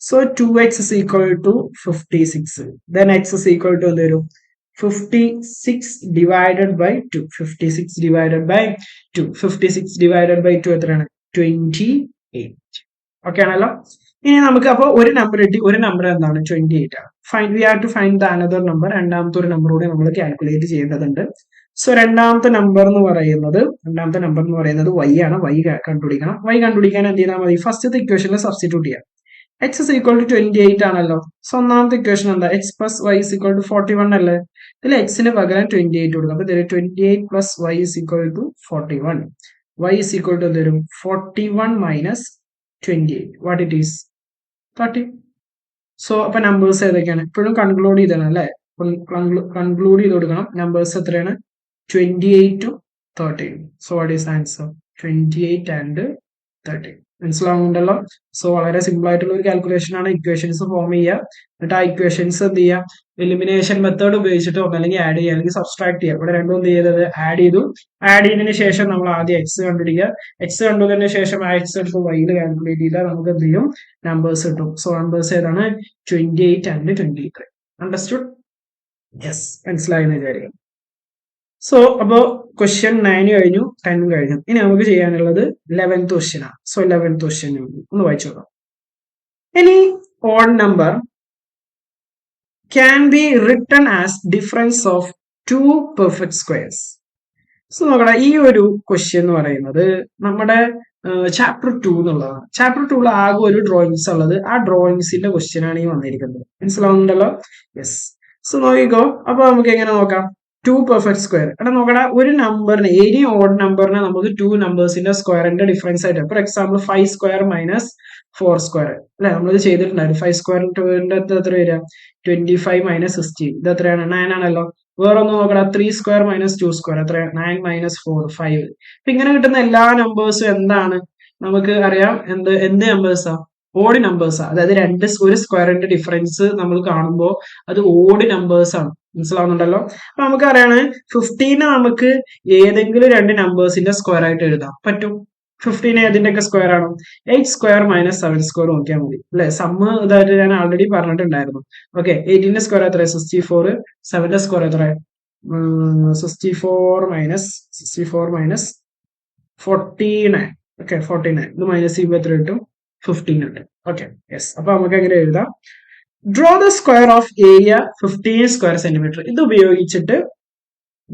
So 2x is equal to 56. Then x is equal to എന്ത് വരും? 56 divided by 2. 56 divided by 2. 56 divided by 2 എത്രയാണ്? 28. ഓക്കെ ആണല്ലോ? ഇനി നമുക്ക് അപ്പോൾ ഒരു നമ്പർ കിട്ടി. ഒരു നമ്പർ എന്താണ്? 28 ആണ്. We have to find the another number. രണ്ടാമത്തെ ഒരു നമ്പർ കൂടി നമ്മൾ കാൽക്കുലേറ്റ് ചെയ്യേണ്ടതുണ്ട്. സോ രണ്ടാമത്തെ നമ്പർ എന്ന് പറയുന്നത് y ആണ്. y കണ്ടുപിടിക്കണം. y കണ്ടുപിടിക്കാൻ എന്ത് ചെയ്താൽ മതി? ഫസ്റ്റത്തെ ഇക്വേഷനിൽ സബ്സ്റ്റിറ്റ്യൂട്ട് ചെയ്യാം. x is equal to 28 ആണല്ലോ. സോ ഒന്നാമത്തെ ഇക്വേഷൻ എന്താ? x plus y is equal to 41 അല്ലേ? ഇതിൽ x പകരം 28 കൊടുക്കാം. അപ്പൊ 28 plus y is equal to 41. y is equal to എന്ത് വരും? 41 minus 28. What it is? 30. So അപ്പൊ നമ്പേഴ്സ് ഏതൊക്കെയാണ്? ഇപ്പോഴും കൺക്ലൂഡ് ചെയ്തണം അല്ലെ? കൺക്ലൂഡ് ചെയ്ത് കൊടുക്കണം. നമ്പേഴ്സ് എത്രയാണ്? 28 ഉം 13. So what is answer? 28 and 13. മനസ്സിലാവുന്നുണ്ടല്ലോ? സോ വളരെ സിമ്പിൾ ആയിട്ടുള്ള ഒരു കാൽക്കുലേഷൻ ആണ്. ഇക്വേഷൻസ് ഫോം ചെയ്യുക, എന്നിട്ട് ആ ഇക്വേഷൻസ് എന്ത് ചെയ്യുക? എലിമിനേഷൻ മെത്തേഡ് ഉപയോഗിച്ചിട്ട് ഒന്നല്ലെങ്കിൽ ആഡ് ചെയ്യുക അല്ലെങ്കിൽ സബ്സ്ട്രാക്ട് ചെയ്യുക. ഇവിടെ രണ്ടും എന്ത് ചെയ്തത്? ആഡ് ചെയ്തു. ആഡ് ചെയ്തതിന് ശേഷം നമ്മൾ ആദ്യം എക്സ് കണ്ടുപിടിക്കുക. എക്സ് കണ്ടുപിടിച്ചതിന് ശേഷം ആ എക്സ് എടുത്ത് വൈയിൽ കാൽക്കുലേറ്റ് ചെയ്താൽ നമുക്ക് എന്ത് ചെയ്യും? നമ്പേഴ്സ് കിട്ടും. സോ നമ്പേഴ്സ് ഏതാണ്? 28 ആൻഡ് 23. അണ്ടർസ്റ്റുഡ്? യെസ്, മനസ്സിലായെന്ന് വിചാരിക്കും. സോ അപ്പോ ക്വസ്റ്റ്യൻ 9 കഴിഞ്ഞു, 10 കഴിഞ്ഞു. ഇനി നമുക്ക് ചെയ്യാനുള്ളത് 11th ക്വസ്റ്റ്യൻ ആണ്. സോ 11th ക്വസ്റ്റ്യൻ ഒന്ന് വായിച്ചു നോക്കാം. ഇനി odd number can be written as difference of two perfect squares. So നോക്കടാ, ഈ ഒരു ക്വസ്റ്റ്യൻ എന്ന് പറയുന്നത് നമ്മുടെ ചാപ്റ്റർ 2 എന്നുള്ളതാണ്. ചാപ്റ്റർ 2 ആകെ ഒരു ഡ്രോയിങ്സ് ഉള്ളത്. ആ ഡ്രോയിങ്സിന്റെ ക്വസ്റ്റ്യൻ ആണ് ഈ വന്നിരിക്കുന്നത്. മനസ്സിലാവുന്നുണ്ടല്ലോ? യെസ്. സോ നോക്കിക്കോ. അപ്പൊ നമുക്ക് എങ്ങനെ നോക്കാം? Two perfect square. എടാ നോക്കടാ, ഒരു നമ്പറിന് ഏനി ഓഡ് നമ്പറിനെ നമുക്ക് ടു നമ്പേഴ്സിന്റെ സ്ക്വയറിന്റെ ഡിഫറൻസ് ആയിട്ട്, for example 5 square minus 4 square അല്ലെ, നമ്മളിത് ചെയ്തിട്ടുണ്ടായിരുന്നു. 5 സ്ക്വയർ എത്ര വരിക? 25 മൈനസ് 16. ഇത് എത്രയാണ്? 9 ആണല്ലോ. വേറെ ഒന്ന് നോക്കടാ, 3 സ്ക്വയർ മൈനസ് 2 സ്ക്വയർ എത്ര? 9 മൈനസ് 4 5. അപ്പൊ ഇങ്ങനെ കിട്ടുന്ന എല്ലാ നമ്പേഴ്സും എന്താണ്? നമുക്ക് അറിയാം എന്ത് നമ്പേഴ്സാ? ഓഡ് നമ്പേഴ്സാ. അതായത് ഒരു സ്ക്വയറിന്റെ ഡിഫറൻസ് നമ്മൾ കാണുമ്പോൾ അത് ഓഡ് നമ്പേഴ്സ് ആണ്. മനസ്സിലാവുന്നുണ്ടല്ലോ? അപ്പൊ നമുക്ക് അറിയാണ് 15 നമുക്ക് ഏതെങ്കിലും രണ്ട് നമ്പേഴ്സിന്റെ സ്ക്വയർ ആയിട്ട് എഴുതാം പറ്റും. 15 ഏതിന്റെയൊക്കെ സ്ക്വയർ ആണ്? 8 സ്ക്വയർ മൈനസ് 7 സ്ക്വയർ നോക്കിയാൽ മതി അല്ലെ. സമ്മ് ഇതായിട്ട് ഞാൻ ആൾറെഡി പറഞ്ഞിട്ടുണ്ടായിരുന്നു. ഓക്കെ, 18ന്റെ സ്ക്വയർ എത്ര? 64. 7ന്റെ സ്ക്വയർ എത്ര? 64 മൈനസ് 49. ഓക്കെ, 49. ഇത് മൈനസ് ചെയ്യുമ്പോൾ എത്ര കിട്ടും? 15 ഉണ്ട്. Okay, yes. അപ്പൊ നമുക്ക് എങ്ങനെ എഴുതാം? Draw the square of area 15 square centimetre. ഇത് ഉപയോഗിച്ചിട്ട്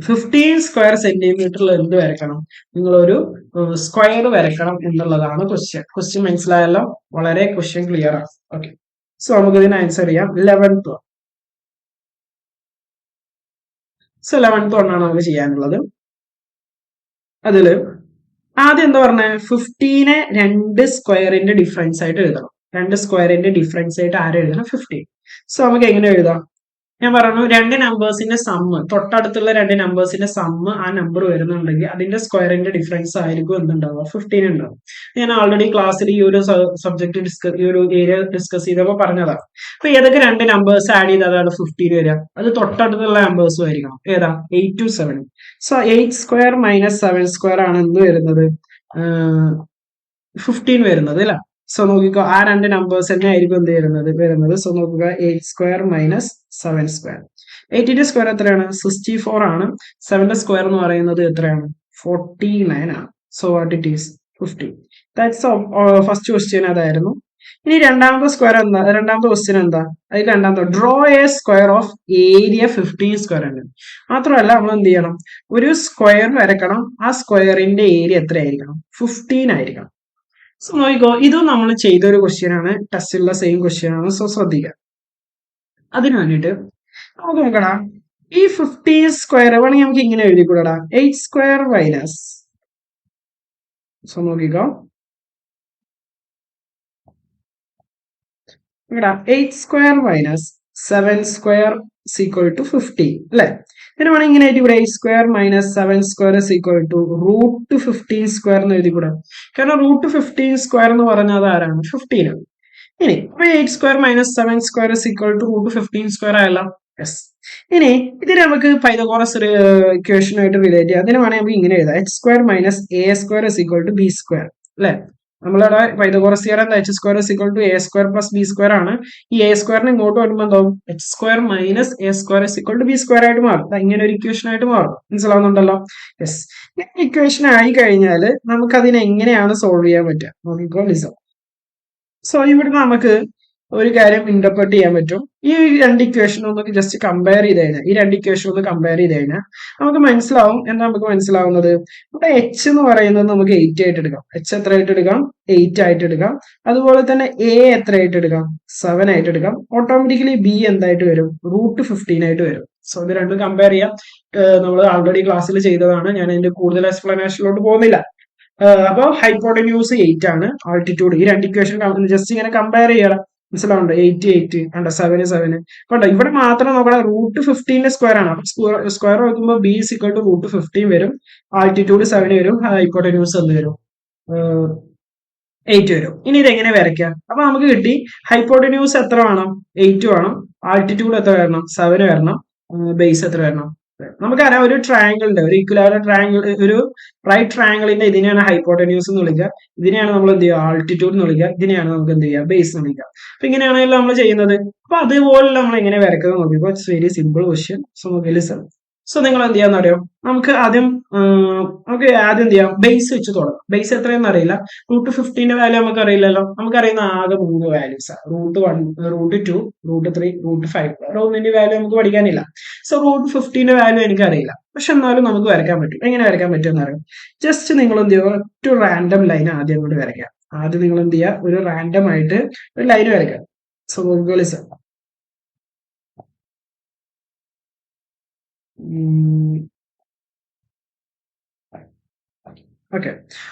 15 സ്ക്വയർ സെന്റിമീറ്ററിൽ എന്ത് വരയ്ക്കണം? നിങ്ങളൊരു സ്ക്വയർ വരയ്ക്കണം എന്നുള്ളതാണ് ക്വസ്റ്റ്യൻ മനസ്സിലായല്ലോ? വളരെ ക്വസ്റ്റ്യൻ ക്ലിയർ ആണ്. ഓക്കെ, സോ നമുക്ക് ഇതിന് ആൻസർ ചെയ്യാം 11th. സോ 11th ഒന്നാണ് നമുക്ക് ചെയ്യാനുള്ളത്. അതില് ആദ്യം എന്താ പറഞ്ഞ? 15 രണ്ട് സ്ക്വയറിന്റെ ഡിഫറൻസ് ആയിട്ട് എഴുതണം. രണ്ട് സ്ക്വയറിന്റെ ഡിഫറൻസ് ആയിട്ട് ആരും എഴുതണം? 15. സോ നമുക്ക് എങ്ങനെ എഴുതാം? ഞാൻ പറഞ്ഞു, രണ്ട് നമ്പേഴ്സിന്റെ സമ്മ്, തൊട്ടടുത്തുള്ള രണ്ട് നമ്പേഴ്സിന്റെ സമ്മ് ആ നമ്പർ വരുന്നുണ്ടെങ്കിൽ അതിന്റെ സ്ക്വയറിന്റെ ഡിഫറൻസ് ആയിരിക്കും എന്തുണ്ടാവുക? 15 ഉണ്ടാവും. ഞാൻ ആൾറെഡി ക്ലാസ്സിൽ ഈ ഒരു സബ്ജക്ട് ഈ ഒരു ഏരിയ ഡിസ്കസ് ചെയ്തപ്പോൾ പറഞ്ഞതാണ്. അപ്പൊ ഏതൊക്കെ രണ്ട് നമ്പേഴ്സ് ആഡ് ചെയ്ത് അതാണ് 15 വരിക? അത് തൊട്ടടുത്തുള്ള നമ്പേഴ്സും ആയിരിക്കണം. ഏതാ? 8 to 7. So 8 square minus 7 square ആണ് എന്ത് വരുന്നത്? 15 വരുന്നത് അല്ലെ. സോ നോക്കിക്കോ, ആ രണ്ട് നമ്പേഴ്സ് തന്നെ ആയിരിക്കും എന്ത് വരുന്നത്. സോ നോക്കുക, 8 സ്ക്വയർ മൈനസ് 7 സ്ക്വയർ. 8ന്റെ സ്ക്വയർ എത്രയാണ്? 64 ആണ്. 7ന്റെ സ്ക്വയർ എന്ന് പറയുന്നത് എത്രയാണ്? 49 ആണ്. So what it is? 50. That's first question അതായിരുന്നു. ഇനി രണ്ടാമത്തെ സ്ക്വയർ എന്താ? രണ്ടാമത്തെ ക്വസ്റ്റ്യൻ എന്താ? അതിൽ രണ്ടാമത്തെ draw A square of area 15 square ഉണ്ട്. മാത്രമല്ല നമ്മൾ എന്ത് ചെയ്യണം? ഒരു സ്ക്വയർ വരക്കണം. ആ സ്ക്വയറിന്റെ ഏരിയ എത്രയായിരിക്കണം? 15 ആയിരിക്കണം. സോ നോക്കിക്കോ, ഇതും നമ്മൾ ചെയ്തൊരു ക്വസ്റ്റ്യൻ ആണ്. ടെസ്റ്റിലുള്ള സെയിം ക്വസ്റ്റ്യൻ ആണ്. സോ ശ്രദ്ധിക്കുക. അതിന് വേണ്ടിയിട്ട് നമുക്ക് നോക്കടാ, ഈ 15 സ്ക്വയർ വേണമെങ്കിൽ നമുക്ക് ഇങ്ങനെ എഴുതിക്കൂടാ, 8 സ്ക്വയർ മൈനസ്. സോ നോക്കിക്കോ, 8 square minus 7 square equal to 15 അല്ലെ. പിന്നെ വേണമെങ്കിൽ ഇങ്ങനെ എഴുതി കൂടെ, 8 square minus 7 square equal to root 15 square എന്ന് എഴുതി കൂടെ. കാരണം റൂട്ട് 15 സ്ക്വയർ എന്ന് പറഞ്ഞാൽ ആരാണ്? 15 ആണ്. ഇനി 8 square minus 7 square equal to root 15 square ആയല്ലോ. യെസ്. ഇനി ഇതിന് നമുക്ക് പൈതഗോറസ് ഇക്വേഷനുമായിട്ട് റിലേറ്റ് ചെയ്യാം. അതിന് വേണമെങ്കിൽ നമുക്ക് ഇങ്ങനെ എഴുതാം, h square minus a square equal to b square അല്ലെ. നമ്മളുടെ പൈതഗോറസ് തിയറം എന്താ? H square equal to a square plus b square ആണ്. ഈ എ സ്ക്വയറിന് ഇങ്ങോട്ട് വരുമ്പോൾ എന്താവും? H square minus a square equal to b square ആയിട്ട് മാറും. ഇങ്ങനെ ഒരു ഇക്വേഷൻ ആയിട്ട് മാറും. മനസ്സിലാവുന്നുണ്ടല്ലോ? യെസ്. ഇക്വേഷൻ ആയി കഴിഞ്ഞാൽ നമുക്ക് അതിനെ എങ്ങനെയാണ് സോൾവ് ചെയ്യാൻ പറ്റുക? നോക്കിക്കോ, ലിസൺ. സോ ഇവിടെ നമുക്ക് ഒരു കാര്യം ഇന്റർപ്രറ്റ് ചെയ്യാൻ പറ്റും. ഈ രണ്ട് ഇക്വേഷൻ ഒന്ന് ജസ്റ്റ് കമ്പയർ ചെയ്ത് കഴിഞ്ഞാൽ, ഈ രണ്ട് ഇക്വേഷൻ ഒന്ന് കമ്പയർ ചെയ്ത് കഴിഞ്ഞാൽ നമുക്ക് മനസ്സിലാവും. എന്താ നമുക്ക് മനസ്സിലാവുന്നത്? ഇവിടെ എച്ച് എന്ന് പറയുന്നത് നമുക്ക് 8 ആയിട്ട് എടുക്കാം. എച്ച് എത്ര ആയിട്ട് എടുക്കാം? 8 ആയിട്ട് എടുക്കാം. അതുപോലെ തന്നെ എ എത്ര ആയിട്ട് എടുക്കാം? 7 ആയിട്ട് എടുക്കാം. ഓട്ടോമാറ്റിക്കലി ബി എന്തായിട്ട് വരും? റൂട്ട് 15 ആയിട്ട് വരും. സോ ഇത് രണ്ടും കമ്പയർ ചെയ്യാം. നമ്മൾ ആൾറെഡി ക്ലാസ്സിൽ ചെയ്തതാണ്. ഞാൻ അതിന്റെ കൂടുതൽ എക്സ്പ്ലനേഷനിലോട്ട് പോകുന്നില്ല. അപ്പൊ ഹൈപ്പോട്ടന്യൂസ് 8 ആണ്, ആൾട്ടിറ്റ്യൂഡ്. ഈ രണ്ട് ഇക്വേഷൻ ജസ്റ്റ് ഇങ്ങനെ കമ്പയർ ചെയ്യണം. മനസ്സിലാവുണ്ടോ? 8 കണ്ടോ, 7 കണ്ടോ. ഇവിടെ മാത്രം നോക്കണം, റൂട്ട് 15 സ്ക്വയർ ആണ്. അപ്പൊ സ്ക്വയർ നോക്കുമ്പോൾ ബി ഇക്വൽ ടു റൂട്ട് 15 വരും, ആൾട്ടിറ്റ്യൂഡ് 7 വരും, ഹൈപ്പോട്ടന്യൂസ് എന്ത് വരും? 8 വരും. ഇനി ഇതെങ്ങനെ വരയ്ക്കാം? അപ്പൊ നമുക്ക് കിട്ടി, ഹൈപ്പോട്ടന്യൂസ് എത്ര വേണം? 8 വേണം. ആൾട്ടിറ്റ്യൂഡ് എത്ര വരണം? 7 വരണം. ബേസ് എത്ര വരണം? നമുക്കറിയാം, ഒരു ട്രയാങ്കിളിന്റെ, ഒരു ഇക്വലാറ്ററൽ ട്രയാങ്കിൾ, ഒരു റൈറ്റ് ട്രയാങ്കിളിന്റെ ഇതിനെയാണ് ഹൈപ്പോട്ടന്യൂസ് എന്ന് വിളിക്കുക. ഇതിനെയാണ് നമ്മൾ എന്ത് ചെയ്യുക? ആൾട്ടിറ്റ്യൂഡ് എന്ന് വിളിക്കുക. ഇതിനെയാണ് നമുക്ക് എന്ത് ചെയ്യുക? ബേസ് എന്ന് വിളിക്കുക. അപ്പൊ ഇങ്ങനെയാണല്ലോ നമ്മൾ ചെയ്യുന്നത്. അപ്പൊ അതുപോലെ നമ്മൾ എങ്ങനെ വരക്കുന്നത് നോക്കിയപ്പോൾ it's very simple question. So നമുക്ക് ലിസൺ. സോ നിങ്ങൾ എന്ത് ചെയ്യാന്ന് അറിയോ, നമുക്ക് ആദ്യം എന്ത് ചെയ്യാം, ബേസ് വെച്ച് തുടങ്ങാം. ബേസ് എത്രയെന്ന് അറിയില്ല, √15 വാല്യൂ നമുക്ക് അറിയില്ലല്ലോ. നമുക്കറിയുന്ന ആകെ 3 വാല്യൂസ്, √1, √2, √3, √5. വേറെ ഒന്നിന്റെ വാല്യൂ നമുക്ക് പഠിക്കാനില്ല. സോ √15 വാല്യൂ എനിക്ക് അറിയില്ല, പക്ഷെ എന്നാലും നമുക്ക് വരയ്ക്കാൻ പറ്റും. എങ്ങനെ വരയ്ക്കാൻ പറ്റുമെന്ന് അറിയാം. ജസ്റ്റ് നിങ്ങൾ എന്ത് ചെയ്യുക, ഒറ്റ റാൻഡം ലൈൻ ആദ്യം കൊണ്ട് വരയ്ക്കാം. ആദ്യം നിങ്ങൾ എന്ത് ചെയ്യുക, ഒരു റാൻഡം ആയിട്ട് ഒരു ലൈൻ വരയ്ക്കാം. സോ ഓക്കെ,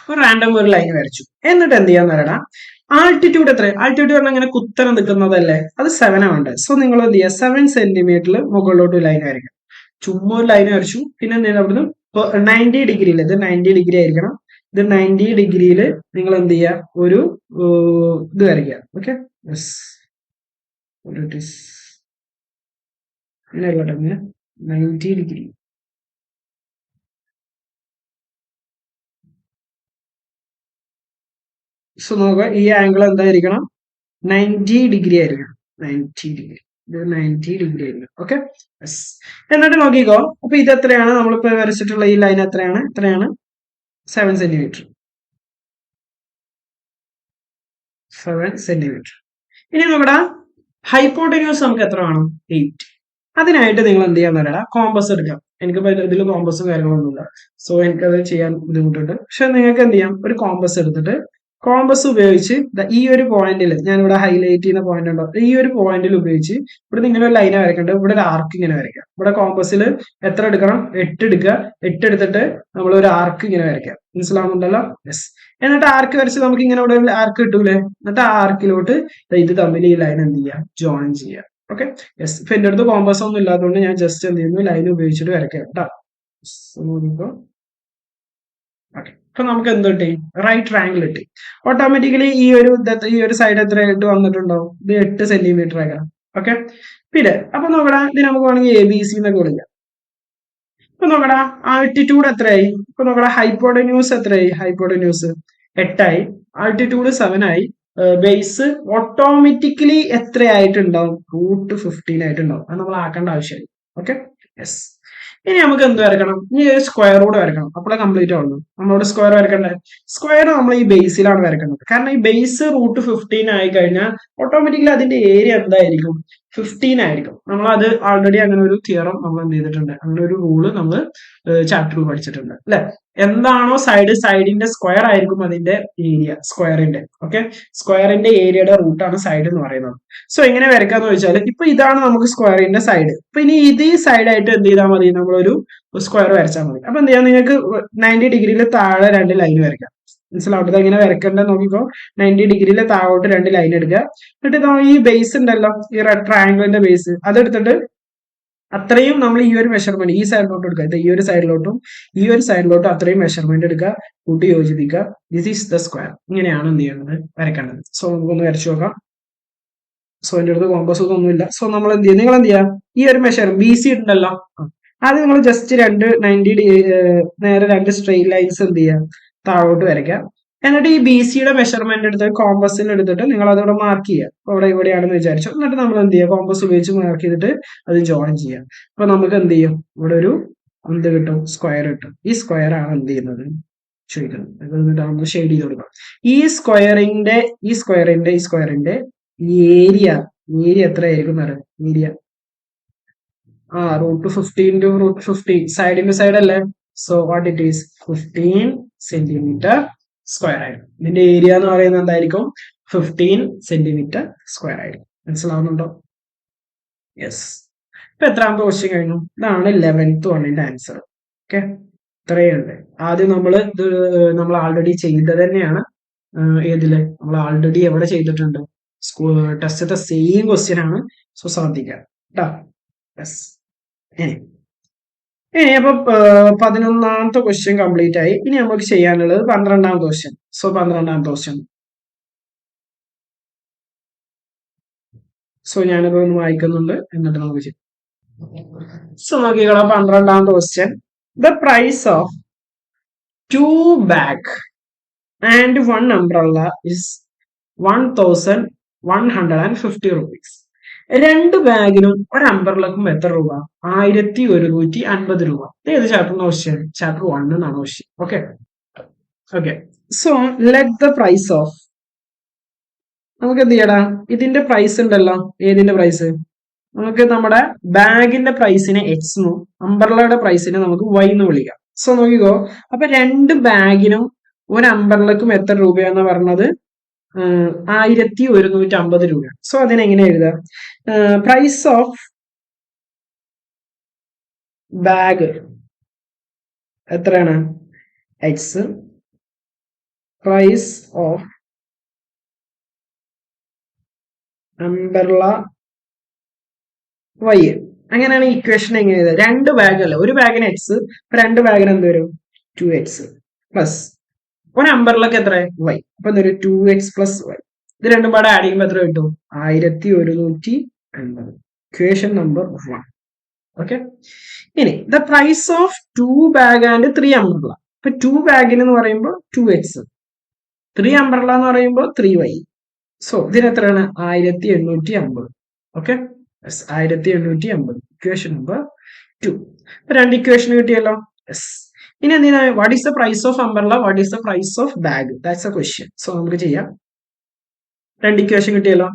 ഒരു റാൻഡം ഒരു ലൈൻ വരച്ചു. എന്നിട്ട് എന്ത് ചെയ്യാന്ന് പറയണം, ആൾട്ടിറ്റ്യൂഡ് എത്ര, ആൾട്ടിറ്റ്യൂഡ് പറഞ്ഞാൽ ഇങ്ങനെ കുത്തനെ നിൽക്കുന്നതല്ലേ, അത് 7 ആണ്. സോ നിങ്ങൾ എന്ത് ചെയ്യുക, 7 സെന്റിമീറ്ററിൽ മുകളിലോട്ട് ലൈൻ വരയ്ക്കണം. ചുമ്മാ ഒരു ലൈൻ വരച്ചു. പിന്നെ എന്ത് ചെയ്യുക, അവിടുന്ന് 90 ഡിഗ്രിയിൽ, ഇത് 90 ഡിഗ്രി ആയിരിക്കണം. ഇത് 90 ഡിഗ്രിയിൽ നിങ്ങൾ എന്ത് ചെയ്യുക, ഒരു ഇത് വരയ്ക്കുക. ഓക്കെ, ഇങ്ങനെ 90 ഡിഗ്രി. സോ നോക്കുക, ഈ ആംഗിൾ എന്തായിരിക്കണം, 90 ഡിഗ്രി ആയിരിക്കണം. 90 ഡിഗ്രി, ഇത് 90 ഡിഗ്രി ആയിരിക്കും. ഓക്കെ, എന്നിട്ട് നോക്കിക്കോ. അപ്പൊ ഇത് എത്രയാണ്, നമ്മളിപ്പോ വരച്ചിട്ടുള്ള ഈ ലൈൻ എത്രയാണ്, 7 സെന്റിമീറ്റർ. 7 സെന്റിമീറ്റർ. ഇനി നമ്മുടെ ഹൈപ്പോട്ടന്യൂസ് നമുക്ക് എത്ര വേണം, 8. അതിനായിട്ട് നിങ്ങൾ എന്ത് ചെയ്യാന്ന് പറയാ, കോമ്പസ് എടുക്കാം. എനിക്കിപ്പോ ഇതിൽ കോമ്പസും കാര്യങ്ങളൊന്നുമില്ല, സോ എനിക്കത് ചെയ്യാൻ ബുദ്ധിമുട്ടുണ്ട്. പക്ഷെ നിങ്ങൾക്ക് എന്ത് ചെയ്യാം, ഒരു കോമ്പസ് എടുത്തിട്ട് കോമ്പസ് ഉപയോഗിച്ച് ഈ ഒരു പോയിന്റിൽ, ഞാൻ ഇവിടെ ഹൈലൈറ്റ് ചെയ്യുന്ന പോയിന്റ് ഉണ്ടോ, ഈ ഒരു പോയിന്റിൽ ഉപയോഗിച്ച് ഇവിടെ ഇങ്ങനെ ഒരു ലൈന വരയ്ക്കേണ്ടത്, ഇവിടെ ഒരു ആർക്ക് ഇങ്ങനെ വരയ്ക്കാം. ഇവിടെ കോമ്പസിൽ എത്ര എടുക്കണം, 8 എടുക്കുക. 8 എടുത്തിട്ട് നമ്മൾ ഒരു ആർക്ക് ഇങ്ങനെ വരയ്ക്കാം. മനസ്സിലാവുന്നുണ്ടല്ലോ? യെസ്. എന്നിട്ട് ആർക്ക് വരച്ച് നമുക്ക് ഇങ്ങനെ ഇവിടെ ഒരു ആർക്ക് കിട്ടൂലേ, എന്നിട്ട് ആ ആർക്കിലോട്ട് ഇത് തമ്മിൽ ഈ ലൈൻ എന്ത് ചെയ്യാം, ജോയിൻ ചെയ്യാം. Okay, yes. ഇപ്പൊ എന്റെ അടുത്ത് കോമ്പസ് ഒന്നും ഇല്ലാത്തതുകൊണ്ട് ഞാൻ ജസ്റ്റ് എന്ത് ചെയ്യുന്നു, ലൈൻ ഉപയോഗിച്ചിട്ട് വരയ്ക്കാം കേട്ടോ. ഓക്കെ, അപ്പൊ നമുക്ക് എന്ത് കിട്ടി, റൈറ്റ് ട്രയാങ്കിൾ കിട്ടി. ഓട്ടോമാറ്റിക്കലി ഈ ഒരു സൈഡ് എത്ര ആയിട്ട് വന്നിട്ടുണ്ടാവും, ഇത് 8 സെന്റിമീറ്റർ ആകാം. ഓക്കെ, പിന്നെ അപ്പൊ നോക്കടാ, ഇത് നമുക്ക് വേണമെങ്കിൽ ABC എന്നൊക്കെ വിളിക്കാം. ഇപ്പൊ നോക്കടാ, ആൾട്ടിറ്റ്യൂഡ് എത്രയായി, ഇപ്പൊ നോക്കടാ, ഹൈപ്പോട്ടന്യൂസ് എത്രയായി, ഹൈപ്പോട്ടന്യൂസ് 8 ആയി, ആൾട്ടിറ്റ്യൂഡ് 7 ആയി, ബേസ് ഓട്ടോമാറ്റിക്കലി എത്രയായിട്ടുണ്ടാവും, √15 ആയിട്ടുണ്ടാവും. അത് നമ്മൾ ആക്കേണ്ട ആവശ്യമില്ല. Okay, yes. ഇനി നമുക്ക് എന്ത് വരക്കണം, ഇനി സ്ക്വയർ കൂടെ വരക്കണം, അപ്പോഴേ കംപ്ലീറ്റ് ആവുള്ളൂ. നമ്മളോട് സ്ക്വയർ വരക്കണ്ടേ, സ്ക്വയർ നമ്മൾ ഈ ബേസിലാണ് വരക്കേണ്ടത്. കാരണം ഈ ബേസ് √15 ആയി കഴിഞ്ഞാൽ ഓട്ടോമാറ്റിക്കലി അതിന്റെ ഏരിയ എന്തായിരിക്കും, 15 ആയിരിക്കും. നമ്മൾ അത് ഓൾറെഡി അങ്ങനെ ഒരു തിയറം നമ്മൾ എന്ത് ചെയ്തിട്ടുണ്ട്, അങ്ങനെ ഒരു റൂള് നമ്മൾ ചാപ്റ്ററിൽ പഠിച്ചിട്ടുണ്ട് അല്ലെ. എന്താണോ സൈഡിന്റെ സ്ക്വയർ ആയിരിക്കും അതിന്റെ ഏരിയ, സ്ക്വയറിന്റെ. ഓക്കെ, സ്ക്വയറിന്റെ ഏരിയയുടെ റൂട്ടാണ് സൈഡ് എന്ന് പറയുന്നത്. സോ എങ്ങനെ വരയ്ക്കാന്ന് ചോദിച്ചാൽ, ഇപ്പൊ ഇതാണ് നമുക്ക് സ്ക്വയറിന്റെ സൈഡ്. അപ്പൊ ഇനി ഇത് സൈഡായിട്ട് എന്ത് ചെയ്താൽ മതി, നമ്മളൊരു സ്ക്വയർ വരച്ചാൽ മതി. അപ്പൊ എന്ത് ചെയ്യാം, നിങ്ങൾക്ക് 90 ഡിഗ്രിയിൽ താഴെ 2 ലൈൻ വരയ്ക്കാം. മനസ്സിലാവട്ടെ, എങ്ങനെ വരക്കേണ്ടത് നോക്കിക്കോ. 90 ഡിഗ്രിയിൽ താഴോട്ട് 2 ലൈൻ എടുക്കുക. എന്നിട്ട് ഈ ബേസ് ഉണ്ടല്ലോ, ഈ ട്രയാങ്കിളിന്റെ ബേസ്, അതെടുത്തിട്ട് അത്രയും നമ്മൾ ഈ ഒരു മെഷർമെന്റ് ഈ സൈഡിലോട്ട് എടുക്കുക. ഈ ഒരു സൈഡിലോട്ടും ഈ ഒരു സൈഡിലോട്ടും അത്രയും മെഷർമെന്റ് എടുക്കുക, കൂട്ടി യോജിപ്പിക്കുക. This is the square. ഇങ്ങനെയാണ് എന്ത് ചെയ്യുന്നത്, വരക്കേണ്ടത്. സോ നമുക്കൊന്ന് വരച്ചു നോക്കാം. സോ എന്റെ അടുത്ത് കോമ്പസ് ഒന്നുമില്ല. സോ നമ്മൾ എന്ത് ചെയ്യാം, നിങ്ങൾ എന്ത് ചെയ്യാം, ഈ ഒരു മെഷർ BC ഉണ്ടല്ലോ, ആദ്യം നിങ്ങൾ ജസ്റ്റ് 90 നേരെ 2 സ്ട്രെയിറ്റ് ലൈൻസ് എന്ത് ചെയ്യാം, താഴോട്ട് വരയ്ക്കാം. എന്നിട്ട് ഈ BCയുടെ മെഷർമെന്റ് എടുത്ത് കോമ്പസിൽ എടുത്തിട്ട് നിങ്ങൾ അതോടെ മാർക്ക് ചെയ്യുക. അവിടെ ഇവിടെയാണെന്ന് വിചാരിച്ചു. എന്നിട്ട് നമ്മൾ എന്ത് ചെയ്യുക, കോമ്പസ് ഉപയോഗിച്ച് മാർക്ക് ചെയ്തിട്ട് അത് ജോയിൻ ചെയ്യാം. അപ്പൊ നമുക്ക് എന്ത് ചെയ്യും, ഇവിടെ ഒരു എന്ത് കിട്ടും, സ്ക്വയർ കിട്ടും. ഈ സ്ക്വയർ ആണ് എന്ത് ചെയ്യുന്നത്, ചോദിക്കുന്നത്. നമ്മൾ ഷെയ്ഡ് ചെയ്ത് കൊടുക്കാം. ഈ സ്ക്വയറിന്റെ ഏരിയ എത്രയായിരിക്കും അറിയാം, area √15 to √15, side into side അല്ലേ. So what it is, 15 centimetre square ആയിരിക്കും. ഇതിന്റെ ഏരിയ എന്ന് പറയുന്നത് എന്തായിരിക്കും, 15 സെന്റിമീറ്റർ സ്ക്വയർ ആയിരിക്കും. മനസ്സിലാവുന്നുണ്ടോ? യെസ്. ഇപ്പൊ എത്രാമത്തെ ക്വസ്റ്റ്യൻ കഴിഞ്ഞു, ഇതാണ് 11th വണ്ണിന്റെ ആൻസർ. ഓക്കെ, ഇത്രയുണ്ട്. ആദ്യം നമ്മൾ ആൾറെഡി ചെയ്തത് തന്നെയാണ്. ഏതില് നമ്മൾ ആൾറെഡി എവിടെ ചെയ്തിട്ടുണ്ട്, ടെസ്റ്റത്തെ സെയിം ക്വസ്റ്റ്യൻ ആണ്. സോ ശ്രദ്ധിക്കാം കേട്ടോ. യെസ്. ഇനി അപ്പൊ 11ാമത്തെ ക്വസ്റ്റ്യൻ കംപ്ലീറ്റ് ആയി. ഇനി നമുക്ക് ചെയ്യാനുള്ളത് 12ാമത്തെ ക്വസ്റ്റ്യൻ. സോ 12ാമത്തെ ക്വസ്റ്റ്യൻ, സോ ഞാനിപ്പോ ഒന്ന് വായിക്കുന്നുണ്ട്, എന്നിട്ട് നമുക്ക് ചെയ്യാം. സോ നോക്കിക്കോളാം, 12ാമത്തെ question. The price of 2 bag and 1 umbrella is 1150 rupees. രണ്ട് ബാഗിനും ഒരു അംബർലക്കും എത്ര രൂപ? 1150 രൂപ. ഏത് ചാപ്റ്ററിന് ക്വസ്റ്റ്യൻ? ചാപ്റ്റർ 1 എന്നാണ് question. Okay okay. So let the price of, നമുക്ക് എന്ത് ചെയ്യടാ, ഇതിന്റെ പ്രൈസ് ഉണ്ടല്ലോ. ഏതിന്റെ പ്രൈസ്? നമുക്ക് നമ്മുടെ ബാഗിന്റെ പ്രൈസിനെ എക്സ് എന്നും അംബർലയുടെ പ്രൈസിനെ നമുക്ക് വൈ എന്ന് വിളിക്കാം. സോ നോക്കിക്കോ, അപ്പൊ രണ്ട് ബാഗിനും ഒരു അംബർലക്കും എത്ര രൂപയാന്ന് പറഞ്ഞത്? 1150 രൂപ. സോ അതിനെങ്ങനെ എഴുതാം? പ്രൈസ് ഓഫ് ബാഗ് എത്രയാണ്? X. Price of umbrella y. അങ്ങനെയാണ് ഇക്വേഷൻ എങ്ങനെ എഴുതുക? രണ്ട് ബാഗ് അല്ല, ഒരു ബാഗിന് എക്സ്, രണ്ട് ബാഗിന് എന്ത് വരും? 2x പ്ലസ് ഒരു അംബർലക്ക് എത്ര? വൈ. അപ്പൊ എന്തൊരു 2x പ്ലസ് വൈ. ഇത് രണ്ടും പാടെ ആഡ് ചെയ്യുമ്പോൾ എത്ര കിട്ടും? 1150. Equation number 1. ഓക്കെ. ഇനി the price of 2 bag and 3 umbrella. ഇപ്പൊ 2 ബാഗിന് എന്ന് പറയുമ്പോൾ 2x, 3 അംബർല എന്ന് പറയുമ്പോൾ 3y. സോ ഇതിന് എത്രയാണ്? 1850. ഓക്കെ, 1850. Equation number 2. രണ്ട് ഇക്വേഷൻ കിട്ടിയല്ലോ. യെസ്. ഇനി എന്തിനാ? What is the price of umbrella, what is the price of bag? That's a question. So നമുക്ക് ചെയ്യാം. രണ്ട് ഇക്വേഷൻ കിട്ടിയല്ലോ.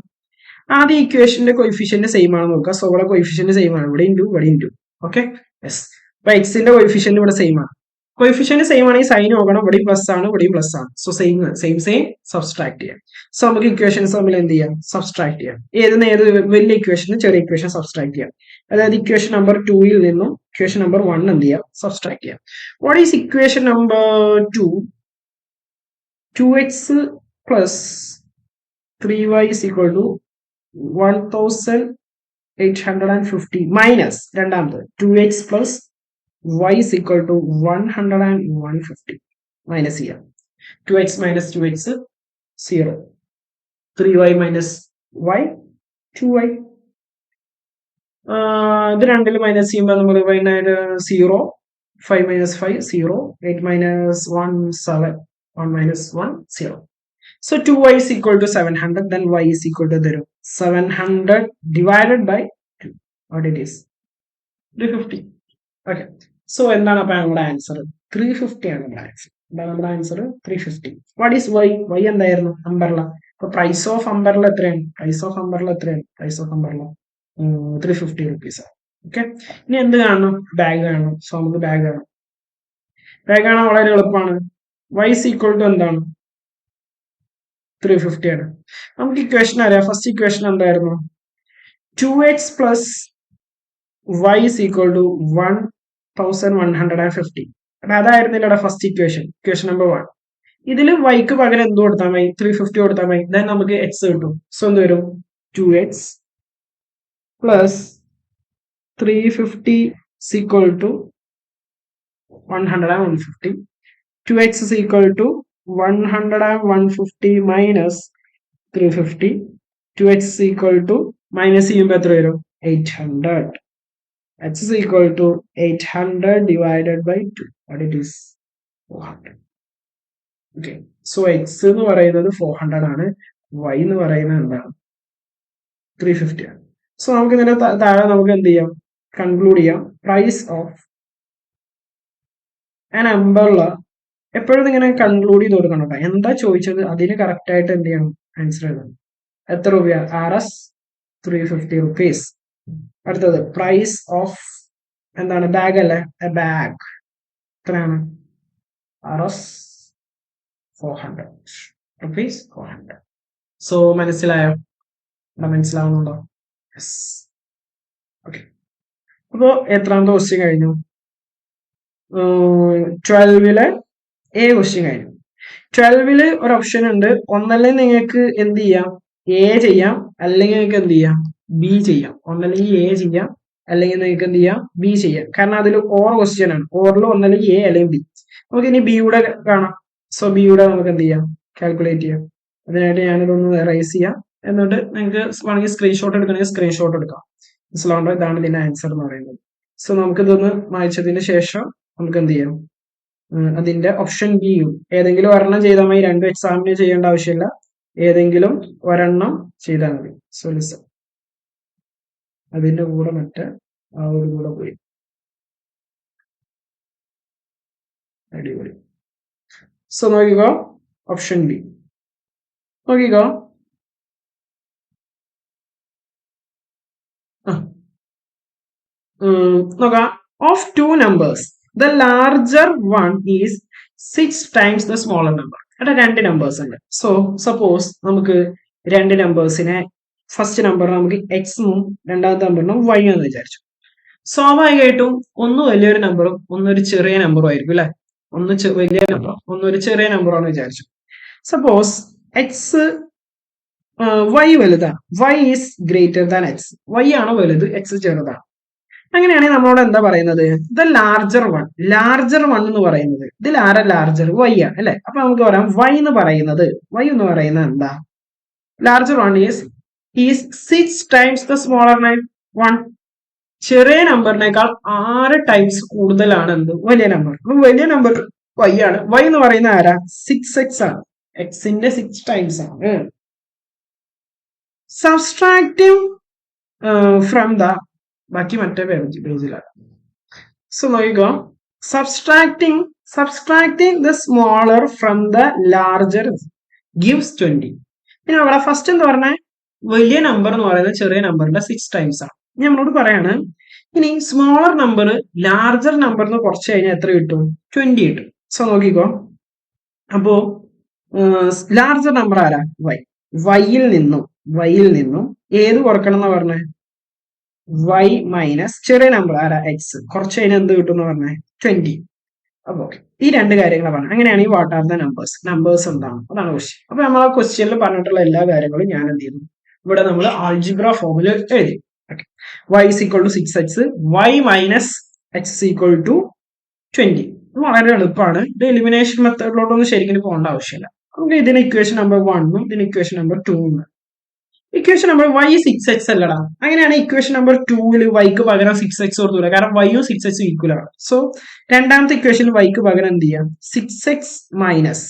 ആദ്യം ഇക്വേഷന്റെ കോയിഫിഷ്യന്റ് സെയിം ആണ് നോക്കുക. സോ ഇവിടെ കോയിഫിഷ്യന്റ് സെയിം ആണ്, ഇവിടെ ഇൻറ്റു ഇവിടെ ഇൻറ്റു. Okay, yes. അപ്പൊ എക്സിന്റെ കോയിഫിഷ്യന്റ് ഇവിടെ സെയിം ആണ്. കോയിഫിഷ്യന്റ് സെയിം ആണെങ്കിൽ സൈൻ നോക്കണം. ഇവിടെ പ്ലസ് ആണ്, ഇവിടെ പ്ലസ് ആണ്. So same same same subtract ചെയ്യാം. സോ നമുക്ക് ഇക്വേഷൻസ് തമ്മിൽ എന്ത് ചെയ്യാം? സബ്സ്ട്രാക്ട് ചെയ്യാം. ഏത് വലിയ ഇക്വേഷന് ചെറിയ ഇക്വേഷൻ സബ്സ്ട്രാക്ട് ചെയ്യാം. അതായത് ഇക്വേഷൻ നമ്പർ 2 നിന്നും ഇക്വേഷൻ നമ്പർ 1 എന്ത് ചെയ്യാം? സബ്സ്ട്രാക്ട് ചെയ്യാം. What is equation number 2? 2x plus 3y is equal to 1850 minus രണ്ടാമത് 2x plus y is equal to 150 minus here. 2x minus 2x 0. 3y minus y 2y. ഇത് രണ്ടിൽ മൈനസ് ചെയ്യുമ്പോൾ നമ്മൾ 0. 5 minus 5 0. 8 minus 1 7. 1 minus 1 0. So 2y is equal to 700. Then y is equal to 700 divided by 2. What it is? 350. Okay. So എന്താണ് അപ്പൊ നമ്മുടെ ആൻസർ? 350 ആണ് നമ്മുടെ ആൻസർ. എന്താണ് നമ്മുടെ answer? 350. What is y? Y എന്തായിരുന്നു? അംബർല. അപ്പൊ പ്രൈസ് ഓഫ് അംബർല എത്രയാണ്? പ്രൈസ് ഓഫ് അംബർല എത്രയാണ്? പ്രൈസ് ഓഫ് അംബർല 350 rupees ആണ്. ഓക്കെ. ഇനി എന്ത് കാണണം? ബാഗ് കാണണം. സോ നമുക്ക് ബാഗ് കാണാം. ബാഗ് കാണാൻ വളരെ എളുപ്പമാണ്. y is equal to എന്താണ്? 350 ആണ്. നമുക്ക് ഇക്വേഷൻ അറിയാം. ഫസ്റ്റ് ഇക്വേഷൻ എന്തായിരുന്നു? 2x plus y is equal to 1150. അതായിരുന്നില്ല ഫസ്റ്റ് ഇക്വേഷൻ, ഇക്വേഷൻ നമ്പർ 1. ഇതിൽ വൈക്ക് പകരം എന്ത് കൊടുത്താൽ മതി? 350 കൊടുത്താൽ മതി. ദെൻ നമുക്ക് എക്സ് കിട്ടും. സോ എന്ത് വരും? 2x plus 350 is equal to 150. 2x is equal to 150 minus 350. 2x is equal to minus ചെയ്യുമ്പോൾ എത്ര വരും? 800. x is equal to 800 divided by 2. What it is? 400. Okay. So x എന്ന് പറയുന്നത് 400 ആണ്. y എന്ന് പറയുന്നത് എന്താണ്? 350 ആണ്. സോ നമുക്ക് ഇതിന്റെ താഴെ നമുക്ക് എന്ത് ചെയ്യാം? കൺക്ലൂഡ് ചെയ്യാം. Price of an umbrella. എപ്പോഴും ഇങ്ങനെ കൺക്ലൂഡ് ചെയ്ത് കൊടുക്കണം. എന്താ ചോദിച്ചത് അതിന് കറക്റ്റ് ആയിട്ട് എന്ത് ചെയ്യണം? ആൻസർ എഴുതണം. എത്ര രൂപ? RS 350 rupees. അടുത്തത് പ്രൈസ് ഓഫ് എന്താണ്? ബാഗ് അല്ലേ? ബാഗ് എത്രയാണ്? RS 400 rupees. 400. സോ മനസ്സിലായോ? മനസ്സിലാവുന്നുണ്ടോ? യെസ്. ഓക്കെ. അപ്പോ എത്രാമത്തെ ക്വസ്റ്റ്യൻ കഴിഞ്ഞു? 12 എ ക്വസ്റ്റ്യൻ കഴിഞ്ഞു. 12 ഒരു ഓപ്ഷൻ ഉണ്ട്. ഒന്നല്ലെങ്കിൽ നിങ്ങൾക്ക് എന്ത് ചെയ്യാം? എ ചെയ്യാം, അല്ലെങ്കിൽ നിങ്ങൾക്ക് എന്ത് ചെയ്യാം? ബി ചെയ്യാം. ഒന്നല്ലെങ്കിൽ എ ചെയ്യാം, അല്ലെങ്കിൽ നിങ്ങൾക്ക് എന്ത് ചെയ്യാം? ബി ചെയ്യാം. കാരണം അതിൽ ഓർ ക്വസ്റ്റ്യൻ ആണ്. ഓറിൽ ഒന്നല്ലെങ്കിൽ എ അല്ലെങ്കിൽ ബി. നമുക്ക് ഇനി ബിയുടെ കാണാം. സോ ബിയുടെ നമുക്ക് എന്ത് ചെയ്യാം? കാൽക്കുലേറ്റ് ചെയ്യാം. അതിനായിട്ട് ഞാനിതൊന്ന് റൈസ് ചെയ്യാം. എന്നിട്ട് നിങ്ങൾക്ക് വേണമെങ്കിൽ സ്ക്രീൻഷോട്ട് എടുക്കണമെങ്കിൽ സ്ക്രീൻഷോട്ട് എടുക്കാം. മനസ്സിലാവുണ്ടോ? ഇതാണ് ഇതിന്റെ ആൻസർ എന്ന് പറയുന്നത്. സോ നമുക്കിതൊന്ന് വായിച്ചതിന് ശേഷം നമുക്ക് എന്ത് ചെയ്യാം? അതിന്റെ ഓപ്ഷൻ ബിയും ഏതെങ്കിലും ഒരെണ്ണം ചെയ്താൽ മതി. 2 എക്സാമിന് ചെയ്യേണ്ട ആവശ്യമില്ല. ഏതെങ്കിലും ഒരെണ്ണം ചെയ്താൽ മതി. So listen. അതിന്റെ കൂടെ മറ്റേ ആ ഒരു കൂടെ പോയി. അടിപൊളി. സോ നോക്കിക്കോ, ഓപ്ഷൻ ബി നോക്കിക്കോ. നോക്കാം. Of two numbers the larger one is 6 times the smaller number. അവിടെ രണ്ട് നമ്പേഴ്സ് ഉണ്ട്. സോ സപ്പോസ് നമുക്ക് രണ്ട് നമ്പേഴ്സിനെ, ഫസ്റ്റ് നമ്പർ നമുക്ക് എക്സും രണ്ടാമത്തെ നമ്പറിനും വൈ എന്ന് വിചാരിച്ചു. സ്വാഭാവികമായിട്ടും ഒന്ന് വലിയൊരു നമ്പറും ഒന്നൊരു ചെറിയ നമ്പറും ആയിരിക്കും അല്ലെ. ഒന്ന് വലിയ നമ്പറും ഒന്നൊരു ചെറിയ നമ്പറാണ് വിചാരിച്ചു. സപ്പോസ് എക്സ് വൈ വലുതാണ്, y is greater than x. Y ആണ് വലുത്, എക്സ് ചെറുതാണ്. അങ്ങനെയാണെങ്കിൽ നമ്മളോട് എന്താ പറയുന്നത്? The larger one. Larger one എന്ന് പറയുന്നത് ഇതിൽ ആരാ ലാർജർ? വൈ ആണ് അല്ലെ. അപ്പൊ നമുക്ക് പറയാം വൈ എന്ന് പറയുന്നത് എന്താ? Larger one is 6 times the smaller one. ചെറിയ നമ്പറിനേക്കാൾ 6 times കൂടുതലാണ് എന്ത്? വലിയ നമ്പർ. അപ്പൊ വലിയ നമ്പർ വൈ ആണ്. വൈ എന്ന് പറയുന്ന ആരാ? 6x ആണ്. എക്സിന്റെ 6 times ആണ്. സബ്സ്ട്രാക്ടിങ് ഫ്രം ദ, ബാക്കി മറ്റേ പേജിലാണ്. സോ നോക്കിക്കോ, subtracting the smaller from the larger gives 20. പിന്നെ അവിടെ ഫസ്റ്റ് എന്ന് പറഞ്ഞാൽ വലിയ നമ്പർ എന്ന് പറയുന്നത് ചെറിയ നമ്പറിന്റെ 6 times ആണ്. ഞാൻ നമ്മളോട് പറയാണ്, ഇനി സ്മോളർ നമ്പർ ലാർജർ നമ്പറിന് കുറച്ച് കഴിഞ്ഞാൽ എത്ര കിട്ടും? 20 കിട്ടും. സോ നോക്കിക്കോ, അപ്പോ ലാർജർ നമ്പർ ആരാ? വൈ. വൈയിൽ നിന്നും ഏത് കുറക്കണം എന്ന് പറഞ്ഞേ? വൈ മൈനസ് ചെറിയ നമ്പർ ആരാ? എക്സ്. കുറച്ച് കഴിഞ്ഞാൽ എന്ത് കിട്ടും എന്ന് പറഞ്ഞേ? 20. അപ്പൊ ഓക്കെ, ഈ രണ്ട് കാര്യങ്ങളാണ് പറഞ്ഞത്. അങ്ങനെയാണെങ്കിൽ വാട്ട് ആർ ദ നമ്പേഴ്സ് എന്താണ്? അതാണ് ക്വസ്റ്റ്യൻ. അപ്പൊ നമ്മൾ ആ ക്വസ്റ്റ്യനിൽ പറഞ്ഞിട്ടുള്ള എല്ലാ കാര്യങ്ങളും ഞാൻ എന്ത് ചെയ്തു? ഇവിടെ നമ്മൾ ആൾജിബ്ര ഫോമിൽ എഴുതി. Okay, y is equal to 6x, y minus x is equal to 20. ഇത് വളരെ എളുപ്പമാണ്. ഇത് എലിമിനേഷൻ മെത്തേഡിലോട്ടൊന്നും ശരിക്കും പോകേണ്ട ആവശ്യമില്ല. നമുക്ക് ഇതിന് ഇക്വേഷൻ നമ്പർ 1ഉം ഇതിന് ഇക്വേഷൻ നമ്പർ 2ഉം. ഇക്വേഷൻ നമ്പർ y 6x അല്ലടാ. അങ്ങനെയാണ് ഇക്വേഷൻ നമ്പർ 2ൽ വൈക്ക് പകരം 6x കൊടുത്തൂല, കാരണം y-ഉം 6x ഈക്വൽ ആണ്. സോ രണ്ടാമത്തെ ഇക്വേഷനിൽ വൈക്ക് പകരം എന്ത് ചെയ്യാം? 6x മൈനസ്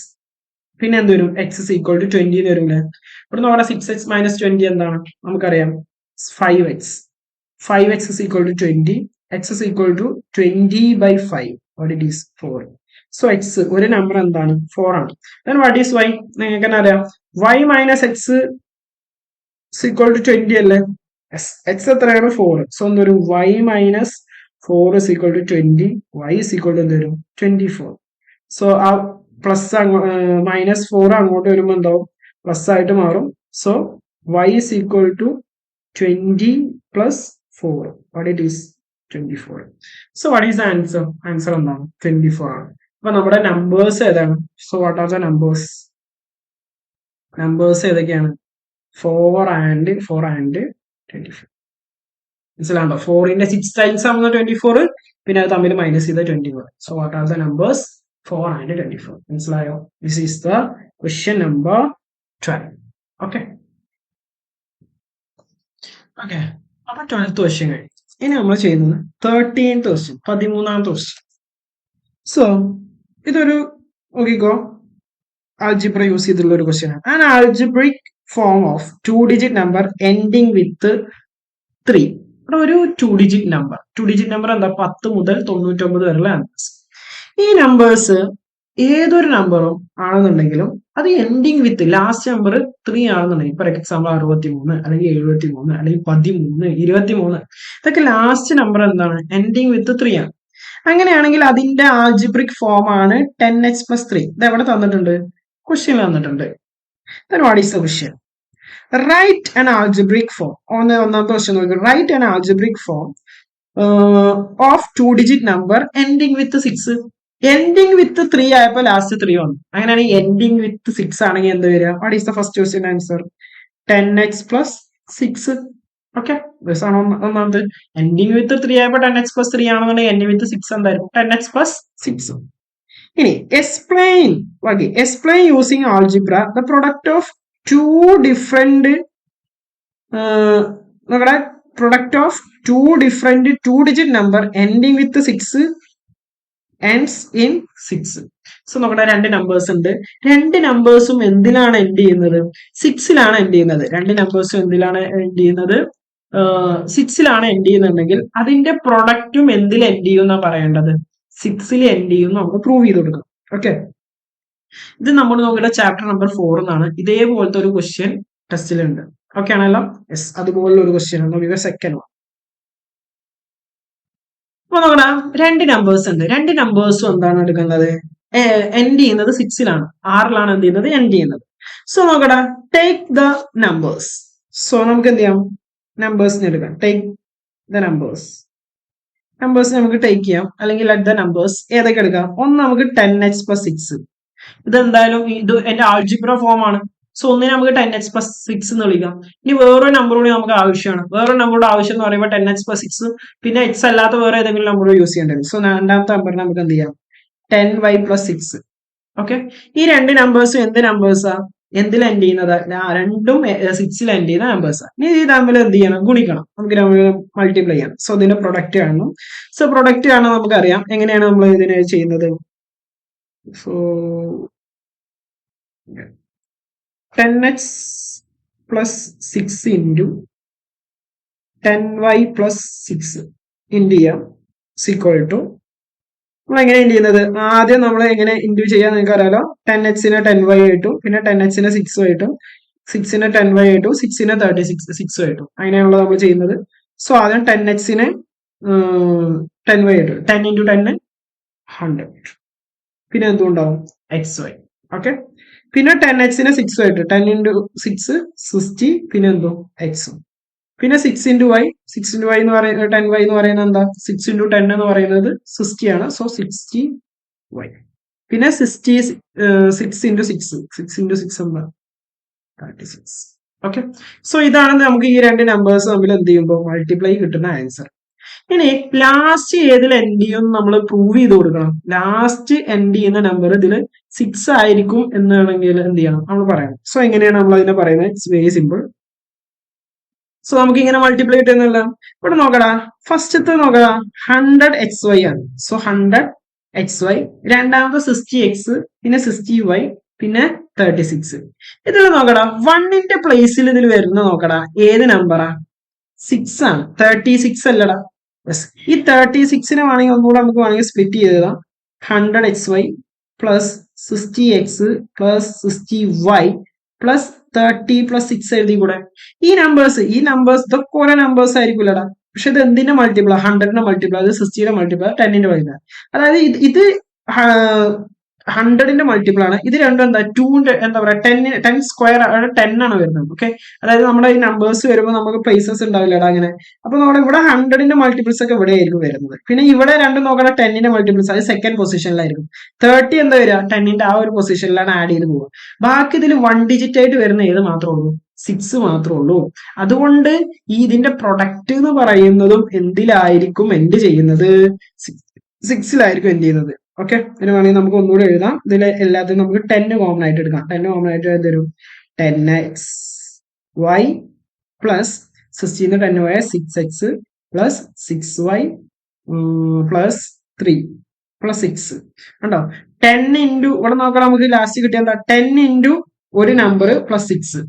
പിന്നെ എന്ത് വരും? x is equal to 20 എന്ന് വരില്ലേ. ഇവിടെ നോക്കാം, 6x മൈനസ് 20 എന്താണ്? നമുക്കറിയാം 5x. 5x is equal to 20. x is equal to 20 by 5. What it is? 4. So x ഒരു നമ്പർ എന്താണ്? 4 ആണ്. Then what is y? നിങ്ങൾക്ക് തന്നെ അറിയാം, y minus x is equal to 20 അല്ലേ. x എത്രയാണ്? 4. സോ എന്തൊരു? y minus 4 is equal to 20. y is equal to എന്തൊരു? 24. സോ ആ പ്ലസ് മൈനസ് 4 അങ്ങോട്ട് വരുമ്പോൾ എന്താവും? പ്ലസ് ആയിട്ട് മാറും. So y is equal to 20 plus 4. What it is? 24. So what is the answer? Answer എന്താണ്? 24 ആണ്. അപ്പൊ നമ്മുടെ നമ്പേഴ്സ് ഏതാണ്? So what are the numbers? Numbers ഏതൊക്കെയാണ്? 4 and 24. മനസ്സിലാണ്ടോ? 4ന്റെ 6 times ആവുന്ന 24, പിന്നെ അത് തമ്മിൽ മൈനസ് ചെയ്ത 24. So what are the numbers? 4 and 24. മനസ്സിലായോ? This is the question number 12. Okay okay, അപ്പൊ 12th ക്വസ്റ്റ്യൻ കഴിഞ്ഞു. ഇനി നമ്മൾ ചെയ്യുന്നത് 13th ക്വസ്റ്റ്യൻ, 13ാമത്തെ ക്വസ്റ്റ്യൻ. സോ ഇതൊരു നോക്കിക്കോ, ആൾജിബ്ര യൂസ് ചെയ്തിട്ടുള്ള ഒരു ക്വസ്റ്റ്യൻ ആണ്. An algebraic form of 2-digit number ending വിത്ത് 3. ഇവിടെ ഒരു 2-digit നമ്പർ എന്താ? 10 മുതൽ 99 വരെയുള്ള നമ്പേഴ്സ്. ഈ നമ്പേഴ്സ് ഏതൊരു നമ്പറും ആണെന്നുണ്ടെങ്കിലും അത് എൻഡിങ് വിത്ത് ലാസ്റ്റ് നമ്പർ 3 ആണെന്നുണ്ടെങ്കിൽ, ഫോർ എക്സാമ്പിൾ 63 അല്ലെങ്കിൽ 73 അല്ലെങ്കിൽ 13, 23, ഇതൊക്കെ ലാസ്റ്റ് നമ്പർ എന്താണ്? എൻഡിങ് വിത്ത് 3 ആണ്. അങ്ങനെയാണെങ്കിൽ അതിന്റെ ആൾജിബ്രിക് ഫോം ആണ് 10x plus 3. ഇത് എവിടെ തന്നിട്ടുണ്ട്? ക്വസ്റ്റ്യൻ തന്നിട്ടുണ്ട്. Then what is the question? Write an algebraic form. ഒന്നാമത്തെ ക്വസ്റ്റ്യൻ നോക്കുക. Write an algebraic form of 2-digit number ending with 6. Ending വിത്ത് 3 ആയപ്പോൾ ലാസ്റ്റ് 3 വന്നു. അങ്ങനെയാണെങ്കിൽ എൻഡിങ് വിത്ത് 6 ആണെങ്കിൽ എന്ത് വരിക? What is the first question answer? 10x plus 6. Okay, ആണോ ഒന്നാമത്? എൻഡിങ് വിത്ത് 3 ആയപ്പോൾ 10x plus 3 ആണെന്നുണ്ടെങ്കിൽ എൻഡിങ് വിത്ത് 6 എന്തായിരിക്കും? 10x plus 6. ഇനി explain using algebra the product of two different 2-digit number ending with 6 ends in 6. So നമ്മുടെ രണ്ട് നമ്പേഴ്സ് ഉണ്ട്. രണ്ട് നമ്പേഴ്സും എന്തിലാണ് എൻഡ് ചെയ്യുന്നത്? 6ലാണ് എൻഡ് ചെയ്യുന്നത്. രണ്ട് നമ്പേഴ്സും എന്തിലാണ് എൻഡ് ചെയ്യുന്നത്? സിക്സിലാണ് എൻഡ് ചെയ്യുന്നുണ്ടെങ്കിൽ അതിന്റെ പ്രൊഡക്റ്റും എന്തിൽ എൻഡ് ചെയ്യും എന്നാ പറയേണ്ടത്? 6ൽ എൻഡ് ചെയ്യും നമുക്ക് പ്രൂവ് ചെയ്ത് കൊടുക്കാം. ഓക്കെ, ഇത് നമ്മൾ നോക്കേണ്ട ചാപ്റ്റർ നമ്പർ 4 എന്നാണ്. ഇതേപോലത്തെ ഒരു ക്വസ്റ്റ്യൻ ടെസ്റ്റിലുണ്ട്. ഓക്കെ ആണല്ലോ? യെസ്, അതുപോലുള്ള ഒരു ക്വസ്റ്റ്യൻ ആണ്. Second one. അപ്പൊ നോക്കടാ, രണ്ട് നമ്പേഴ്സ് ഉണ്ട്. രണ്ട് നമ്പേഴ്സും എന്താണ് എടുക്കുന്നത്? എൻഡ് ചെയ്യുന്നത് 6ലാണ്. 6ലാണ് എന്ത് ചെയ്യുന്നത്? എൻഡ് ചെയ്യുന്നത്. സോ നോക്കടാ, ടേക്ക് ദ നമ്പേഴ്സ്. സോ നമുക്ക് എന്ത് ചെയ്യാം? നമ്പേഴ്സിന് എടുക്കാം. Take the numbers. നമ്പേഴ്സ് നമുക്ക് ടേക്ക് ചെയ്യാം, അല്ലെങ്കിൽ ലെറ്റ് ദ നമ്പേഴ്സ്. ഏതൊക്കെ എടുക്കാം? ഒന്ന് നമുക്ക് 10h + 6. ഇതെന്തായാലും ഇത് എന്റെ ആൾജിബ്ര ഫോം ആണ്. സോ ഒന്നിനെ നമുക്ക് 10h + 6 എന്ന് വിളിക്കാം. ഇനി വേറൊരു നമ്പർ കൂടി നമുക്ക് ആവശ്യമാണ്. വേറൊരു നമ്പറുടെ ആവശ്യം എന്ന് പറയുമ്പോൾ 10h + 6 പിന്നെ എക്സ് അല്ലാത്ത വേറെ ഏതെങ്കിലും നമ്പർ യൂസ് ചെയ്യേണ്ടി വരും. സോ രണ്ടാമത്തെ നമ്പറിന് നമുക്ക് എന്ത് ചെയ്യാം? 10y + 6. ഓക്കെ, ഈ രണ്ട് നമ്പേഴ്സും എന്ത് നമ്പേഴ്സാ? എന്തിൽ എൻഡ് ചെയ്യുന്നത്? രണ്ടും 6ൽ എൻഡ് ചെയ്യുന്ന നമ്പേഴ്സാ. ഇനി ഇത് തമ്മിൽ എന്ത് ചെയ്യണം? ഗുണിക്കണം. നമുക്ക് മൾട്ടിപ്ലൈ ചെയ്യണം. സോ ഇതിന്റെ പ്രൊഡക്റ്റ് കാണണം. സോ പ്രൊഡക്റ്റ് കാണാൻ നമുക്കറിയാം. എങ്ങനെയാണ് നമ്മൾ ഇതിനെ ചെയ്യുന്നത്? So 10h + 6 into 10y + 6 into ചെയ്യാം ഈക്വൽ ടു. നമ്മൾ എങ്ങനെ ഇൻറ്റു ചെയ്യുന്നത്? ആദ്യം നമ്മൾ എങ്ങനെ ഇൻറ്റു ചെയ്യാൻ നിങ്ങൾക്ക് അറിയാലോ. 10hനെ 10y ആയിട്ടും പിന്നെ 10hനെ 6 ആയിട്ടും 6നെ 10y ആയിട്ടും 6നെ 36 ആയിട്ടും അങ്ങനെയാണല്ലോ നമ്മൾ ചെയ്യുന്നത്. സോ ആദ്യം 10hനെ 10y ആയിട്ടും 10 × 10 100. പിന്നെ എന്തുണ്ടാവും? xy. ഓക്കെ, പിന്നെ 10hനെ 6 ആയിട്ട് 10 × 6 60. പിന്നെ എന്തോ x. പിന്നെ 6 × y. 6 × y എന്ന് പറയുന്നത് 10y എന്ന് പറയുന്നത് എന്താ? 6 × 10 എന്ന് പറയുന്നത് 60 ആണ്. So 60y. പിന്നെ 6 × 6 6 × 6 എന്താ? 36. ഓക്കെ, സോ ഇതാണ് നമുക്ക് ഈ രണ്ട് നമ്പേഴ്സ് തമ്മിൽ എന്ത് ചെയ്യുമ്പോൾ മൾട്ടിപ്ലൈ കിട്ടുന്ന ആൻസർ. ഇനി ലാസ്റ്റ് ഏതിൽ എൻഡ് ചെയ്യും നമ്മൾ പ്രൂവ് ചെയ്ത് കൊടുക്കണം. ലാസ്റ്റ് എൻഡ് ചെയ്യുന്ന നമ്പർ ഇതിൽ 6 ആയിരിക്കും എന്നാണെങ്കിൽ എന്ത് ചെയ്യണം? നമ്മൾ പറയണം. സോ എങ്ങനെയാണ് നമ്മൾ അതിനെ പറയുന്നത്? It's very simple. സോ നമുക്ക് ഇങ്ങനെ മൾട്ടിപ്ലൈ കിട്ടുന്നില്ല. ഇവിടെ നോക്കടാ, ഫസ്റ്റത്തെ നോക്കടാ 100xy ആണ്. So 100xy. രണ്ടാമത് 60x, പിന്നെ 60y, പിന്നെ 36. ഇതിൽ നോക്കടാ 1ന്റെ പ്ലേസിൽ ഇതിൽ വരുന്ന നോക്കടാ ഏത് നമ്പറാ? 6 ആണ്. 36 അല്ലടാ. യെസ്, ഈ 36നെ വേണമെങ്കിൽ ഒന്നുകൂടെ നമുക്ക് വേണമെങ്കിൽ സ്പ്ലിറ്റ് ചെയ്തതാ. 100xy + 60x + 60y + 30 + 6 എഴുതി കൂടെ. ഈ നമ്പേഴ്സ് ഇതൊക്കെ ഓരോ നമ്പേഴ്സ് ആയിരിക്കില്ലടാ. പക്ഷെ ഇത് എന്തിന്റെ മൾട്ടിപ്പിൾ? 100ന്റെ മൾട്ടിപ്പിൾ, അത് 60യുടെ മൾട്ടിപ്പിൾ, 10ന്റെ മൾട്ടിപ്പിൾ. അതായത് ഇത് 100ന്റെ മൾട്ടിപ്പിൾ ആണ്. ഇത് രണ്ടും എന്താ? 2ന്റെ എന്താ പറയാ 10 സ്ക്വയർ 10 ആണ് വരുന്നത്. ഓക്കെ, അതായത് നമ്മുടെ ഈ നമ്പേഴ്സ് വരുമ്പോൾ നമുക്ക് പ്ലേസസ് ഉണ്ടാവില്ലടാ അങ്ങനെ. അപ്പൊ നമ്മുടെ ഇവിടെ 100ന്റെ മൾട്ടിപ്പിൾസ് ഒക്കെ ഇവിടെ ആയിരിക്കും വരുന്നത്. പിന്നെ ഇവിടെ രണ്ടും നോക്കണ 10ന്റെ മൾട്ടിപ്പിൾസ്, അത് സെക്കൻഡ് പൊസിഷനിലായിരിക്കും. 30 എന്താ വരിക? 10ന്റെ ആ ഒരു പൊസിഷനിലാണ് ആഡ് ചെയ്ത് പോവുക. ബാക്കി ഇതിൽ 1 ഡിജിറ്റ് ആയിട്ട് വരുന്ന ഏത് മാത്രമേ ഉള്ളൂ? 6 മാത്രമേ ഉള്ളൂ. അതുകൊണ്ട് ഇതിന്റെ പ്രൊഡക്റ്റ് എന്ന് പറയുന്നതും എന്തിലായിരിക്കും എൻഡ് ചെയ്യുന്നത്? 6ലായിരിക്കും എൻഡ് ചെയ്യുന്നത്. ഓക്കെ, ഇതിന് വേണമെങ്കിൽ നമുക്ക് ഒന്നുകൂടെ എഴുതാം. ഇതിൽ എല്ലാത്തിനും നമുക്ക് 10 കോമൺ ആയിട്ട് എടുക്കാം. 10 കോമൺ ആയിട്ട് തരും 10xy + 16 10 പോയ 6x + 6y + 3 + 6 ഉണ്ടോ? 10 × ഇവിടെ നോക്കാം. നമുക്ക് ലാസ്റ്റ് കിട്ടിയ എന്താ? 10 × ഒരു നമ്പർ + 6.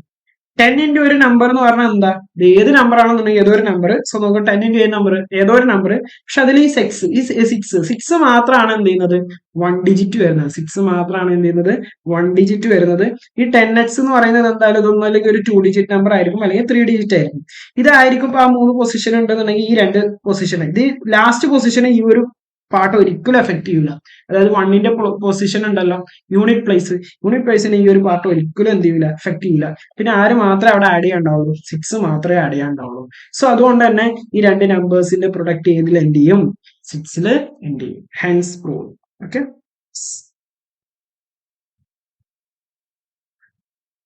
10 × ഒരു നമ്പർ എന്ന് പറഞ്ഞാൽ എന്താ? ഇത് ഏത് നമ്പർ ആണെന്നുണ്ടെങ്കിൽ ഏതോ ഒരു നമ്പർ. സോ നമുക്ക് 10 × ഏത് നമ്പർ? ഏതോ ഒരു നമ്പർ. പക്ഷെ അതിൽ ഈ 6 മാത്രമാണ് എന്ത് ചെയ്യുന്നത്? 1 ഡിജിറ്റ് വരുന്നത്. 6 മാത്രമാണ് എന്ത് ചെയ്യുന്നത്? 1 ഡിജിറ്റ് വരുന്നത്. ഈ 10x എന്ന് പറയുന്നത് എന്തായാലും ഇതൊന്നും അല്ലെങ്കിൽ ഒരു 2 ഡിജിറ്റ് നമ്പർ ആയിരിക്കും, അല്ലെങ്കിൽ 3 ഡിജിറ്റ് ആയിരിക്കും. ഇതായിരിക്കും ഇപ്പൊ ആ 3 പൊസിഷൻ ഉണ്ടെന്നുണ്ടെങ്കിൽ ഈ 2 പൊസിഷൻ. ഇത് ലാസ്റ്റ് പൊസിഷൻ ഈ ഒരു പാർട്ട് ഒരിക്കലും എഫക്ട് ചെയ്യില്ല. അതായത് 1ന്റെ പൊസിഷൻ ഉണ്ടല്ലോ, യൂണിറ്റ് പ്ലേസിന് ഈ ഒരു പാർട്ട് ഒരിക്കലും എന്ത് ചെയ്യില്ല? എഫക്ട് ചെയ്യില്ല. പിന്നെ ആര് മാത്രമേ അവിടെ ആഡ് ചെയ്യാണ്ടാവുള്ളൂ? 6 മാത്രമേ ആഡ് ചെയ്യാണ്ടാവുള്ളൂ. സോ അതുകൊണ്ട് തന്നെ ഈ രണ്ട് നമ്പേഴ്സിന്റെ പ്രൊഡക്റ്റ് ഏതിൽ എൻഡ് ചെയ്യും? 6ൽ എൻഡ് ചെയ്യും. Hence prove. ഓക്കെ,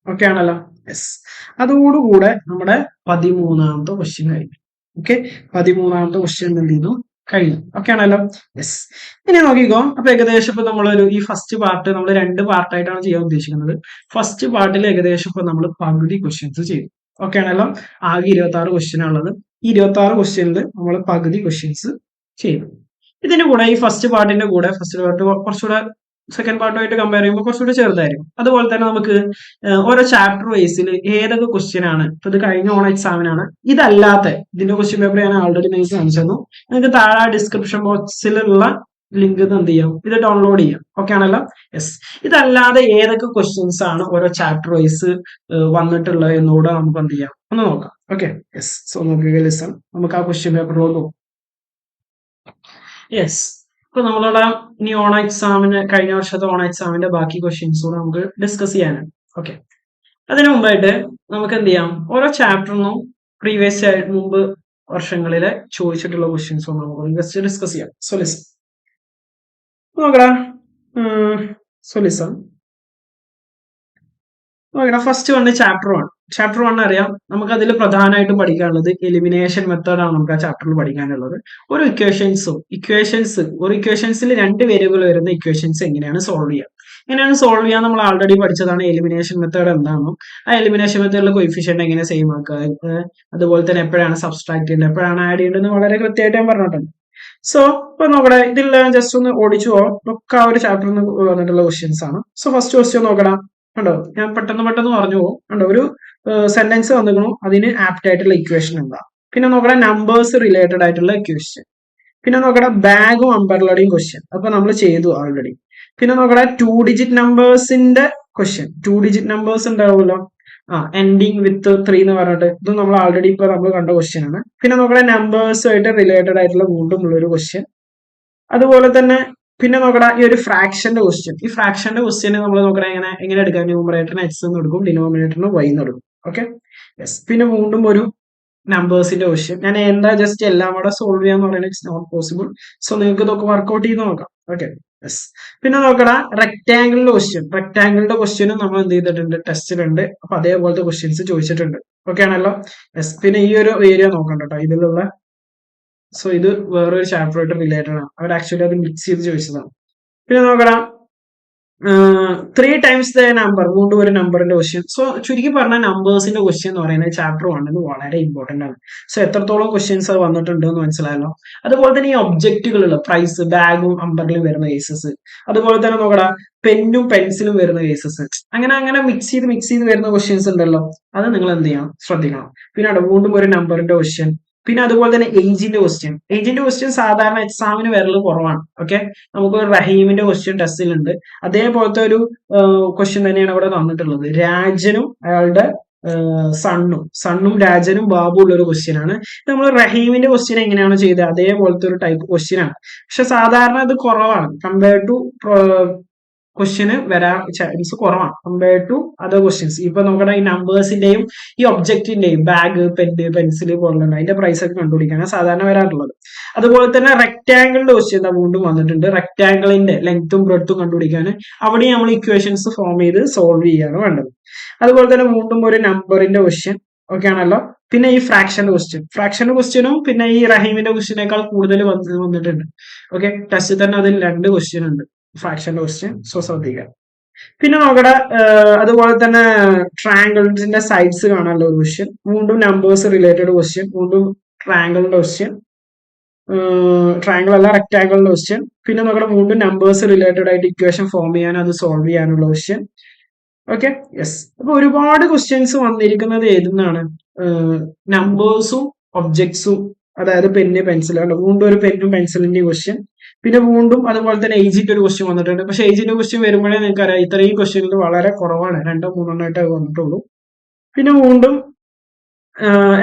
ഓക്കെ ആണല്ലോ? യെസ്, അതോടുകൂടെ നമ്മുടെ 13ാമത്തെ ക്വസ്റ്റ്യൻ കഴിഞ്ഞു. ഓക്കെ, 13ാമത്തെ ക്വസ്റ്റ്യൻ എന്ത് ചെയ്തു? കഴിഞ്ഞു. ഓക്കെ ആണല്ലോ? യെസ്, ഇനി നോക്കിക്കോ. അപ്പൊ ഏകദേശം ഇപ്പൊ നമ്മളൊരു ഈ ഫസ്റ്റ് പാർട്ട് നമ്മൾ 2 പാർട്ടായിട്ടാണ് ചെയ്യാൻ ഉദ്ദേശിക്കുന്നത്. ഫസ്റ്റ് പാർട്ടിൽ ഏകദേശം ഇപ്പൊ നമ്മൾ പകുതി ക്വസ്റ്റ്യൻസ് ചെയ്തു. ഓക്കെ ആണല്ലോ? ആകെ 26 ക്വസ്റ്റ്യൻ ഉള്ളത്. ഈ 26 ക്വസ്റ്റ്യനിൽ നമ്മൾ പകുതി ക്വസ്റ്റ്യൻസ് ചെയ്തു. ഇതിന്റെ കൂടെ ഈ ഫസ്റ്റ് പാർട്ടിന്റെ കൂടെ ഫസ്റ്റ് പാർട്ട് കുറച്ചുകൂടെ സെക്കൻഡ് പാർട്ടുമായിട്ട് കമ്പയർ ചെയ്യുമ്പോൾ കുറച്ചുകൂടി ചെറുതായിരിക്കും. അതുപോലെ തന്നെ നമുക്ക് ഓരോ ചാപ്റ്റർ വൈസിൽ ഏതൊക്കെ ക്വസ്റ്റ്യൻ ആണ്, ഇപ്പൊ ഇത് കഴിഞ്ഞ ഓൺ എക്സാമിനാണ്, ഇതല്ലാത്ത ഇതിന്റെ ക്വസ്റ്റ്യൻ പേപ്പർ ഞാൻ ആൾറെഡി നിങ്ങൾക്ക് കാണിച്ചു തന്നു. നിങ്ങൾക്ക് താഴെ ഡിസ്ക്രിപ്ഷൻ ബോക്സിലുള്ള ലിങ്ക് എന്ത് ചെയ്യാം, ഇത് ഡൗൺലോഡ് ചെയ്യാം. ഓക്കെ ആണല്ലോ? യെസ്. ഇതല്ലാതെ ഏതൊക്കെ ക്വസ്റ്റ്യൻസ് ആണ് ഓരോ ചാപ്റ്റർ വൈസ് വന്നിട്ടുള്ളത് എന്നുകൂടെ നമുക്ക് എന്ത് ചെയ്യാം, ഒന്ന് നോക്കാം. Okay, yes. സോ നോക്കുക ലിസൺ, നമുക്ക് ആ ക്വസ്റ്റ്യൻ പേപ്പറിലോട്ട് നോക്കാം. യെസ്. ഇപ്പൊ നമ്മളുടെ ഇനി ഓൺ എക്സാമിന്, കഴിഞ്ഞ വർഷത്തെ ഓൺ എക്സാമിന്റെ ബാക്കി ക്വസ്റ്റ്യൻസ് കൂടെ നമുക്ക് ഡിസ്കസ് ചെയ്യാനാണ്. ഓക്കെ, അതിനു മുമ്പായിട്ട് നമുക്ക് എന്ത് ചെയ്യാം, ഓരോ ചാപ്റ്ററിനും പ്രീവിയസ് ആയിട്ട് മുമ്പ് വർഷങ്ങളിലെ ചോദിച്ചിട്ടുള്ള ക്വസ്റ്റ്യൻസ് നമുക്ക് ജസ്റ്റ് ഡിസ്കസ് ചെയ്യാം. സോ ലിസൺ, നോക്കടാ. സോ ലിസൺ, നോക്കടാ. First one chapter 1. ചാപ്റ്റർ 1 അറിയാം, നമുക്ക് അതിൽ പ്രധാനമായിട്ടും പഠിക്കാനുള്ളത് എലിമിനേഷൻ മെത്തേഡ് ആണ്. നമുക്ക് ആ ചാപ്റ്ററിൽ പഠിക്കാനുള്ളത് ഒരു ഒരു ഇക്വേഷൻസിൽ 2 വേരിയബിൾ വരുന്ന ഇക്വേഷൻസ് എങ്ങനെയാണ് സോൾവ് ചെയ്യുക നമ്മൾ ആൾറെഡി പഠിച്ചതാണ്. എലിമിനേഷൻ മെത്തേഡ് എന്താണെന്നും ആ എലിമിനേഷൻ മെത്തേഡിലെ കോയിഫിഷ്യന്റ് എങ്ങനെ സെയിം ആക്കുക, അതുപോലെ തന്നെ എപ്പോഴാണ് സബ്സ്ട്രാക്ട് ചെയ്യേണ്ടത്, എപ്പോഴാണ് ആഡ് ചെയ്യേണ്ടത് വളരെ കൃത്യമായിട്ട് ഞാൻ പറഞ്ഞിട്ടുണ്ട്. സോ ഇപ്പൊ നോക്കടാ, ഇതിൽ ജസ്റ്റ് ഒന്ന് ഓടിച്ചു പോകാം. ഒക്കെ ആ ഒരു ചാപ്റ്ററിൽ നിന്ന് വന്നിട്ടുള്ള ക്വസ്റ്റ്യൻസ് ആണ്. സോ ഫസ്റ്റ് ക്വസ്റ്റ്യൻ നോക്കടാ. കണ്ടോ, ഞാൻ പെട്ടെന്ന് പറഞ്ഞു പോകും. കണ്ടോ, ഒരു സെന്റൻസ് വന്നിരിക്കണു, അതിന് ആപ്റ്റ് ആയിട്ടുള്ള ഇക്വേഷൻ എന്താ. പിന്നെ നോക്കടാ, നമ്പേഴ്സ് റിലേറ്റഡ് ആയിട്ടുള്ള ഇക്വേഷൻ. പിന്നെ നോക്കടാ, ബാഗും അംബർലയുടെയും ക്വസ്റ്റ്യൻ, അപ്പൊ നമ്മൾ ചെയ്തു ആൾറെഡി. പിന്നെ നോക്കടാ, 2 ഡിജിറ്റ് നമ്പേഴ്സിന്റെ ക്വസ്റ്റ്യൻ. 2 ഡിജിറ്റ് നമ്പേഴ്സ് ഉണ്ടാവുമല്ലോ, എൻഡിങ് വിത്ത് 3 എന്ന് പറഞ്ഞിട്ട്, ഇത് നമ്മൾ ആൾറെഡി ഇപ്പൊ നമ്മൾ കണ്ട ക്വസ്റ്റ്യൻ ആണ്. പിന്നെ നോക്കടാ, നമ്പേഴ്സ് ആയിട്ട് റിലേറ്റഡ് ആയിട്ടുള്ള വീണ്ടും ഉള്ള ഒരു ക്വസ്റ്റ്യൻ. അതുപോലെ തന്നെ പിന്നെ നോക്കടാ, ഈ ഒരു ഫ്രാക്ഷന്റെ ക്വസ്റ്റ്യൻ. ഈ ഫ്രാക്ഷന്റെ ക്വസ്റ്റ്യന് നമ്മൾ നോക്കടാ, എങ്ങനെ എടുക്കാം, ന്യൂമറേറ്ററിന് എക്സ് എന്ന് എടുക്കും, ഡിനോമിനേറ്ററിന് വൈ എന്ന് എടുക്കും. Okay, yes. പിന്നെ വീണ്ടും ഒരു നമ്പേഴ്സിന്റെ ക്വസ്റ്റ്യൻ. ഞാൻ എന്താ ജസ്റ്റ് എല്ലാം കൂടെ സോൾവ് ചെയ്യാന്ന് പറയുന്നത് ഇറ്റ്സ് നോട്ട് പോസിബിൾ. സോ നിങ്ങൾക്ക് ഇതൊക്കെ വർക്ക്ഔട്ട് ചെയ്ത് നോക്കാം. Okay, yes. പിന്നെ നോക്കടാ, റെക്ടാംഗിളിന്റെ ക്വസ്റ്റ്യനും നമ്മൾ എന്ത് ചെയ്തിട്ടുണ്ട്, ടെസ്റ്റിലുണ്ട്. അപ്പൊ അതേപോലത്തെ ക്വസ്റ്റ്യൻസ് ചോദിച്ചിട്ടുണ്ട്. ഓക്കെ ആണല്ലോ? യെസ്. പിന്നെ ഈ ഒരു ഏരിയ നോക്കണ്ട കേട്ടോ, ഇതിലുള്ള. സോ ഇത് വേറൊരു ചാപ്റ്ററായിട്ട് റിലേറ്റഡ് ആണ്. അവർ ആക്ച്വലി അത് മിക്സ് ചെയ്ത് ചോദിച്ചതാണ്. പിന്നെ നോക്കണം, 3 ടൈംസ് ദ നമ്പർ, വീണ്ടും ഒരു നമ്പറിന്റെ ക്വസ്റ്റ്യൻ. സോ ചുരുക്കി പറഞ്ഞാൽ നമ്പേഴ്സിന്റെ ക്വസ്റ്റ്യൻ എന്ന് പറയുന്നത് ചാപ്റ്റർ 1 വളരെ ഇമ്പോർട്ടന്റ് ആണ്. സോ എത്രത്തോളം ക്വസ്റ്റ്യൻസ് വന്നിട്ടുണ്ട് എന്ന് മനസ്സിലായല്ലോ. അതുപോലെ തന്നെ ഈ ഒബ്ജക്റ്റുകളുള്ള പ്രൈസ്, ബാഗും അംബറിലും വരുന്ന കേസസ്. അതുപോലെ തന്നെ നോക്കടാ, പെന്നും പെൻസിലും വരുന്ന കേസസ്. അങ്ങനെ മിക്സ് ചെയ്ത് വരുന്ന ക്വസ്റ്റ്യൻസ് ഉണ്ടല്ലോ, അത് നിങ്ങൾ എന്ത് ചെയ്യണം, ശ്രദ്ധിക്കണം. പിന്നെ അവിടെ വീണ്ടും ഒരു നമ്പറിന്റെ ക്വസ്റ്റ്യൻ. പിന്നെ അതുപോലെ തന്നെ ഏജിന്റെ ക്വസ്റ്റ്യൻ സാധാരണ എക്സാമിന് വരൽ കുറവാണ്. ഓക്കെ, നമുക്ക് റഹീമിന്റെ ക്വസ്റ്റ്യൻ ടെസ്റ്റിലുണ്ട്. അതേപോലത്തെ ഒരു ക്വസ്റ്റ്യൻ തന്നെയാണ് ഇവിടെ തന്നിട്ടുള്ളത്. രാജനും അയാളുടെ സണ്ണും രാജനും ബാബു ഉള്ള ഒരു ക്വസ്റ്റ്യൻ ആണ്. നമ്മൾ റഹീമിന്റെ ക്വസ്റ്റ്യൻ എങ്ങനെയാണ് ചെയ്തത്, അതേപോലത്തെ ഒരു ടൈപ്പ് ക്വസ്റ്റ്യൻ ആണ്. പക്ഷെ സാധാരണ അത് കുറവാണ് കമ്പയർഡ് ടു ക്വസ്റ്റ്യന് വരാൻ ചാൻസ് കുറവാണ് കമ്പയർഡ് ടു അതർ ക്വസ്റ്റ്യൻസ്. ഇപ്പൊ നോക്കണ ഈ നമ്പേഴ്സിന്റെയും ഈ ഒബ്ജക്റ്റിന്റെയും ബാഗ്, പെന്ന്, പെൻസിൽ പോലുള്ള അതിന്റെ പ്രൈസ് ഒക്കെ കണ്ടുപിടിക്കാനാണ് സാധാരണ വരാറുള്ളത്. അതുപോലെ തന്നെ റെക്ടാംഗിളിന്റെ ക്വസ്റ്റ്യൻ വീണ്ടും വന്നിട്ടുണ്ട്. റെക്ടാംഗിളിന്റെ ലെങ്ത്തും ബ്രെഡ്ത്തും കണ്ടുപിടിക്കാൻ അവിടെ നമ്മൾ ഇക്വേഷൻസ് ഫോം ചെയ്ത് സോൾവ് ചെയ്യാണ് വേണ്ടത്. അതുപോലെ തന്നെ വീണ്ടും ഒരു നമ്പറിന്റെ ക്വസ്റ്റ്യൻ. ഓക്കെ ആണല്ലോ? പിന്നെ ഈ ഫ്രാക്ഷന്റെ ക്വസ്റ്റ്യനും പിന്നെ ഈ റഹീമിന്റെ ക്വസ്റ്റ്യനേക്കാൾ കൂടുതൽ വന്നിട്ടുണ്ട്. ഓക്കെ, ടെസ്റ്റിൽ തന്നെ അതിൽ 2 ക്വസ്റ്റ്യൻ ഉണ്ട് ഫ്രാക്ഷന്റെ ക്വസ്റ്റ്യൻ. സോ ശ്രദ്ധിക്കുക. പിന്നെ നോക്കട്ടെ, അതുപോലെ തന്നെ ട്രയാങ്കിൾസിന്റെ സൈഡ്സ് കാണാനുള്ള ഒരു ക്വസ്റ്റ്യൻ, വീണ്ടും നമ്പേഴ്സ് റിലേറ്റഡ് ക്വസ്റ്റ്യൻ, വീണ്ടും ട്രയാങ്കിളിന്റെ ക്വസ്റ്റ്യൻ, ട്രയാങ്കിൾ അല്ല റെക്ടാങ്കിളിന്റെ ക്വസ്റ്റ്യൻ. പിന്നെ നോക്കട്ടെ, വീണ്ടും നമ്പേഴ്സ് റിലേറ്റഡ് ആയിട്ട് ഇക്വേഷൻ ഫോം ചെയ്യാനും അത് സോൾവ് ചെയ്യാനുള്ള ക്വസ്റ്റ്യൻ. Okay, yes. അപ്പൊ ഒരുപാട് ക്വസ്റ്റ്യൻസ് വന്നിരിക്കുന്നത് ഏതെന്നാണ്, നമ്പേഴ്സും ഒബ്ജക്ട്സും, അതായത് പെന്ന്, പെൻസിൽ. വീണ്ടും ഒരു പെന്നും പെൻസിലിന്റെ ക്വസ്റ്റ്യൻ. പിന്നെ വീണ്ടും അതുപോലെ തന്നെ ഏജിന്റെ ഒരു ക്വസ്റ്റ്യൻ വന്നിട്ടുണ്ട്. പക്ഷെ ഏജിന്റെ ക്വസ്റ്റ്യൻ വരുമ്പോഴേ നിങ്ങൾക്ക് അറിയാം, ഇത്രയും ക്വസ്റ്റ്യനുകൾ വളരെ കുറവാണ്, 2-3 വന്നിട്ടുള്ളൂ. പിന്നെ വീണ്ടും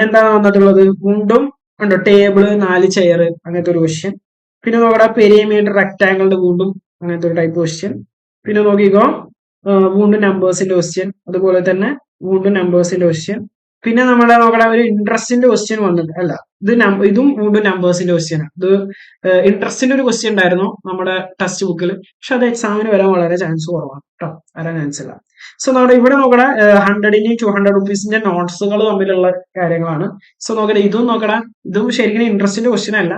എന്താണ് വന്നിട്ടുള്ളത്, വീണ്ടും ഉണ്ടോ ടേബിള്, 4 ചെയർ, അങ്ങനത്തെ ഒരു ക്വസ്റ്റ്യൻ. പിന്നെ നോക്കടാ, പെരിമീറ്റർ റെക്ടാങ്കിളിന്റെ വീണ്ടും അങ്ങനത്തെ ഒരു ടൈപ്പ് ക്വസ്റ്റ്യൻ. പിന്നെ നോക്കിക്കോ, വീണ്ടും നമ്പേഴ്സിന്റെ ക്വസ്റ്റ്യൻ, അതുപോലെ തന്നെ വീണ്ടും നമ്പേഴ്സിന്റെ ക്വസ്റ്റ്യൻ. പിന്നെ നമ്മുടെ നോക്കടാ, ഒരു ഇൻട്രസ്റ്റിന്റെ ക്വസ്റ്റ്യൻ വന്നിട്ട് അല്ല, ഇതും വീണ്ടും നമ്പേഴ്സിന്റെ ക്വസ്റ്റ്യൻ ആണ്. ഇത് ഇൻട്രസ്റ്റിന്റെ ഒരു ക്വസ്റ്റ്യൻ ഉണ്ടായിരുന്നു നമ്മുടെ ടെക്സ്റ്റ് ബുക്കിൽ, പക്ഷെ അത് എക്സാമിന് വരാൻ വളരെ ചാൻസ് കുറവാണ് കേട്ടോ, വരാൻ ചാൻസ് ഇല്ല. സോ നമ്മുടെ ഇവിടെ നോക്കടാ, 100-നും 200 റുപ്പീസിന്റെ നോട്ട്സുകൾ തമ്മിലുള്ള കാര്യങ്ങളാണ്. സോ നോക്കട്ടെ, ഇതും ശരിക്കും ഇൻട്രസ്റ്റിന്റെ ക്വസ്റ്റ്യൻ അല്ല.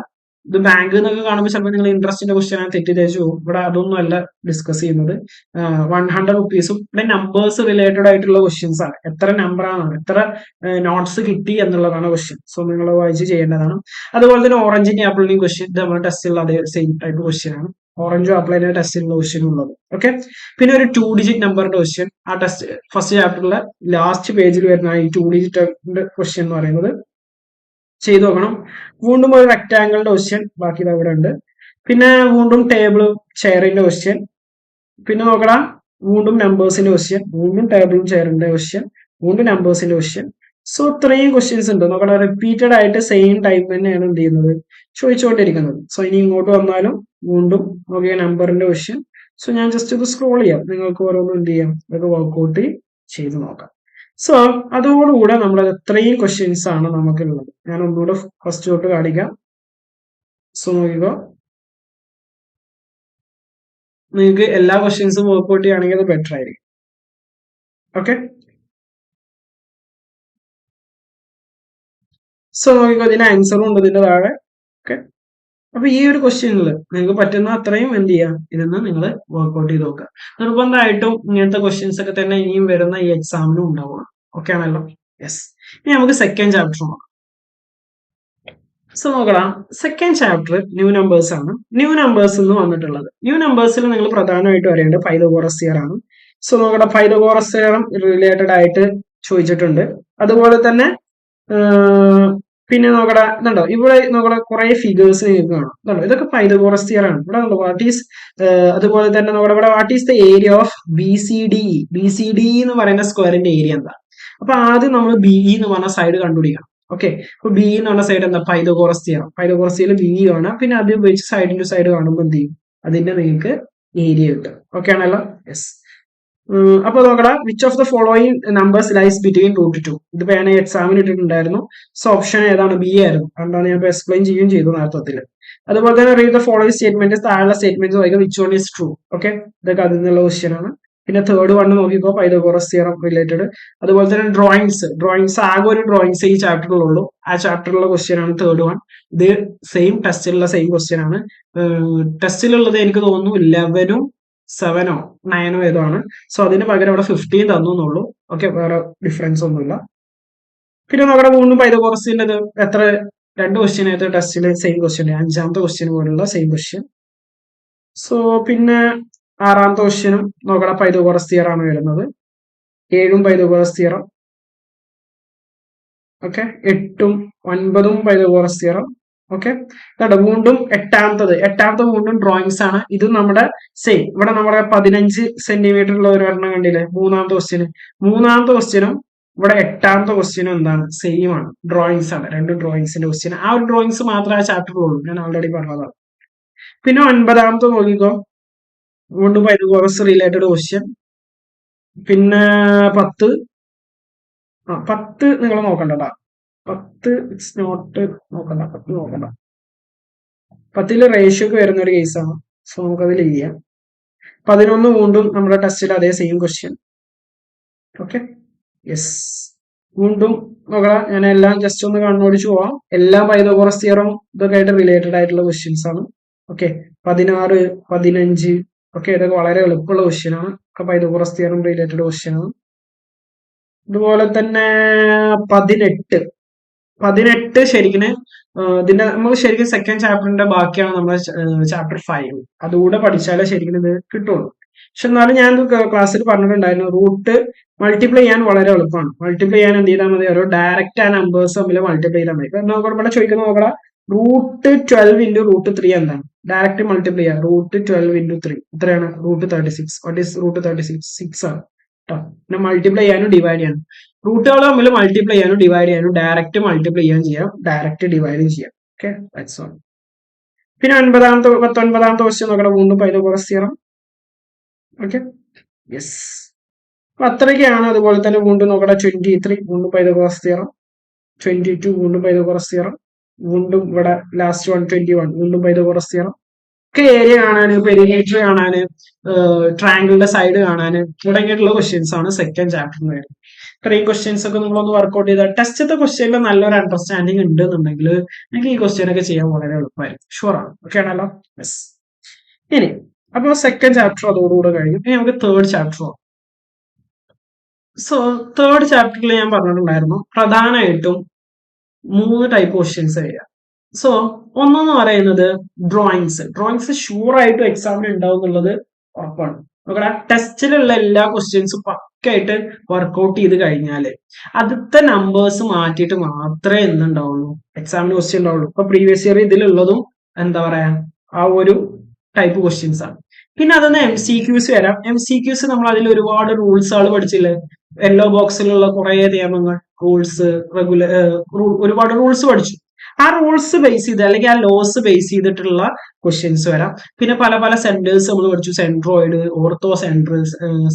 ഇത് ബാങ്ക് എന്നൊക്കെ കാണുമ്പോൾ ചിലപ്പോൾ നിങ്ങൾ ഇൻട്രസ്റ്റിന്റെ ക്വസ്റ്റ്യൻ ആണ് തെറ്റിദ്ധരിച്ചു പോകും. ഇവിടെ അതൊന്നും അല്ല ഡിസ്കസ് ചെയ്യുന്നത്. 100 റുപ്പീസും ഇവിടെ നമ്പേഴ്സ് റിലേറ്റഡ് ആയിട്ടുള്ള ക്വസ്റ്റ്യൻസ് ആണ്. എത്ര നമ്പറാണ്, എത്ര നോട്ട്സ് കിട്ടി എന്നുള്ളതാണ് ക്വസ്റ്റ്യൻ. സോ നിങ്ങൾ വായിച്ച് ചെയ്യേണ്ടതാണ്. അതുപോലെ തന്നെ ഓറഞ്ചിന്റെ ആപ്പിളിന്റെയും ക്വസ്റ്റ്യൻ, ഇത് നമ്മുടെ ടെസ്റ്റിലുള്ള അതേ സെയിം ടൈപ്പ് ക്വസ്റ്റ്യൻ ആണ്. ഓറഞ്ചും ആപ്പിളിന്റെ ടെസ്റ്റിലുള്ള ക്വസ്റ്റ്യൻ ഉള്ളത്. ഓക്കെ, പിന്നെ ഒരു 2 ഡിജിറ്റ് നമ്പറിന്റെ ക്വസ്റ്റ്യൻ ആ ടെസ്റ്റ് ഫസ്റ്റ് ചാപ്റ്ററിലെ ലാസ്റ്റ് പേജിൽ വരുന്ന ഈ 2 ഡിജിറ്റ് ക്വസ്റ്റ്യൻ എന്ന് പറയുന്നത് ചെയ്തു നോക്കണം. വീണ്ടും ഒരു റെക്ടാങ്കിളിന്റെ ക്വസ്റ്റ്യൻ ബാക്കി അവിടെ ഉണ്ട്. പിന്നെ വീണ്ടും ടേബിളും ചെയറിന്റെ ക്വസ്റ്റ്യൻ. പിന്നെ നോക്കണം വീണ്ടും നമ്പേഴ്സിന്റെ ക്വസ്റ്റ്യൻ, വീണ്ടും ടേബിളും ചെയറിന്റെ ക്വസ്റ്റ്യൻ, വീണ്ടും നമ്പേഴ്സിന്റെ ക്വസ്റ്റ്യൻ. സോ ഇത്രയും ക്വസ്റ്റ്യൻസ് ഉണ്ട്. നോക്കണം റിപ്പീറ്റഡ് ആയിട്ട് സെയിം ടൈപ്പ് തന്നെയാണ് എന്ത് ചെയ്യുന്നത്, ചോദിച്ചുകൊണ്ടിരിക്കുന്നത്. സോ ഇനി ഇങ്ങോട്ട് വന്നാലും വീണ്ടും നോക്കിയ നമ്പറിന്റെ ക്വസ്റ്റ്യൻ. സോ ഞാൻ ജസ്റ്റ് ഇത് സ്ക്രോൾ ചെയ്യാം, നിങ്ങൾക്ക് ഓരോന്നും എന്ത് ചെയ്യാം, ഇതൊക്കെ വർക്ക്ഔട്ട് ചെയ്ത് നോക്കാം. സോ അതോടുകൂടെ നമ്മൾ ഇത്രയും ക്വസ്റ്റ്യൻസ് ആണ് നമുക്കുള്ളത്. ഞാൻ ഒന്നുകൂടെ ഫസ്റ്റ് തൊട്ട് കാണിക്കാം. സോ നോക്കിക്കോ, നിങ്ങൾക്ക് എല്ലാ ക്വസ്റ്റ്യൻസും വർക്ക്ഔട്ട് ചെയ്യുകയാണെങ്കിൽ അത് ബെറ്റർ ആയിരിക്കും. ഓക്കെ, സോ നോക്കിക്കോ, ഇതിന്റെ ആൻസറും ഉണ്ട് ഇതിന്റെ താഴെ. ഓക്കെ, അപ്പൊ ഈ ഒരു ക്വസ്റ്റ്യനിൽ നിങ്ങൾക്ക് പറ്റുന്ന അത്രയും എന്ത് ചെയ്യാം, ഇതെന്ന് നിങ്ങൾ വർക്ക്ഔട്ട് ചെയ്ത് നോക്കുക. നിർബന്ധമായിട്ടും ഇങ്ങനത്തെ ക്വസ്റ്റ്യൻസ് ഒക്കെ തന്നെ ഇനിയും വരുന്ന ഈ എക്സാമിനും ഉണ്ടാവണം. ഓക്കെ ആണല്ലോ? യെസ്. ഇനി നമുക്ക് സെക്കൻഡ് ചാപ്റ്റർ നോക്കാം. സോ നോക്കണം, സെക്കൻഡ് ചാപ്റ്റർ ന്യൂ നമ്പേഴ്സ് ആണ്. ന്യൂ നമ്പേഴ്സ് എന്ന് വന്നിട്ടുള്ളത്, ന്യൂ നമ്പേഴ്സിൽ നിങ്ങൾ പ്രധാനമായിട്ട് അറിയേണ്ടത് പൈതഗോറസ് തിയറം ആണ്. സോ നോക്കണം, പൈതഗോറസ് തിയറം റിലേറ്റഡ് ആയിട്ട് ചോദിച്ചിട്ടുണ്ട്. അതുപോലെ തന്നെ പിന്നെ നോക്കട ഇതുണ്ടോ, ഇവിടെ നോക്കട കുറെ ഫിഗേഴ്സ് നിങ്ങൾക്ക് കാണാം. ഇതുണ്ടോ, ഇതൊക്കെ പൈതഗോറസ് തിയറം ആണ്. ഇവിടെ വാട്ട് ഈസ്, അതുപോലെ തന്നെ നോക്കട ഇവിടെ what is the area of BCD എന്ന് പറയുന്ന സ്ക്വയറിന്റെ ഏരിയ എന്താ. അപ്പൊ ആദ്യം നമ്മൾ BE എന്ന് പറഞ്ഞ സൈഡ് കണ്ടുപിടിക്കണം. ഓക്കെ, അപ്പൊ BE എന്ന് പറഞ്ഞ സൈഡ് എന്താ, Pythagoras theorem. Pythagoras theorem BE ആണ്. പിന്നെ അത് വെച്ച് സൈഡ് ടു സൈഡ് കാണുമ്പോൾ എന്ത് ചെയ്യും, അതിന്റെ നിങ്ങൾക്ക് ഏരിയ കിട്ടും. ഓക്കെ ആണല്ലോ? യെസ്. അപ്പൊ നോക്കടാ, which of the following numbers lies between √2. ഇതിപ്പോ ഞാൻ എക്സാമിന് ഇട്ടിട്ടുണ്ടായിരുന്നു. സോ ഓപ്ഷൻ ഏതാണ്, B ആയിരുന്നു. അതുകൊണ്ടാണ് ഞാൻ എക്സ്പ്ലെയിൻ ചെയ്യുകയും ചെയ്തു നേരത്തെ. അതുപോലെ തന്നെ റീഡ് ദ ഫോളോയിങ് സ്റ്റേറ്റ്മെന്റ്, താഴെ സ്റ്റേറ്റ്മെന്റ്സ് വായിക്കുക, which one is true. Okay, ഇതൊക്കെ അതിൽ നിന്നുള്ള ക്വസ്റ്റ്യൻ ആണ്. പിന്നെ തേർഡ് വൺ നോക്കിക്കോ, പൈതഗോറസ് തിയറം റിലേറ്റഡ്. അതുപോലെ തന്നെ ഡ്രോയിങ്സ് ആകെ ഒരു ഡ്രോയിങ്സ് ഈ ചാപ്റ്ററിലുള്ളൂ. ആ ചാപ്റ്ററിലുള്ള ക്വസ്റ്റ്യൻ ആണ് തേർഡ് വൺ. ഇത് സെയിം ടെസ്റ്റിലുള്ള സെയിം ക്വസ്റ്റ്യൻ ആണ്. ടെസ്റ്റിലുള്ളത് എനിക്ക് തോന്നുന്നു 11ഉം 7ഓ 9ഓ ഏതോ ആണ്. സോ അതിന് പകരം അവിടെ 15 തന്നു എന്നുള്ളൂ. ഓക്കെ, വേറെ ഡിഫറൻസ് ഒന്നുമില്ല. പിന്നെ നമ്മുടെ വീണ്ടും പൈതഗോറസിന്റെ എത്ര, 2 ക്വസ്റ്റ്യൻ ആയിട്ട് ടെസ്റ്റിൽ സെയിം ക്വസ്റ്റ്യൻ, 5ാമത്തെ ക്വസ്റ്റ്യൻ പോലുള്ള സെയിം ക്വസ്റ്റ്യൻ. സോ പിന്നെ 6ാമത്തെ ക്വസ്റ്റ്യനും നോക്കണ പൈതഗോറസ് തിയറം ആണ് വരുന്നത്. 7ഉം പൈതഗോറസ് തിയറം. ഓക്കെ, 8ഉം 9ഉം പൈതഗോറസ് തിയറം. ഓക്കെ, വീണ്ടും എട്ടാമത്തെ വീണ്ടും ഡ്രോയിങ്സ് ആണ്. ഇത് നമ്മുടെ സെയിം, ഇവിടെ നമ്മുടെ 15 സെന്റിമീറ്റർ ഉള്ള ഒരു എണ്ണം കണ്ടില്ലേ, മൂന്നാമത്തെ ക്വസ്റ്റ്യനും ഇവിടെ 8ാമത്തെ ക്വസ്റ്റ്യനും എന്താണ്, സെയിം ആണ്, ഡ്രോയിങ്സ് ആണ്. 2 ഡ്രോയിങ്സിന്റെ ക്വസ്റ്റ്യൻ. ആ ഒരു ഡ്രോയിങ്സ് മാത്രമേ ആ ചാപ്റ്ററിലുള്ളൂ, ഞാൻ ഓൾറെഡി പറഞ്ഞതാണ്. പിന്നെ 9ാമത്തെ നോക്കിക്കോ, വീണ്ടും പൈതഗോറസ് റിലേറ്റഡ് ക്വസ്റ്റ്യൻ. പിന്നെ 10 നിങ്ങൾ നോക്കണ്ടടാ, 10 ഇറ്റ്സ് നോട്ട് നോക്കണ്ട, 10 നോക്കണ്ട. 10 റേഷ്യോക്ക് വരുന്ന ഒരു കേസാണ്. സോ നമുക്കതിൽ ചെയ്യാം. 11 വീണ്ടും നമ്മുടെ ടെസ്റ്റിൽ അതേ സെയിം ക്വസ്റ്റ്യൻ. Okay, yes. വീണ്ടും നോക്കാം, ഞാൻ എല്ലാം ജസ്റ്റ് ഒന്ന് കണ്ണോടിച്ചു പോവാം. എല്ലാം പൈതഗോറസ് തിയറം ഇതൊക്കെ ആയിട്ട് റിലേറ്റഡ് ആയിട്ടുള്ള ക്വസ്റ്റ്യൻസ് ആണ്. ഓക്കെ, 16, 15 ഒക്കെ ഇതൊക്കെ വളരെ എളുപ്പമുള്ള ക്വസ്റ്റ്യൻ ആണ്. ഒക്കെ പൈതഗോറസ് തിയറം റിലേറ്റഡ് ക്വസ്റ്റ്യൻ ആണ്. അതുപോലെ തന്നെ 18 ശരിക്കും ഇതിന്റെ നമുക്ക് ശരിക്കും സെക്കൻഡ് ചാപ്റ്ററിന്റെ ബാക്കിയാണ് നമ്മുടെ ചാപ്റ്റർ 5. അതുകൂടെ പഠിച്ചാലേ ശരിക്കും ഇത് കിട്ടുള്ളൂ. പക്ഷെ എന്നാലും ഞാൻ ക്ലാസ്സിൽ പറഞ്ഞിട്ടുണ്ടായിരുന്നു, റൂട്ട് മൾട്ടിപ്ലൈ ചെയ്യാൻ വളരെ എളുപ്പമാണ്. മൾട്ടിപ്ലൈ ചെയ്യാൻ എന്ത് ചെയ്താൽ മതി, ഓരോ ഡയറക്റ്റ് ആ നമ്പേഴ്സ് തമ്മിൽ മൾട്ടിപ്ലൈ ചെയ്താൽ മതി. ഇപ്പൊ ഇവിടെ ചോദിക്കുന്നത് നോക്കണം, √12 × √3 എന്താണ്, ഡയറക്റ്റ് മൾട്ടിപ്ലൈ ചെയ്യാം. √12 × 3 എത്രയാണ്, √36. What is √36? 6 ആണ് കേട്ടോ. പിന്നെ മൾട്ടിപ്ലൈ ചെയ്യാനും ഡിവൈഡ് ചെയ്യാനും, റൂട്ടുകൾ തമ്മിൽ മൾട്ടിപ്ലൈ ചെയ്യാനും ഡിവൈഡ് ചെയ്യാനും, ഡയറക്റ്റ് മൾട്ടിപ്ലൈ ചെയ്യാം, ഡയറക്റ്റ് ഡിവൈഡും ചെയ്യാം. Okay, that's all. പിന്നെ 19ാമത്തെ ക്വസ്റ്റ്യൻ നോക്കണം, വീണ്ടും പൈതഗോറസ് തിയറം. Okay, yes. അപ്പൊ അത്രയൊക്കെയാണ്. അതുപോലെ തന്നെ വീണ്ടും നോക്കണം, 23 വീണ്ടും പൈതഗോറസ് തിയറം. 22 വീണ്ടും പൈതഗോറസ് തിയറം. വീണ്ടും ഇവിടെ ലാസ്റ്റ് 21 വീണ്ടും പൈതഗോറസ് തിയറം. ഒക്കെ ഏരിയ കാണാന്, പെരിമീറ്റർ കാണാന്, ട്രയാങ്കിളിന്റെ സൈഡ് കാണാന് തുടങ്ങിയിട്ടുള്ള ക്വസ്റ്റ്യൻസ് ആണ് സെക്കൻഡ് ചാപ്റ്ററിൽ വരുന്നത്. ഇത്രയും ക്വസ്റ്റ്യൻസ് ഒക്കെ നിങ്ങളൊന്ന് വർക്ക്ഔട്ട് ചെയ്താൽ ടെസ്റ്റത്തെ ക്വസ്റ്റ്യനിൽ നല്ലൊരു അണ്ടർസ്റ്റാൻഡിങ് ഉണ്ടെന്നുണ്ടെങ്കിൽ നിങ്ങൾക്ക് ഈ ക്വസ്റ്റ്യൻ ഒക്കെ ചെയ്യാൻ വളരെ എളുപ്പമായിരിക്കും. ഷുവർ ആണ്. ഓക്കെ ആണല്ലോ? യെസ്. ഇനി അപ്പൊ സെക്കൻഡ് ചാപ്റ്റർ അതോടുകൂടെ കഴിഞ്ഞു. ഇനി നമുക്ക് തേർഡ് ചാപ്റ്റർ പോകാം. സോ തേർഡ് ചാപ്റ്ററിൽ ഞാൻ പറഞ്ഞിട്ടുണ്ടായിരുന്നു, പ്രധാനമായിട്ടും 3 ടൈപ്പ് ക്വസ്റ്റ്യൻസ് വരിക. സോ ഒന്നെന്ന് പറയുന്നത് ഡ്രോയിങ്സ് ഷുവർ ആയിട്ടും എക്സാമിന് ഉണ്ടാവും എന്നുള്ളത് ഉറപ്പാണ്. നോക്കടാ, ടെസ്റ്റിലുള്ള എല്ലാ ക്വസ്റ്റ്യൻസും പക്കായിട്ട് വർക്ക്ഔട്ട് ചെയ്ത് കഴിഞ്ഞാല് അടുത്ത നമ്പേഴ്സ് മാറ്റിയിട്ട് മാത്രമേ എന്തുണ്ടാവുള്ളൂ, എക്സാമിന് ക്വസ്റ്റ്യൻ ഉണ്ടാവുള്ളൂ. ഇപ്പൊ പ്രീവിയസ് ഇയർ ഇതിലുള്ളതും എന്താ പറയാ ആ ഒരു ടൈപ്പ് ക്വസ്റ്റ്യൻസ് ആണ്. പിന്നെ അതൊന്ന് MCQs വരാം. MCQs നമ്മൾ അതിൽ ഒരുപാട് റൂൾസുകൾ പഠിച്ചില്ലേ, യെല്ലോ ബോക്സിലുള്ള കുറെ നിയമങ്ങൾ, റൂൾസ്, ഒരുപാട് റൂൾസ് പഠിച്ചു. ആ റൂൾസ് ബേസ് ചെയ്ത് അല്ലെങ്കിൽ ആ ലോസ് ബേസ് ചെയ്തിട്ടുള്ള ക്വസ്റ്റ്യൻസ് വരാം. പിന്നെ പല പല സെന്റേഴ്സ് നമ്മൾ പഠിച്ചു, centroid, ortho central,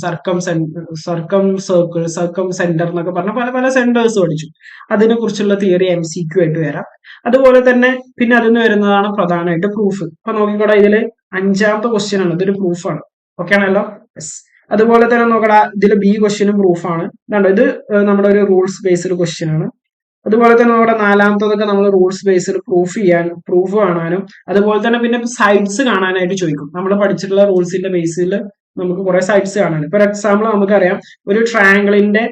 circumcircle, circumcentre എന്നൊക്കെ പറഞ്ഞ പല പല സെന്റേഴ്സ് പഠിച്ചു. അതിനെ കുറിച്ചുള്ള തിയറി MCQ ആയിട്ട് വരാം. അതുപോലെ തന്നെ പിന്നെ അതിന് വരുന്നതാണ് പ്രധാനമായിട്ട് പ്രൂഫ്. ഇപ്പൊ നോക്കിക്കോട്ടെ, ഇതില് 5ാമത്തെ ക്വസ്റ്റ്യൻ ആണ്, ഇതൊരു പ്രൂഫാണ്. ഓക്കെ ആണല്ലോ? യെസ്. അതുപോലെ തന്നെ നോക്കടാ, ഇതിൽ B ക്വസ്റ്റ്യനും പ്രൂഫാണ്. ഇത് നമ്മുടെ ഒരു റൂൾസ് ബേസ്ഡ് ക്വസ്റ്റ്യൻ ആണ്. അതുപോലെ തന്നെ നമ്മുടെ 4ാമത്തതൊക്കെ നമ്മൾ റൂൾസ് ബേസ്ഡ് പ്രൂഫ് കാണാനും, അതുപോലെ തന്നെ പിന്നെ സൈഡ്സ് കാണാനായിട്ട് ചോദിക്കും. നമ്മൾ പഠിച്ചിട്ടുള്ള റൂൾസിന്റെ ബേസിൽ നമുക്ക് കുറെ സൈഡ്സ് കാണാൻ. ഫോർ എക്സാമ്പിൾ നമുക്കറിയാം, ഒരു ട്രയാങ്കിളിന്റെ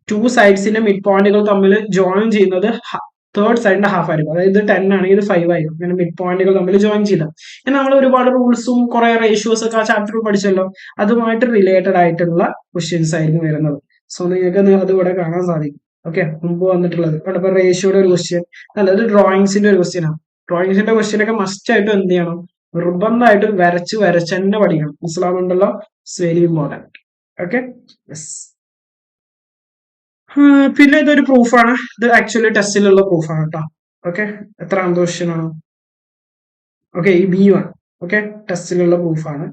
2 സൈഡ്സിന്റെ മിഡ് പോയിന്റുകൾ തമ്മിൽ ജോയിൻ ചെയ്യുന്നത് തേർഡ് സൈഡിന്റെ ഹാഫ് ആയിരിക്കും. അതായത് 10 ആണെങ്കിൽ ഇത് 5 ആയിരിക്കും. ഇങ്ങനെ മിഡ് പോയിന്റുകൾ തമ്മിൽ ജോയിൻ ചെയ്താൽ നമ്മൾ ഒരുപാട് റൂൾസും കുറെ റേഷ്യോസ് ഒക്കെ ആ ചാപ്റ്ററിൽ പഠിച്ചല്ലോ. അതുമായിട്ട് റിലേറ്റഡ് ആയിട്ടുള്ള ക്വസ്റ്റ്യൻസ് ആയിരിക്കും വരുന്നത്. സോ നിങ്ങൾക്ക് അത് ഇവിടെ കാണാൻ സാധിക്കും. ഓക്കെ, മുമ്പ് വന്നിട്ടുള്ളത് ഇപ്പൊ റേഷ്യോയുടെ ഒരു ക്വസ്റ്റ്യൻ, അല്ലാതെ ഡ്രോയിങ്സിന്റെ ഒരു ക്വസ്റ്റ്യൻ ആണ്. ഡ്രോയിങ്സിന്റെ ക്വസ്റ്റ്യൻ ഒക്കെ മസ്റ്റ് ആയിട്ടും എന്ത് ചെയ്യണം, നിർബന്ധമായിട്ടും വരച്ച് തന്നെ പഠിക്കണം. മനസ്സിലാവുന്നുണ്ടല്ലോ? It's very important. Okay, yes. പിന്നെ ഇതൊരു പ്രൂഫാണ്. ഇത് ആക്ച്വലി ടെസ്റ്റിലുള്ള പ്രൂഫാണ് കേട്ടോ. ഓക്കെ, എത്രാമത്തെ ക്വസ്റ്റ്യൻ ആണ്? ഓക്കെ, ഈ B1. ഓക്കെ, ടെസ്റ്റിലുള്ള പ്രൂഫാണ്.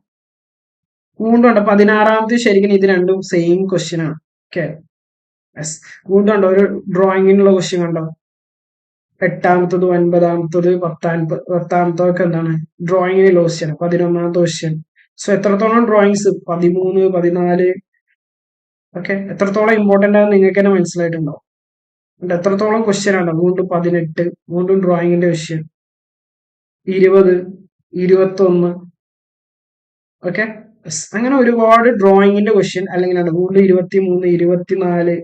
വീണ്ടും 16ാമത്തെ ശരിക്കും ഇത് രണ്ടും സെയിം ക്വസ്റ്റ്യൻ ആണ്. Okay, yes. വീണ്ടും ഉണ്ടോ ഒരു ഡ്രോയിങ്ങിനുള്ള ക്വസ്റ്റ്യൻ കണ്ടോ? 8ാമത്തതും 9ാമത്തത് 10ാമത്തതൊക്കെ എന്താണ് ഡ്രോയിങ്ങിനുള്ള ക്വസ്റ്റ്യൻ. 11ാമത്തെ ക്വസ്റ്റ്യൻ. സോ എത്രത്തോളം ഡ്രോയിങ്സ്? 13, 14. ഓക്കെ, എത്രത്തോളം ഇമ്പോർട്ടന്റ് ആണെന്ന് നിങ്ങൾക്ക് തന്നെ മനസ്സിലായിട്ടുണ്ടാവും. എത്രത്തോളം ക്വസ്റ്റ്യൻ ആണ്? വീണ്ടും 18, വീണ്ടും ഡ്രോയിങ്ങിന്റെ ക്വസ്റ്റ്യൻ 20, 21. ഓക്കെ, അങ്ങനെ ഒരുപാട് ഡ്രോയിങ്ങിന്റെ ക്വസ്റ്റ്യൻ, അല്ലെങ്കിൽ വീണ്ടും 23, 24.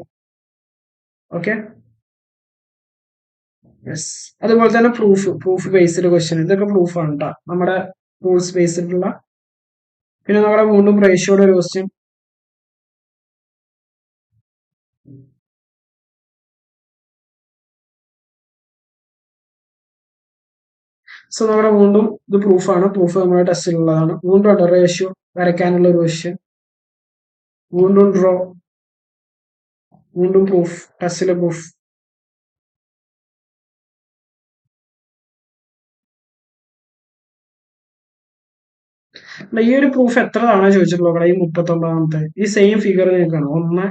Okay, yes. അതുപോലെ തന്നെ പ്രൂഫ് ബേസ്ഡ് ക്വസ്റ്റ്യൻ, ഇതൊക്കെ പ്രൂഫാണ് കേട്ടോ, നമ്മുടെ റൂൾസ് ബേസ്ഡുള്ള. പിന്നെ നമ്മുടെ വീണ്ടും റേഷ്യോയുടെ ഒരു ക്വസ്റ്റ്യൻ. സോ നമ്മുടെ വീണ്ടും ഇത് പ്രൂഫാണ്. പ്രൂഫ് നമ്മുടെ ടെസ്റ്റിലുള്ളതാണ്. വീണ്ടും റേഷ്യോ വരയ്ക്കാനുള്ള ഒരു ക്വസ്റ്റ്യൻ, വീണ്ടും ഡ്രോ, വീണ്ടും പ്രൂഫ്, ടെസ്റ്റിലെ പ്രൂഫ്. ഈ ഒരു പ്രൂഫ് എത്ര തവണ ചോദിച്ചിട്ടുള്ളൂ? ഈ 39ാമത്തെ ഈ സെയിം ഫിഗർ നിങ്ങൾക്കാണ്. 1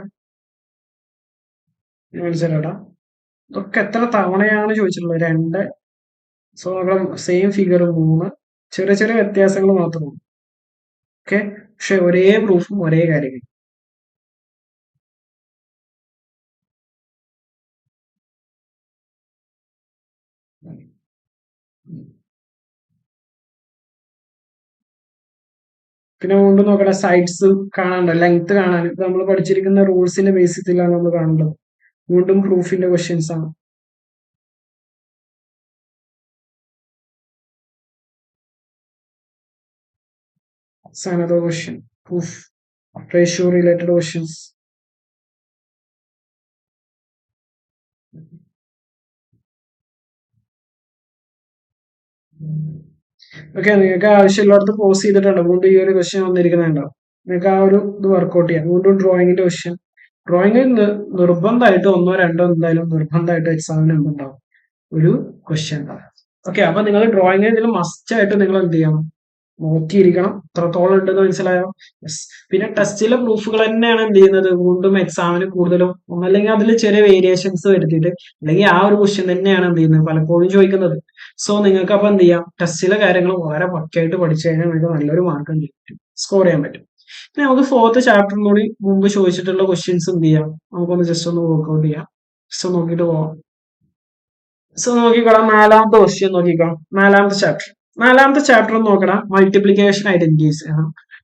മനസ്സിലാടാ, ഇതൊക്കെ എത്ര തവണയാണ് ചോദിച്ചിട്ടുള്ളത്? 2. So same figure 3. ചെറിയ ചെറിയ വ്യത്യാസങ്ങൾ മാത്രമേ ഉള്ളൂ. ഓക്കെ, പക്ഷെ ഒരേ പ്രൂഫും ഒരേ കാര്യങ്ങൾ. പിന്നെ വീണ്ടും നോക്കട്ടെ, സൈഡ്സ് കാണാണ്ട്, ലെങ്ത് കാണാൻ നമ്മൾ പഠിച്ചിരിക്കുന്ന റൂൾസിന്റെ ബേസിസിലാണ് നമ്മൾ കാണേണ്ടത്. വീണ്ടും പ്രൂഫിന്റെ ക്വസ്റ്റ്യൻസ് ആണ്. Another question, proof, ratio related questions. Okay, നിങ്ങൾക്ക് ആവശ്യമുള്ളിടത്ത് പോസ് ചെയ്തിട്ടുണ്ട്. വീണ്ടും ഈ ഒരു ക്വസ്റ്റ്യൻ വന്നിരിക്കുന്നുണ്ടാവും. നിങ്ങൾക്ക് ആ ഒരു ഇത് വർക്ക്ഔട്ട് ചെയ്യാം. വീണ്ടും ഡ്രോയിങ്ങിന്റെ ക്വസ്റ്റ്യൻ. ഡ്രോയിങ് നിർബന്ധമായിട്ട് 1, 2 എന്തായാലും നിർബന്ധമായിട്ട് എക്സാമിന് എന്തുണ്ടാവും, ഒരു ക്വസ്റ്റ്യൻ ഉണ്ടാവും. ഓക്കെ, അപ്പൊ നിങ്ങൾ ഡ്രോയിങ് ഇതിൽ മസ്റ്റ് ആയിട്ട് നിങ്ങൾ എന്ത് ചെയ്യണം, നോക്കിയിരിക്കണം. എത്രത്തോളം ഉണ്ടെന്ന് മനസ്സിലായോ? യെസ്. പിന്നെ ടെസ്റ്റിലെ പ്രൂഫുകൾ തന്നെയാണ് എന്ത് ചെയ്യുന്നത്, വീണ്ടും എക്സാമിന് കൂടുതലും ഒന്നല്ലെങ്കിൽ അതിൽ ചെറിയ വേരിയേഷൻസ് വരുത്തിയിട്ട്, അല്ലെങ്കിൽ ആ ഒരു ക്വസ്റ്റ്യൻ തന്നെയാണ് എന്ത് ചെയ്യുന്നത് പലപ്പോഴും ചോദിക്കുന്നത്. സോ നിങ്ങൾക്ക് അപ്പൊ എന്ത് ചെയ്യാം, ടെസ്റ്റിലെ കാര്യങ്ങൾ വളരെ പക്കയായിട്ട് പഠിച്ചു കഴിഞ്ഞാൽ നിങ്ങൾക്ക് നല്ലൊരു മാർക്ക് സ്കോർ ചെയ്യാൻ പറ്റും. പിന്നെ നമുക്ക് 4th ചാപ്റ്ററിനും കൂടി മുമ്പ് ചോദിച്ചിട്ടുള്ള ക്വസ്റ്റ്യൻസ് എന്ത് ചെയ്യാം, നമുക്കൊന്ന് ജസ്റ്റ് ഒന്ന് വർക്ക്ഔട്ട് ചെയ്യാം. ജസ്റ്റ് നോക്കിയിട്ട് പോവാം. സോ നോക്കിക്കോളാം, 4ാമത്തെ ക്വസ്റ്റ്യൻ നോക്കിക്കോളാം. 4ാമത്തെ ചാപ്റ്റർ നോക്കണം, മൾട്ടിപ്ലിക്കേഷൻ ഐഡന്റിറ്റീസ്.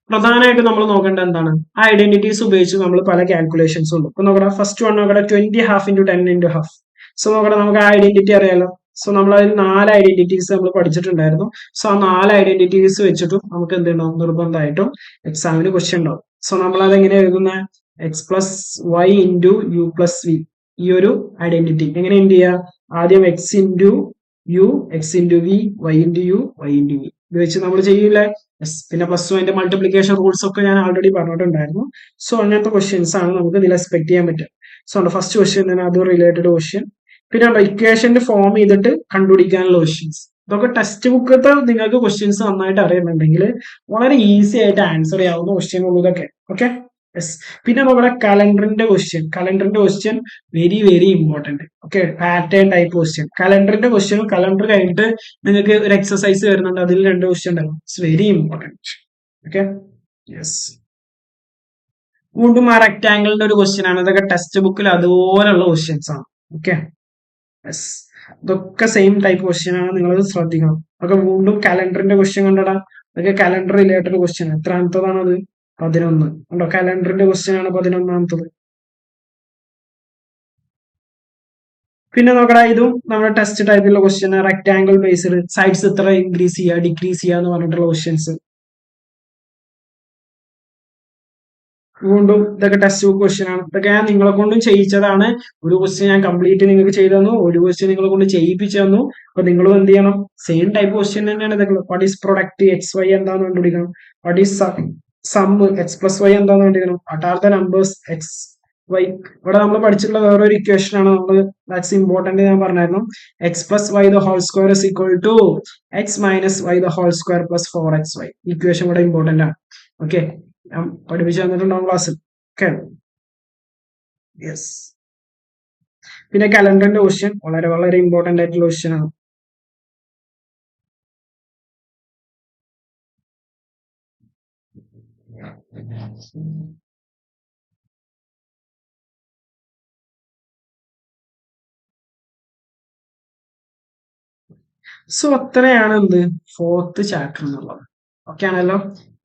പ്രധാനമായിട്ട് നമ്മൾ നോക്കേണ്ടത് എന്താണ്, ആ ഐഡന്റിറ്റീസ് ഉപയോഗിച്ച് നമ്മൾ പല കാൽക്കുലേഷൻസ് ഉണ്ട്. ഇപ്പൊ നോക്കണം, ഫസ്റ്റ് വൺ നോക്കണം, 20 ½ × 10 × ½. സോ നോക്കണം, നമുക്ക് ആ ഐഡന്റിറ്റി അറിയാലോ. സോ നമ്മൾ അതിൽ 4 ഐഡന്റിറ്റീസ് നമ്മൾ പഠിച്ചിട്ടുണ്ടായിരുന്നു. സോ ആ 4 ഐഡന്റിറ്റീസ് വെച്ചിട്ടും നമുക്ക് എന്തുണ്ടാവും, നിർബന്ധമായിട്ടും എക്സാമിന് ക്വസ്റ്റ്യൻ ഉണ്ടാവും. സോ നമ്മൾ അതെങ്ങനെ എഴുതുന്ന, x plus y into u plus v, ഈ ഒരു ഐഡന്റിറ്റി എങ്ങനെ എന്ത് ചെയ്യുക, ആദ്യം x into u, x into v, y into u, y into v, ഇത് വെച്ച് നമ്മൾ ചെയ്യില്ലേ. പിന്നെ പ്ലസ് ടു അതിന്റെ മൾട്ടിപ്ലിക്കേഷൻ റൂൾസ് ഒക്കെ ഞാൻ ആൾറെഡി പറഞ്ഞിട്ടുണ്ടായിരുന്നു. സോ അങ്ങനത്തെ ക്വസ്റ്റ്യൻസ് ആണ് നമുക്ക് ഇതിൽ എക്സ്പെക്ട് ചെയ്യാൻ പറ്റുക. സോ ഫസ്റ്റ് ക്വസ്റ്റ്യൻ തന്നെ അത് റിലേറ്റഡ് ക്വസ്റ്റ്യൻ. പിന്നെ ഇക്വേഷന്റെ ഫോം ചെയ്തിട്ട് കണ്ടുപിടിക്കാനുള്ള ക്വസ്റ്റ്യൻസ്, ഇതൊക്കെ ടെക്സ്റ്റ് ബുക്കത്തെ നിങ്ങൾക്ക് ക്വസ്റ്റ്യൻസ് നന്നായിട്ട് അറിയുന്നുണ്ടെങ്കിൽ വളരെ ഈസി ആയിട്ട് ആൻസർ ചെയ്യാവുന്ന ക്വസ്റ്റ്യൻ ഉള്ളതൊക്കെ. Okay, yes. പിന്നെ നമ്മുടെ കലണ്ടറിന്റെ question very very important. Okay, pattern type question. കലണ്ടറിന്റെ ക്വസ്റ്റ്യൻ, കലണ്ടർ കഴിഞ്ഞിട്ട് നിങ്ങൾക്ക് ഒരു എക്സസൈസ് വരുന്നുണ്ട്, അതിൽ 2 ക്വസ്റ്റ്യൻ ഉണ്ടാവും. It's very important. Okay, yes. വീണ്ടും ആ റെക്ടാംഗിളിന്റെ ഒരു ക്വസ്റ്റ്യൻ ആണ്. ഇതൊക്കെ ടെക്സ്റ്റ് ബുക്കിൽ അതുപോലുള്ള ക്വസ്റ്റ്യൻസ് ആണ്. Okay, yes. ഇതൊക്കെ സെയിം ടൈപ്പ് ക്വസ്റ്റ്യൻ ആണ്, നിങ്ങൾ ശ്രദ്ധിക്കണം. അതൊക്കെ വീണ്ടും കലണ്ടറിന്റെ ക്വസ്റ്റ്യൻ കണ്ടടാ, അതൊക്കെ കലണ്ടർ റിലേറ്റഡ് ക്വസ്റ്റ്യൻ. എത്രാമത്തതാണ് അത്? 11. ഉണ്ടോ, കലണ്ടറിന്റെ ക്വസ്റ്റ്യൻ ആണ് 11ാമത്തത്. പിന്നെ നോക്കടാ, ഇതും നമ്മുടെ ടെസ്റ്റ് ടൈപ്പിലുള്ള ക്വസ്റ്റ്യൻ, റെക്ടാംഗിൾ ബേസ്ഡ്, സൈഡ്സ് ഇത്ര ഇൻക്രീസ് ചെയ്യുക ഡിക്രീസ് ചെയ്യുക എന്ന് പറഞ്ഞിട്ടുള്ള ക്വസ്റ്റ്യൻസ്. വീണ്ടും ഇതൊക്കെ ടെക്സ്റ്റ് ബുക്ക് ക്വസ്റ്റ്യൻ ആണ്. ഇതൊക്കെ ഞാൻ നിങ്ങളെ കൊണ്ടും ചെയ്യിച്ചതാണ്. ഒരു ക്വസ്റ്റ്യൻ ഞാൻ കംപ്ലീറ്റ് നിങ്ങൾക്ക് ചെയ്തു തന്നു, ഒരു ക്വസ്റ്റ്യൻ നിങ്ങളെ കൊണ്ട് ചെയ്യിപ്പിച്ചു തന്നു. അപ്പൊ നിങ്ങളും എന്ത് ചെയ്യണം, സെയിം ടൈപ്പ് ക്വസ്റ്റ്യൻ തന്നെയാണ് ഇതൊക്കെ. What is product x y എന്താന്ന് കണ്ടുപിടിക്കണം. What is sum x plus y എന്താന്ന് കണ്ടുപിടിക്കണം. What are the numbers x y. ഇവിടെ നമ്മൾ പഠിച്ചിട്ടുള്ള വേറൊരു ഇക്വേഷൻ ആണ്, നമ്മൾ ദാറ്റ്സ് ഇമ്പോർട്ടന്റ്. ഞാൻ പറഞ്ഞായിരുന്നു, x plus y the whole square is equal to x minus y the whole square plus 4xy. Equation ഇവിടെ ഇമ്പോർട്ടന്റ് ആണ്. ഓക്കെ, ഞാൻ പഠിപ്പിച്ചു തന്നിട്ടുണ്ടാവും ക്ലാസ്സിൽ. Okay, yes. പിന്നെ കലണ്ടറിന്റെ ക്വസ്റ്റ്യൻ വളരെ വളരെ ഇമ്പോർട്ടന്റ് ആയിട്ടുള്ള ക്വസ്റ്റ്യൻ ആണ്. സോ അത്രയാണ് എന്ത് 4th ചാപ്റ്റർ എന്നുള്ളത്. ഓക്കെ ആണല്ലോ,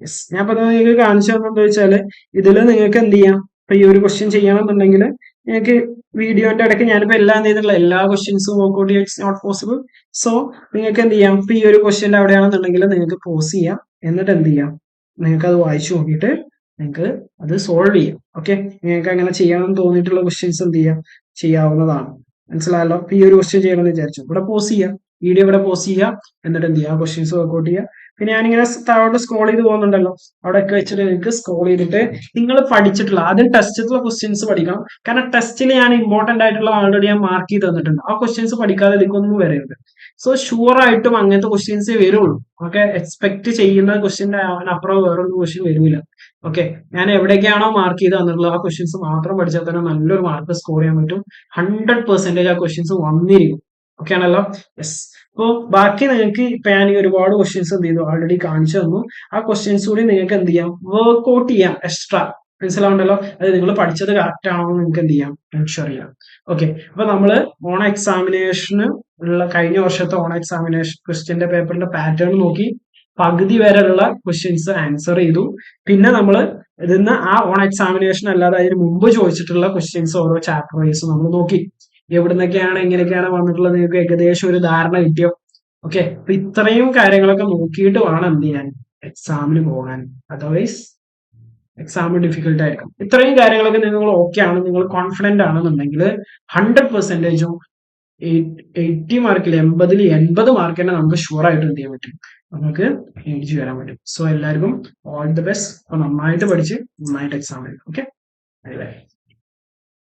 യെസ്. ഞാൻ ഇപ്പൊ നിങ്ങൾക്ക് കാണിച്ചു തന്നെന്താ വെച്ചാല്, ഇതിൽ നിങ്ങൾക്ക് എന്ത് ചെയ്യാം, ഇപ്പൊ ഈ ഒരു ക്വസ്റ്റ്യൻ ചെയ്യണമെന്നുണ്ടെങ്കിൽ നിങ്ങൾക്ക് വീഡിയോന്റെ ഇടയ്ക്ക് ഞാനിപ്പോ എല്ലാം ചെയ്തിട്ടുള്ള എല്ലാ ക്വസ്റ്റ്യൻസും വർക്ക്ഔട്ട് ചെയ്യാൻ ഇറ്റ്സ് നോട്ട് പോസിബിൾ. സോ നിങ്ങൾക്ക് എന്ത് ചെയ്യാം, ഇപ്പൊ ഈ ഒരു ക്വസ്റ്റ്യന്റെ അവിടെയാണെന്നുണ്ടെങ്കിൽ നിങ്ങൾക്ക് പോസ് ചെയ്യാം, എന്നിട്ട് എന്ത് ചെയ്യാം, നിങ്ങൾക്ക് അത് വായിച്ചു നോക്കിയിട്ട് നിങ്ങൾക്ക് അത് സോൾവ് ചെയ്യാം. ഓക്കെ, നിങ്ങൾക്ക് അങ്ങനെ ചെയ്യണമെന്ന് തോന്നിയിട്ടുള്ള ക്വസ്റ്റ്യൻസ് എന്ത് ചെയ്യാം, ചെയ്യാവുന്നതാണ്. മനസ്സിലായല്ലോ. ഇപ്പൊ ഈ ഒരു ക്വസ്റ്റ്യൻ ചെയ്യണമെന്ന് വിചാരിച്ചു, ഇവിടെ പോസ് ചെയ്യാം, വീഡിയോ ഇവിടെ പോസ് ചെയ്യുക, എന്നിട്ട് എന്ത് ചെയ്യുക, ക്വസ്റ്റ്യൻസ് വർക്ക്ഔട്ട് ചെയ്യുക. പിന്നെ ഞാനിങ്ങനെ താഴോട്ട് സ്ക്രോൾ ചെയ്ത് പോകുന്നുണ്ടല്ലോ, അവിടെയൊക്കെ വെച്ചിട്ട് നിങ്ങൾക്ക് സ്ക്രോൾ ചെയ്തിട്ട് നിങ്ങൾ പഠിച്ചിട്ടുള്ള ആദ്യം ടെസ്റ്റിലുള്ള ക്വസ്റ്റ്യൻസ് പഠിക്കണം. കാരണം ടെസ്റ്റിൽ ഞാൻ ഇമ്പോർട്ടന്റ് ആയിട്ടുള്ള ആൾറെഡി ഞാൻ മാർക്ക് ചെയ്ത് തന്നിട്ടുണ്ട്. ആ ക്വസ്റ്റ്യൻസ് പഠിക്കാതെ ഇതിക്കൊന്നും വരരുത്. സോ ഷുവർ ആയിട്ടും അങ്ങനത്തെ ക്വസ്റ്റ്യൻസേ വരുള്ളൂ. ഓക്കെ, എക്സ്പെക്ട് ചെയ്യുന്ന ക്വസ്റ്റ്യന്റെ അപ്പുറം വേറൊരു ക്വസ്റ്റ്യൻ വരില്ല. ഓക്കെ, ഞാൻ എവിടേക്കാണോ മാർക്ക് ചെയ്ത് തന്നിട്ടുള്ളത് ആ ക്വസ്റ്റ്യൻസ് മാത്രം പഠിച്ചാൽ തന്നെ നല്ലൊരു മാർക്ക് സ്കോർ ചെയ്യാൻ പറ്റും. 100% ആ ക്വസ്റ്റ്യൻസ് വന്നിരിക്കും. ഓക്കെ ആണല്ലോ, യെസ്. അപ്പോ ബാക്കി നിങ്ങൾക്ക് ഇപ്പൊ ഞാൻ ഈ ഒരുപാട് ക്വസ്റ്റ്യൻസ് എന്ത് ചെയ്തു, ഓൾറെഡി കാണിച്ചു തന്നു. ആ ക്വസ്റ്റ്യൻസ് കൂടി നിങ്ങൾക്ക് എന്ത് ചെയ്യാം, വർക്ക്ഔട്ട് ചെയ്യാം എക്സ്ട്രാ. മനസ്സിലാവുണ്ടല്ലോ, അത് നിങ്ങൾ പഠിച്ചത് കറക്റ്റ് ആണോ എന്ന് നിങ്ങൾക്ക് എന്ത് ചെയ്യാം, എൻഷുർ ചെയ്യാം. ഓക്കെ, അപ്പൊ നമ്മള് ഓണ എക്സാമിനേഷന് ഉള്ള കഴിഞ്ഞ വർഷത്തെ ഓണ എക്സാമിനേഷൻ ക്വസ്റ്റ്യന്റെ പേപ്പറിന്റെ പാറ്റേൺ നോക്കി പകുതി വരെയുള്ള ക്വസ്റ്റ്യൻസ് ആൻസർ ചെയ്തു. പിന്നെ നമ്മൾ ഇതിന്ന് ആ ഓൺ എക്സാമിനേഷൻ അല്ലാതെ അതിന് മുമ്പ് ചോദിച്ചിട്ടുള്ള ക്വസ്റ്റ്യൻസ് ഓരോ ചാപ്റ്റർ വൈസ് നമ്മൾ നോക്കി. എവിടുന്നൊക്കെയാണ് എങ്ങനെയൊക്കെയാണ് വന്നിട്ടുള്ളത് നിങ്ങൾക്ക് ഏകദേശം ഒരു ധാരണ കിട്ടിയോ. ഓക്കെ, അപ്പൊ ഇത്രയും കാര്യങ്ങളൊക്കെ നോക്കിയിട്ട് വേണം എന്ത് ചെയ്യാൻ, എക്സാമിന് പോകാൻ. അതർവൈസ് എക്സാം ഡിഫിക്കൽട്ട് ആയിരിക്കും. ഇത്രയും കാര്യങ്ങളൊക്കെ നിങ്ങൾ ഓക്കെ ആണ്, നിങ്ങൾ കോൺഫിഡന്റ് ആണെന്നുണ്ടെങ്കിൽ 100%, 80 മാർക്കിൽ 80 മാർക്ക് തന്നെ നമുക്ക് ഷുവർ ആയിട്ട് എന്ത് ചെയ്യാൻ പറ്റും, നമുക്ക് മേടിച്ചു വരാൻ പറ്റും. സോ എല്ലാവർക്കും ഓൾ ദി ബെസ്റ്റ്. അപ്പൊ നന്നായിട്ട് പഠിച്ച് നന്നായിട്ട് എക്സാം എഴുതും. Okay, bye bye.